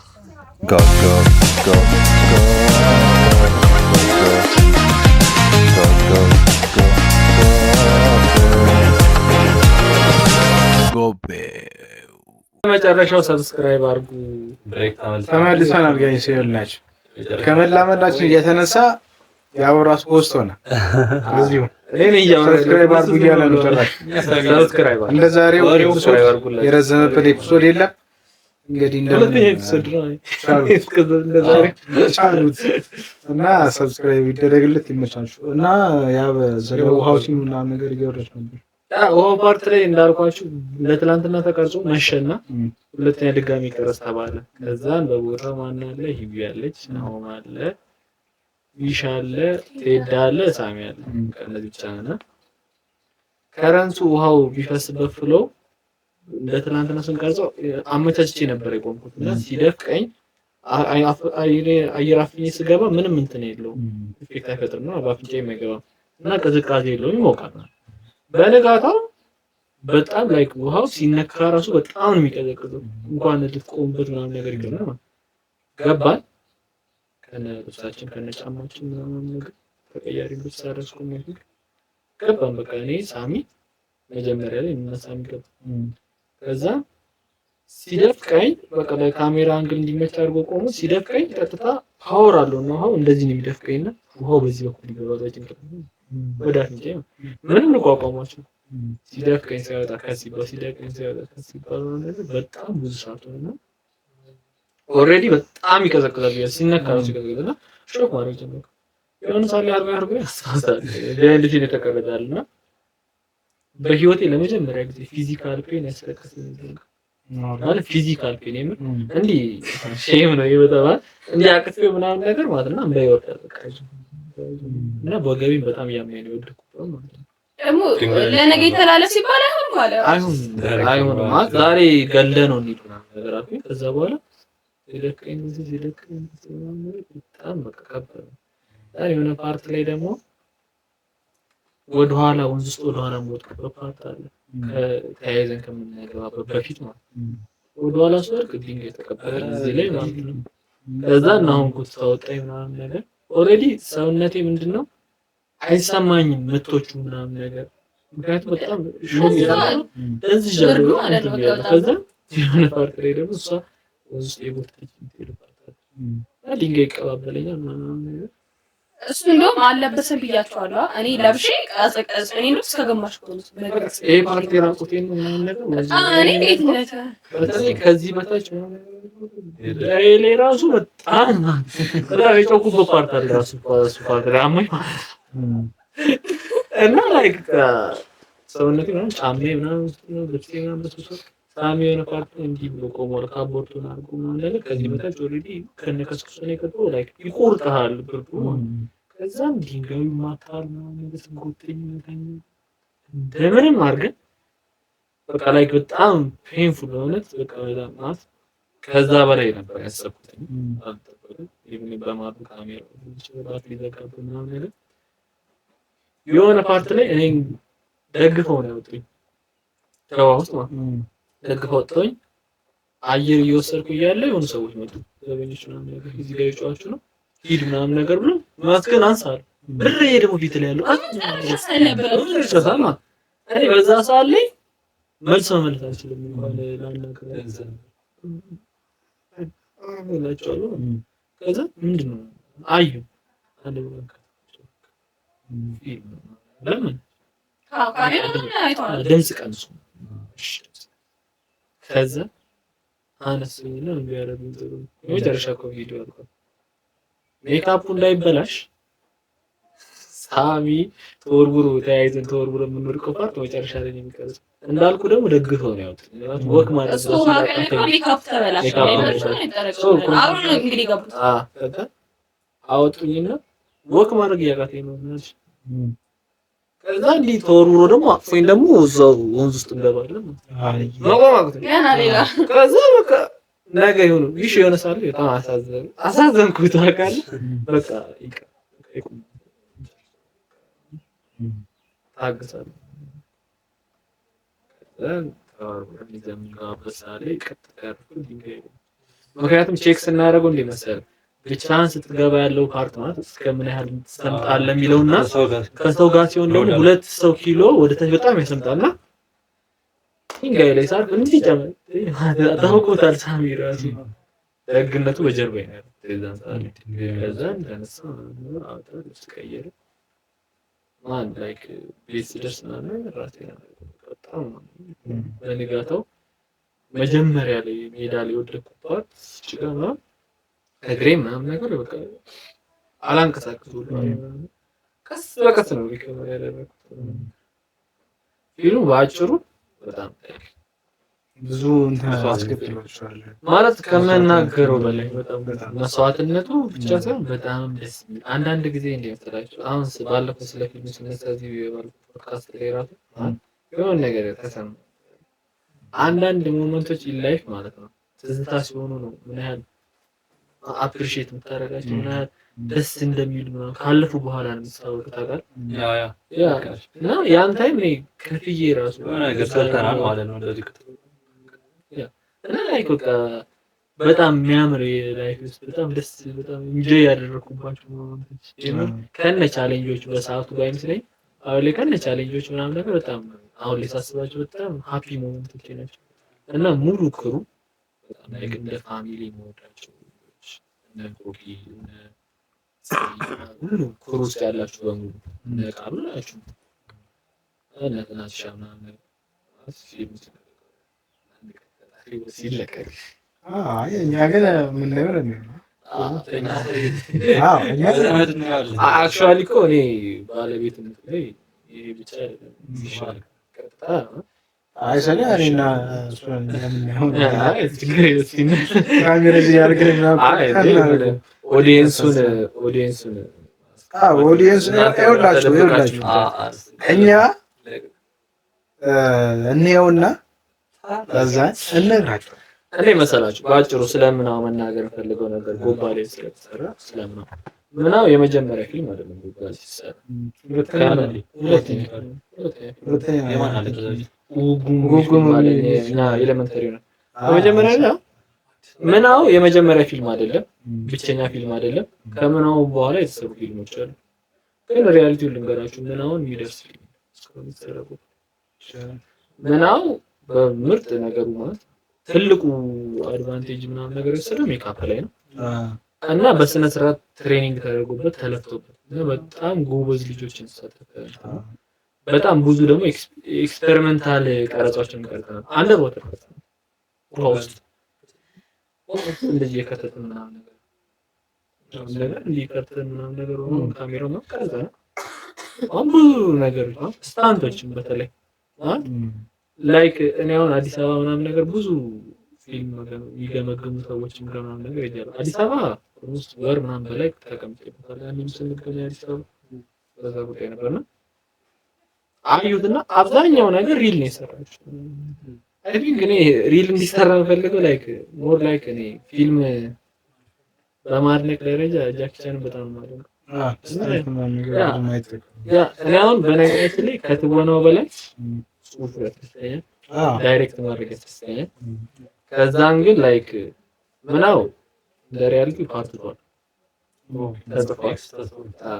መጨረሻው ሰብስክራይብ አድርጉ። ተመልሰናል ጋይስ ይኸውላችሁ ከመላመዳችን እየተነሳ ያው ራሱ ፖስት ሆነ እዚሁ እኔ ሰብስክራይብ አድርጉ እያለ ነው ጭራሽ። ሰብስክራይብ እንደ ዛሬው የረዘመበት ኤፒሶድ የለም እንግዲህ እንደዚህ ኤፒሶድ ነው ቻሉት እና ሰብስክራይብ ይደረግለት ይመቻችሁ። እና ያ በዘለው ሃውሲንግ ምናምን ነገር እየወረች ነበር። ውሃው ፓርት ላይ እንዳልኳችሁ ለትላንትና ተቀርጾ መሸና ሁለተኛ ድጋሚ ቀረጽ ተባለ። ከዛን በቦታው ማን አለ? ሂቢ ያለች ናሆም አለ፣ ዊሽ አለ፣ ቴዳ አለ፣ ሳሚ አለ። ከነዚህ ብቻ ነና ከረንሱ ውሃው ቢፈስበት ፍሎ ለትላንትና ስንቀርጸው አመቻችቼ ነበር የቆምኩት እና ሲደፍቀኝ አየር አፍኜ ስገባ ምንም እንትን የለውም ኢፌክት አይፈጥርም ነው አባፍንጫ የማይገባም እና ቅዝቃዜ የለውም ይሞቃል። በነጋታው በጣም ላይክ ውሃው ሲነካ ራሱ በጣም ነው የሚቀዘቅዘው። እንኳን ልትቆምበት ምናምን ነገር ይገርማል። ገባን ከነ ልብሳችን ከነ ጫማችን ምናምን ነገር ተቀያሪ ልብስ አደረስኩ ነው ገባን። በቃ እኔ ሳሚ መጀመሪያ ላይ እና ሳሚ ገባ። ከዛ ሲደፍቀኝ በቃ ለካሜራ አንግል እንዲመች አድርጎ ቆሞ ሲደፍቀኝ ቀጥታ ፓወር አለው ነው ውሃው እንደዚህ ነው የሚደፍቀኝና ውሃው በዚህ በኩል ይገባል ጭንቅላት ወዳት እንጂ ምንም ልቋቋማችሁ ሲደፍቀኝ ሲያወጣ ከሲባ ሲደፍቀኝ ሲያወጣ ከሲባ ማለት በጣም ብዙ ሰዓት ነው። ኦሬዲ በጣም ይቀዘቅዛል ሲነካው ሲቀዘቅዝና ሾክ ማድረግ ጀመረ። የሆነ ሳለ አርጋ ያሳሳል ለእንዴት የተቀረዳልና በህይወቴ ለመጀመሪያ ጊዜ ፊዚካል ፔን ያስለቀሰኝ ማለት ፊዚካል ፔን የምር እንዴ ሼም ነው ይወጣል እንዴ አቅፌው ምናምን ነገር ማለት ነው እንዳይወጣ በቃ እና በወገቤም በጣም ያመኝ ነው ወድኩት ማለት ነው። ደግሞ ለነገ ይተላለፍ ሲባል አይሆንም ማለት ዛሬ ገለ ነው እንዴ ነገር አልኩኝ። ከዛ በኋላ ይለቀኝ በጣም በቃ ከባድ ነው። የሆነ ፓርት ላይ ደግሞ ወደ ኋላ ወንዝ ውስጥ ወደ ኋላ ወጥኩበት ፓርት አለ ከያይዘን ከምንገባበት በፊት ማለት ወደ ኋላ ስወርቅ ድንጋይ ተቀበለ እዚህ ላይ ማለት ነው። ከዛ እና አሁን ኩት ታወጣኝ ምናምን ነገር ኦሬዲ ሰውነቴ ምንድነው አይሰማኝም ምቶቹ ምናምን ነገር ምክንያቱም በጣም ሾክ ያለው እዚህ ጀርባ ማለት ነው። ከዛ የሆነ ፓርት ላይ ደግሞ እሷ ወንዝ ውስጥ የቦታች ትልባታል ድንጋይ ይቀባበለኛል ምናምን ነገር እሱ እንደውም አለበሰን ብያቸዋለሁ። እኔ ለብሼ ቀዘቀዝ እኔ ነው እስከገማሽ ቆንጆ ነገር ይሄ ፓርቲ ራቁቴን ነው ነገር እኔ እንዴት ነህ በተለይ ከዚህ በታች ላይ ራሱ በጣም የጨውኩበት ፓርት አለ ራሱ እሱ ፓርት ላይ አሞኝ እና ላይክ ሰውነቴ ምናምን ጫሜ ምናምን ልብሴ ምናምን በስብሶ ሳሚ የሆነ ፓርት እንዲህ ብሎ ቆሟል። ካቦርቱን አድርጎ ምናምን ነገር ከዚህ በታች ኦልሬዲ ከነከስኩ ነው የቀጠው ላይክ ይቆርጥሃል ብርዱ ከዛም ድንጋዩ ማታል ምናምን ነገር ስንጎተኝ እንደምንም አድርገን በቃ ላይክ በጣም ፔንፉል ሆነት በቃ በጣም ማለት ከዛ በላይ ነበር ያሰብኩት አልተበለም ኢቭን በማሩ ካሜራ ይችላል ሊዘጋብ ምናምን ነገር የሆነ ፓርት ላይ እኔ ደግፈው ነው ያወጡኝ ተዋውስ ማለት ደግፈው ወጥቶኝ አየር እየወሰድኩ እያለ የሆኑ ሰዎች መጡ ዘበኞች ምናምን ነገር እዚህ ጋር ይጫዋቹ ነው ሂድ ምናምን ነገር ብሎ ማስከን አንሳል ብር ደግሞ ፊት ላይ ያለው እኔ በዛ ሰዓት ላይ መልስ መመለስ አልችልም እንኳን ላናገር እላቸዋለሁ ከዛ ምንድን ነው አዩ አንድ ለምን ድምፅ ቀንሱ ከዛ አነሱኝና እንዲያረጉኝ ጥሩ የመጨረሻ እኮ ቪዲዮ አልኳት ሜካፑ እንዳይበላሽ ሳሚ ተወርውሮ ተያይዘን ተወርውሮ የምንወድቀው ፓርት መጨረሻ ላይ የሚቀርጽ እንዳልኩ ደግሞ ደግፈው ነው ያውት ወክ ማለት ነው ሜካፕ ተበላሽ አሁን እንግዲህ ገቡት አወጡኝና ወክ ማድረግ ያቃተኝ ነው ማለት ከዛ እንዲህ ተወርውሮ ደግሞ አጥፎኝ ደግሞ እዛው ወንዝ ውስጥ እንገባለን ማለት ነው ገና ሌላ ከዛ በቃ ነገ ይሁን ይሽ የሆነ ሳለ በጣም አሳዘንኩት ታውቃለህ በቃ ታግሳለሁ ምክንያቱም ቼክ ስናደርገው እንደ መሰለህ ብቻህን ስትገባ ያለው ፓርት ማለት እስከምን ያህል ትሰምጣለህ የሚለውና ከሰው ጋር ሲሆን ደግሞ 2 ሰው ኪሎ ወደ ታች በጣም ያሰምጣልና ድንጋይ ላይ ሳርፍ እንዲህ ጨመር ታውቆታል ሳሚ ራሱ ደግነቱ በጀርባዬ ነው ተዛን ሳለ ከዛ እንደነሳ አውጣ ስቀየረ ማን ላይክ ቤት ደርስ ምናምን ራሴ በጣም በንጋታው መጀመሪያ ላይ ሜዳ ላይ ወደኩባት ጭጋማ እግሬ ምናምን ነገር በቃ አላንቀሳቀስኩም ቀስ በቀስ ነው ሪከቨሪ ያደረኩት ፊልሙ ባጭሩ በጣም ብዙ እንትን አስከትሏቸዋል ማለት ከመናገረው በላይ በጣም መስዋዕትነቱ ብቻ ሳይሆን በጣም ደስ የሚል አንዳንድ ጊዜ እንደምትላቸው አሁን ባለፈው ስለ ፊልም ስነሳዚህ ባለፈው ፖድካስት ላይ ራሱ የሆነ ነገር ተሰማ አንዳንድ ሞመንቶች ኢን ላይፍ ማለት ነው ትዝታ ሲሆኑ ነው ምን ያህል አፕሪሺየት የምታደርጋቸው ምን ያህል ደስ እንደሚል ምናምን ካለፉ በኋላ ነው የምታወቀው ታውቃለህ ያ እና ያን ታይም እኔ ከፍዬ ራሱ ነገር ሰርተናል ማለት ነው እንደዚህ እና ላይክ በቃ በጣም የሚያምር የላይፍ ውስጥ በጣም ደስ በጣም ኢንጆይ ያደረኩባቸው ሞመንቶች ከነ ቻሌንጆች በሰዓቱ ባይመስለኝ አሁን ላይ ከነ ቻሌንጆች ምናምን ነገር በጣም አሁን ላይ ሳስባቸው በጣም ሃፒ ሞመንቶች ናቸው እና ሙሉ ክሩ በጣም ላይክ እንደ ፋሚሊ የምወዳቸው እነ ኮኪ እነ ሁሉ ክሩ ውስጥ ያላችሁ በሙሉ እነ ቃሉ ናችሁ እነ ናትሻ ምናምን ሲለቀቅ እኛ ግን ምን ነገር አክቹዋሊ እኮ እኔ ባለቤትነት ላይ ይሄ ብቻ አይደለም ይሻላል ቀጥታ አይሰለ እኔና እሱ እንደምንሆን ካሜራ ያርገና ኦዲየንሱን ይኸውላችሁ እኛ እንየውና ከዛ እንነግራችሁ እኔ መሰላችሁ ባጭሩ ስለምናው መናገር ፈልገው ነገር ጎባሌ ስለተሰራ ስለምናው ምናው የመጀመሪያ ፊልም አይደለም ጎባሌ ሲሰራ ሁለተኛ የማን አለ ጉጉም እና ኤሌመንተሪ ነው የመጀመሪያ ነው ምናው የመጀመሪያ ፊልም አይደለም ብቸኛ ፊልም አይደለም ከምናው በኋላ የተሰሩ ፊልሞች አሉ ግን ሪያሊቲው ልንገራችሁ ምናውን የሚደርስ ፊልም እስካሁን ተሰራው ምናው በምርጥ ነገሩ ማለት ትልቁ አድቫንቴጅ ምናምን ነገር የሰራው ሜካፕ ላይ ነው እና በስነ ስርዓት ትሬኒንግ ተደርጎበት ተለፍቶበት በጣም ጎበዝ ልጆችን ተሳተፈ። በጣም ብዙ ደግሞ ኤክስፔሪመንታል ቀረጻዎችን ቀርጸናል። አንደር ወተር ውስጥ እንደዚህ የከተትን ምናምን ነገር እንዲቀርተን ምናምን ነገር ሆኖ ካሜራው መቀረጸ አሁን ብዙ ነገሮች ስታንቶችን በተለይ ላይክ እኔ አሁን አዲስ አበባ ምናምን ነገር ብዙ ፊልም የሚገመግሙ ሰዎች ምናምን ነገር ይያሉ አዲስ አበባ ውስጥ ወር ምናምን በላይ ተቀምጬበታለሁ። ያንን ስንገናኝ አዲስ አበባ በዛ ጉዳይ ነበርና አዩትና አብዛኛው ነገር ሪል ነው የሰራችው። አይ ቲንክ እኔ ሪል እንዲሰራ ፈልገው ላይክ ሞር ላይክ እኔ ፊልም በማድነቅ ደረጃ ጃኪ ቻንን በጣም ማለት ነው። እኔ አሁን በነገራችን ላይ ከትወናው በላይ ጽሁፍ ያስደስተኛል፣ ዳይሬክት ማድረግ ያስደስተኛል። ከዛን ግን ላይክ ምናው ለሪያሊቲ ፓርት ቷል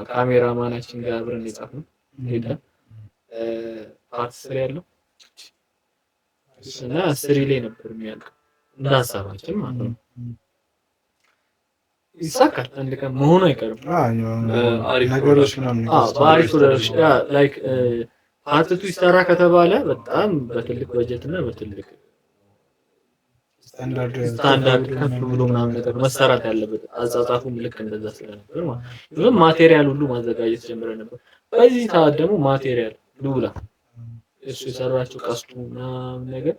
ካሜራማናችን ጋር አብረን የጻፍነው ሄደ ፓርት ስሪ ያለው እና ስሪ ላይ ነበር የሚያልቀው እንዳሳባችን ማለት ነው። ይሳካል አንድ ቀን መሆኑ አይቀርም። አሪፍ ነገሮች ምናምን አሪፍ ላይክ ፓርት ቱ ይሰራ ከተባለ በጣም በትልቅ በጀት እና በትልቅ ስታንዳርድ ከፍ ብሎ ምናምን ነገር መሰራት ያለበት አጻጻፉም ልክ እንደዛ ስለነበር ማለት ነው። ማቴሪያል ሁሉ ማዘጋጀት ጀምረ ነበር። በዚህ ሰዓት ደግሞ ማቴሪያል ሉላ እሱ የሰራቸው ቀስቱ ምናምን ነገር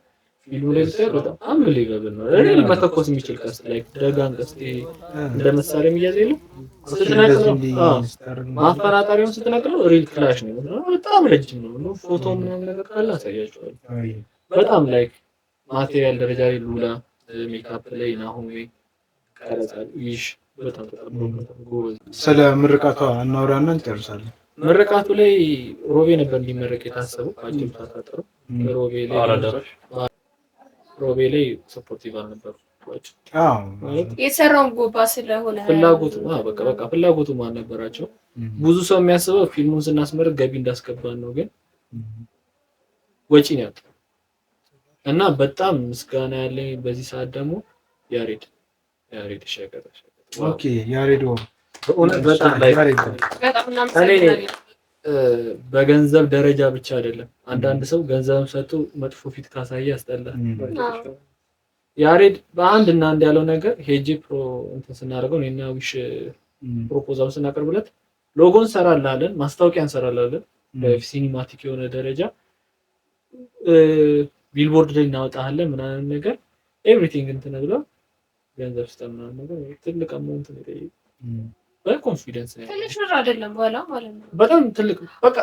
ፊልሙ ላይ ሲሰራ በጣም አንብሊቨብል ነው። ሪል መተኮስ የሚችል ቀስት ላይክ ደጋን ቀስት እንደ መሳሪያ የሚያዝ የለም ስትነቅለው ማፈናጠሪያውን ስትነቅለው ሪል ክላሽ ነው። በጣም ረጅም ነው። ፎቶ ምናምን ነገር ካለ አሳያቸዋለሁ። በጣም ላይክ ማቴሪያል ደረጃ ላይ ሉላ ሜካፕ ላይ ናሆሜ ቀረጻል ይሽ በጣም ጎበዝ። ስለ ምርቃቷ እናወራና እንጨርሳለን። ምርቃቱ ላይ ሮቤ ነበር እንዲመረቅ የታሰበው አጭም ታጣጣሩ ሮቤ ላይ ሰፖርቲቭ አልነበሩ። የሰራው ጎባ ስለሆነ ፍላጎቱ በቃ ፍላጎቱ ማን ነበራቸው። ብዙ ሰው የሚያስበው ፊልሙን ስናስመርቅ ገቢ እንዳስገባን ነው፣ ግን ወጪ ነው ያጣው እና በጣም ምስጋና ያለኝ በዚህ ሰዓት ደግሞ ያሬድ ሸቀጣ ኦኬ ያሬድ በጣም ላይ በገንዘብ ደረጃ ብቻ አይደለም። አንዳንድ ሰው ገንዘብም ሰጥቶ መጥፎ ፊት ካሳየ ያስጠላል። ያሬድ በአንድ እና አንድ ያለው ነገር ሄጂ እንትን ስናደርገው እኔና ዊሽ ፕሮፖዛል ስናቀርብለት ሎጎ እንሰራላለን፣ ማስታወቂያ እንሰራላለን በሲኒማቲክ የሆነ ደረጃ ቢልቦርድ ላይ እናወጣለን ምናምን ነገር ኤቭሪቲንግ እንትን ብሎ ገንዘብ ስጠምና ነገር ትልቅ አማውንት ነው የጠየቀው። በኮንፊደንስ ነው ትንሽ ብር አይደለም በኋላ ማለት ነው። በጣም ትልቅ በቃ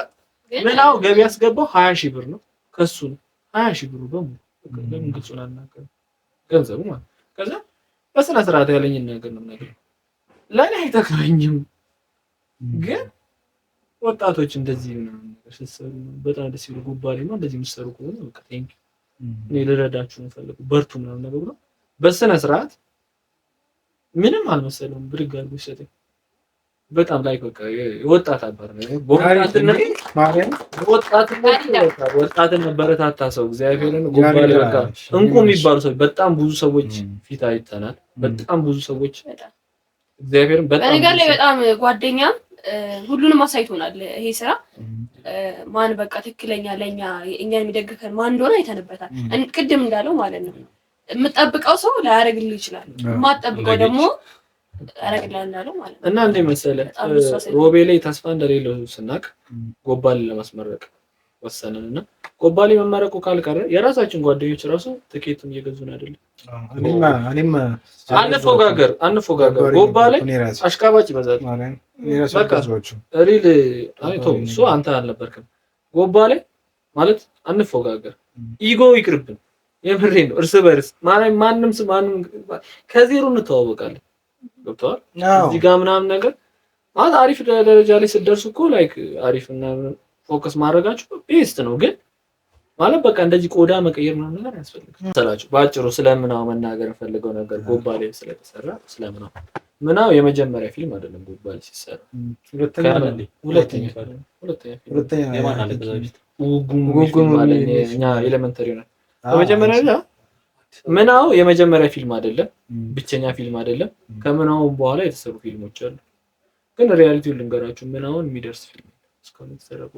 ምናው ገቢ ያስገባው 20,000 ብር ነው። ከሱ ነው 20,000 ብሩ በሙሉ ለምን ግልጹን አናገርም ገንዘቡ ማለት። ከዛ በስነ ስርዓት ያለኝ ነገር ነው ነገር ለኔ አይተካኝም፣ ግን ወጣቶች እንደዚህ ምናምን ነገር ሲሰሩ በጣም ደስ ይሉ ጉባሌ ነው እንደዚህ የሚሰሩ ከሆነ በቃ ቴንክ እኔ ልረዳችሁ ነው ፈልጉ በርቱ ምናምን ነገር ብሎ በስነ ስርዓት ምንም አልመሰለውም ብድግ አድርጎ ይሰጠኝ። በጣም ላይ በቃ ወጣት አባር ነው ወጣትን መበረታታ ሰው እግዚአብሔርን ጉባሌ በቃ እንቁ የሚባሉ ሰው በጣም ብዙ ሰዎች ፊት አይተናል። በጣም ብዙ ሰዎች እግዚአብሔርን በጣም በነገር ላይ በጣም ጓደኛ ሁሉንም አሳይቶናል። ይሄ ስራ ማን በቃ ትክክለኛ ለኛ እኛን የሚደግፈን ማን እንደሆነ አይተንበታል። ቅድም እንዳለው ማለት ነው የምጠብቀው ሰው ላያረግልህ ይችላል፣ የማትጠብቀው ደግሞ ያረግልሃል ማለት ነው። እና እንደ መሰለህ ሮቤ ላይ ተስፋ እንደሌለው ስናቅ ጎባሌ ለማስመረቅ ወሰነንና ጎባሌ መመረቁ ካልቀረ የራሳችን ጓደኞች ራሱ ትኬቱን እየገዙን አይደለም። እኔም አንፎጋገር ጎባሌ አሽቃባጭ ይበዛል። በቃ ሪል አይቶ እሱ አንተ አልነበርክም። ጎባሌ ማለት አንፎጋገር፣ ኢጎ ይቅርብን። የምሬን ነው። እርስ በርስ ማንም ከዜሮ እንተዋወቃለን። ገብቷል። እዚህ ጋር ምናምን ነገር ማለት አሪፍ ደረጃ ላይ ስትደርሱ እኮ ላይክ አሪፍ እና ፎከስ ማድረጋችሁ ቤስት ነው። ግን ማለት በቃ እንደዚህ ቆዳ መቀየር ምናምን ነገር አያስፈልግም። ሰላችሁ ባጭሩ ስለምናው መናገር ፈልገው ነገር ጎባሌ ስለተሰራ ስለምናው ምናው የመጀመሪያ ፊልም አይደለም። ጎባሌ ሲሰራ ሁለተኛ የማን አለ ጉጉም ማለት እኛ ኤሌመንተሪ ነው። በመጀመሪያ ላይ ምናው የመጀመሪያ ፊልም አይደለም፣ ብቸኛ ፊልም አይደለም። ከምናው በኋላ የተሰሩ ፊልሞች አሉ። ግን ሪያሊቲውን ልንገራችሁ ምናውን የሚደርስ ፊልም እስካሁን የተሰራው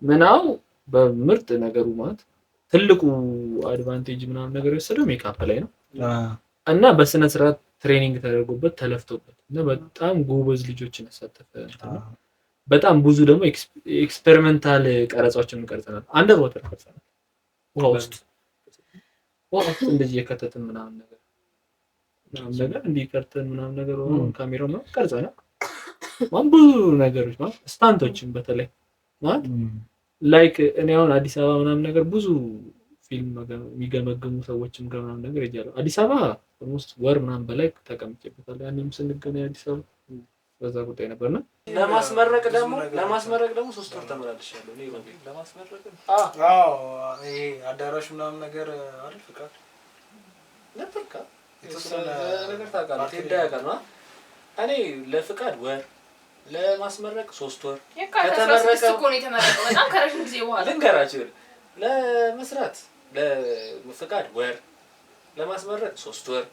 ምናው በምርጥ ነገሩ ማለት ትልቁ አድቫንቴጅ ምናምን ነገር የወሰደው ሜካፕ ላይ ነው እና በስነ ስርዓት ትሬኒንግ ተደርጎበት ተለፍቶበት እና በጣም ጎበዝ ልጆችን ያሳተፈ ነው። በጣም ብዙ ደግሞ ኤክስፔሪመንታል ቀረጻዎችን ቀርጸናል። አንደር ዋተር ቀርጸናል። ውሃ ውስጥ እንደዚህ የከተትን ምናምን ነገር እንዲህ ቀርተን ምናምን ነገር ካሜራው ነው ቀርጸናል። ብዙ ነገሮች ማለት ስታንቶችን በተለይ ማለት ላይክ እኔ አሁን አዲስ አበባ ምናምን ነገር ብዙ ፊልም የሚገመግሙ ሰዎችም ጋር ምናምን ነገር ይያለው አዲስ አበባ ኦልሞስት ወር ምናምን በላይ ተቀምጬበታለሁ። ያኔም ስንገናኝ አዲስ አበባ በዛ ጉዳይ ነበርና ለማስመረቅ ደግሞ 3 ወር ተመላልሻለሁ። እኔ ወንጌል ለማስመረቅ ይሄ አዳራሽ ምናምን ነገር አይደል ፍቃድ ለፍቃ የተወሰነ ነገር ታውቃለህ ተዳያቀና እኔ ለፍቃድ ወር ለማስመረቅ 3 ወር ከተመረቀ እኮ ነው የተመረቀው። በጣም ከረጅም ጊዜ በኋላ ልንገራችሁ ለመስራት ለፍቃድ ወር ለማስመረቅ 3 ወር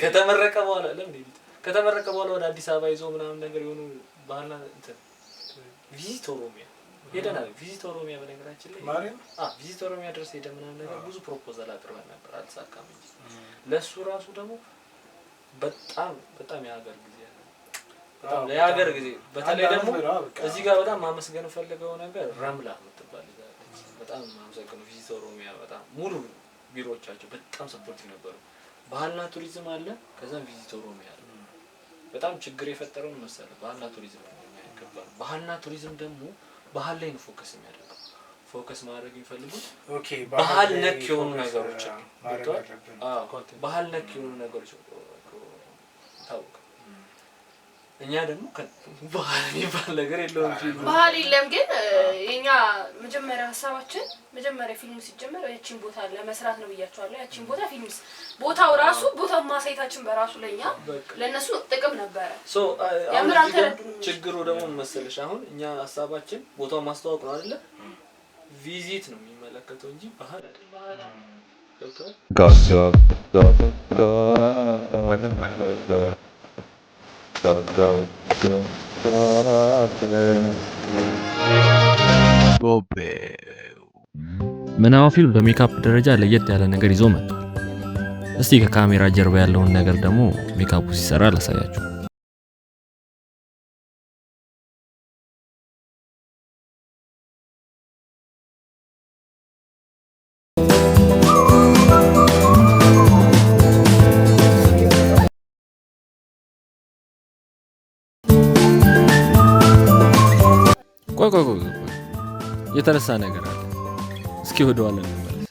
ከተመረቀ በኋላ ከተመረቀ በኋላ ወደ አዲስ አበባ ይዞ ምናምን ነገር የሆኑ ባህልና እንትን ቪዚት ኦሮሚያ ሄደናል። ቪዚት ኦሮሚያ በነገራችን ላይ ቪዚት ኦሮሚያ ድረስ ሄደ ምናምን ነገር ብዙ ፕሮፖዛል አቅርበን ነበር፣ አልተሳካም እንጂ ለሱ ራሱ ደግሞ በጣም የሀገር ጊዜ በጣም የሀገር ጊዜ በተለይ ደግሞ እዚህ ጋር በጣም ማመስገን ፈልገው ነገር ረምላ የምትባል ልጅ በጣም ማመስገን ቪዚት ኦሮሚያ በጣም ሙሉ ቢሮዎቻቸው በጣም ሰፖርቲቭ ነበሩ። ባህልና ቱሪዝም አለ፣ ከዛም ቪዚት ኦሮሚያ አለ። በጣም ችግር የፈጠረው መሰለህ ባህልና ቱሪዝም ነው የሚያከብረው። ባህልና ቱሪዝም ደግሞ ባህል ላይ ነው ፎከስ የሚያደርገው። ፎከስ ማድረግ የሚፈልጉት ባህል ነክ የሆኑ ነገሮች ባህል ነክ የሆኑ ነገሮች ታውቁ። እኛ ደግሞ ባህል የሚባል ነገር የለውም። ባህል የለም። ግን የኛ መጀመሪያ ሀሳባችን መጀመሪያ ፊልም ሲጀመር ያቺን ቦታ ለመስራት ነው ብያቸዋለሁ። ያቺን ቦታ ፊልምስ ቦታው ራሱ ቦታው ማሳየታችን በራሱ ለኛ ለነሱ ጥቅም ነበረ። ችግሩ ደግሞ መሰለሽ አሁን እኛ ሀሳባችን ቦታው ማስተዋወቅ ነው አይደለ? ቪዚት ነው የሚመለከተው እንጂ ባህል አይደለም። ምናው ፊልም በሜካፕ ደረጃ ለየት ያለ ነገር ይዞ መጥቷል። እስቲ ከካሜራ ጀርባ ያለውን ነገር ደግሞ ሜካፑ ሲሰራ ላሳያችሁ። ቆይ የተረሳ ነገር አለ። እስኪ ወደ ኋላ እንመለስ።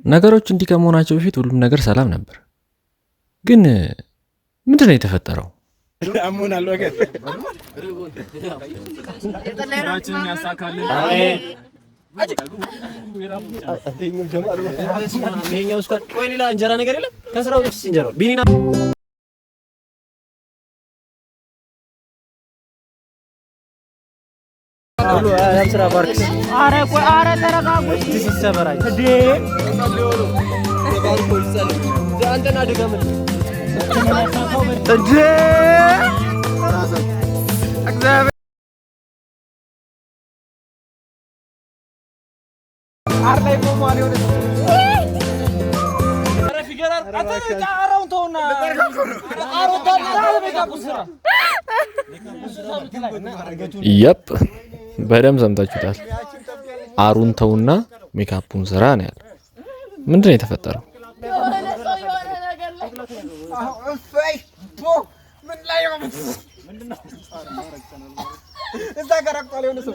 ነገሮች እንዲህ ከመሆናቸው በፊት ሁሉም ነገር ሰላም ነበር። ግን ምንድን ነው የተፈጠረው? አሞናል ወገን እንጀራ ነገር የለም ከስራው በፊት እንጀራ ቢኒና ሁሉ አያምስራ ባርክስ አረ ተረጋጉ። ሲሰበራይ እንዴ ባርኮስ ሰለ አንተና ድገምል እንዴ እግዚአብሔር አርላይ ቆማል ይወደ አረ ፊገራር አታ አራውን ተውና አራውን ተውና በቃ ስራ ይፕ በደም ሰምታችሁታል። አሩን ተውና ሜካፑን ስራ ነው ያለው። ምንድነው የተፈጠረው? ምን ላይ ነው? ምንድነው? እዛ ጋር አቋለ የሆነ ሰው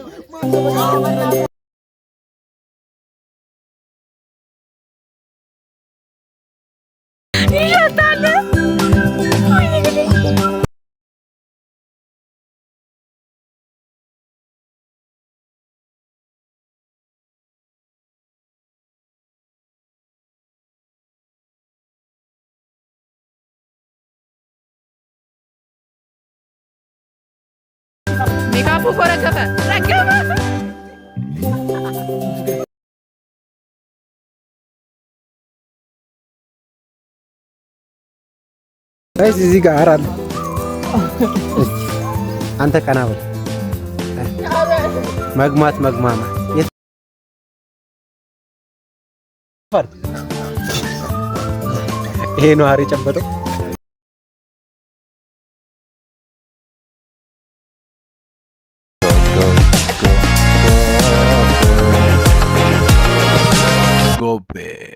ሜካፑ ረገፈ ጋይስ እዚህ ጋር አራል አንተ ቀና በል መግማት መግማማ ይሄ ነው አሪ ጨበጠው Go big.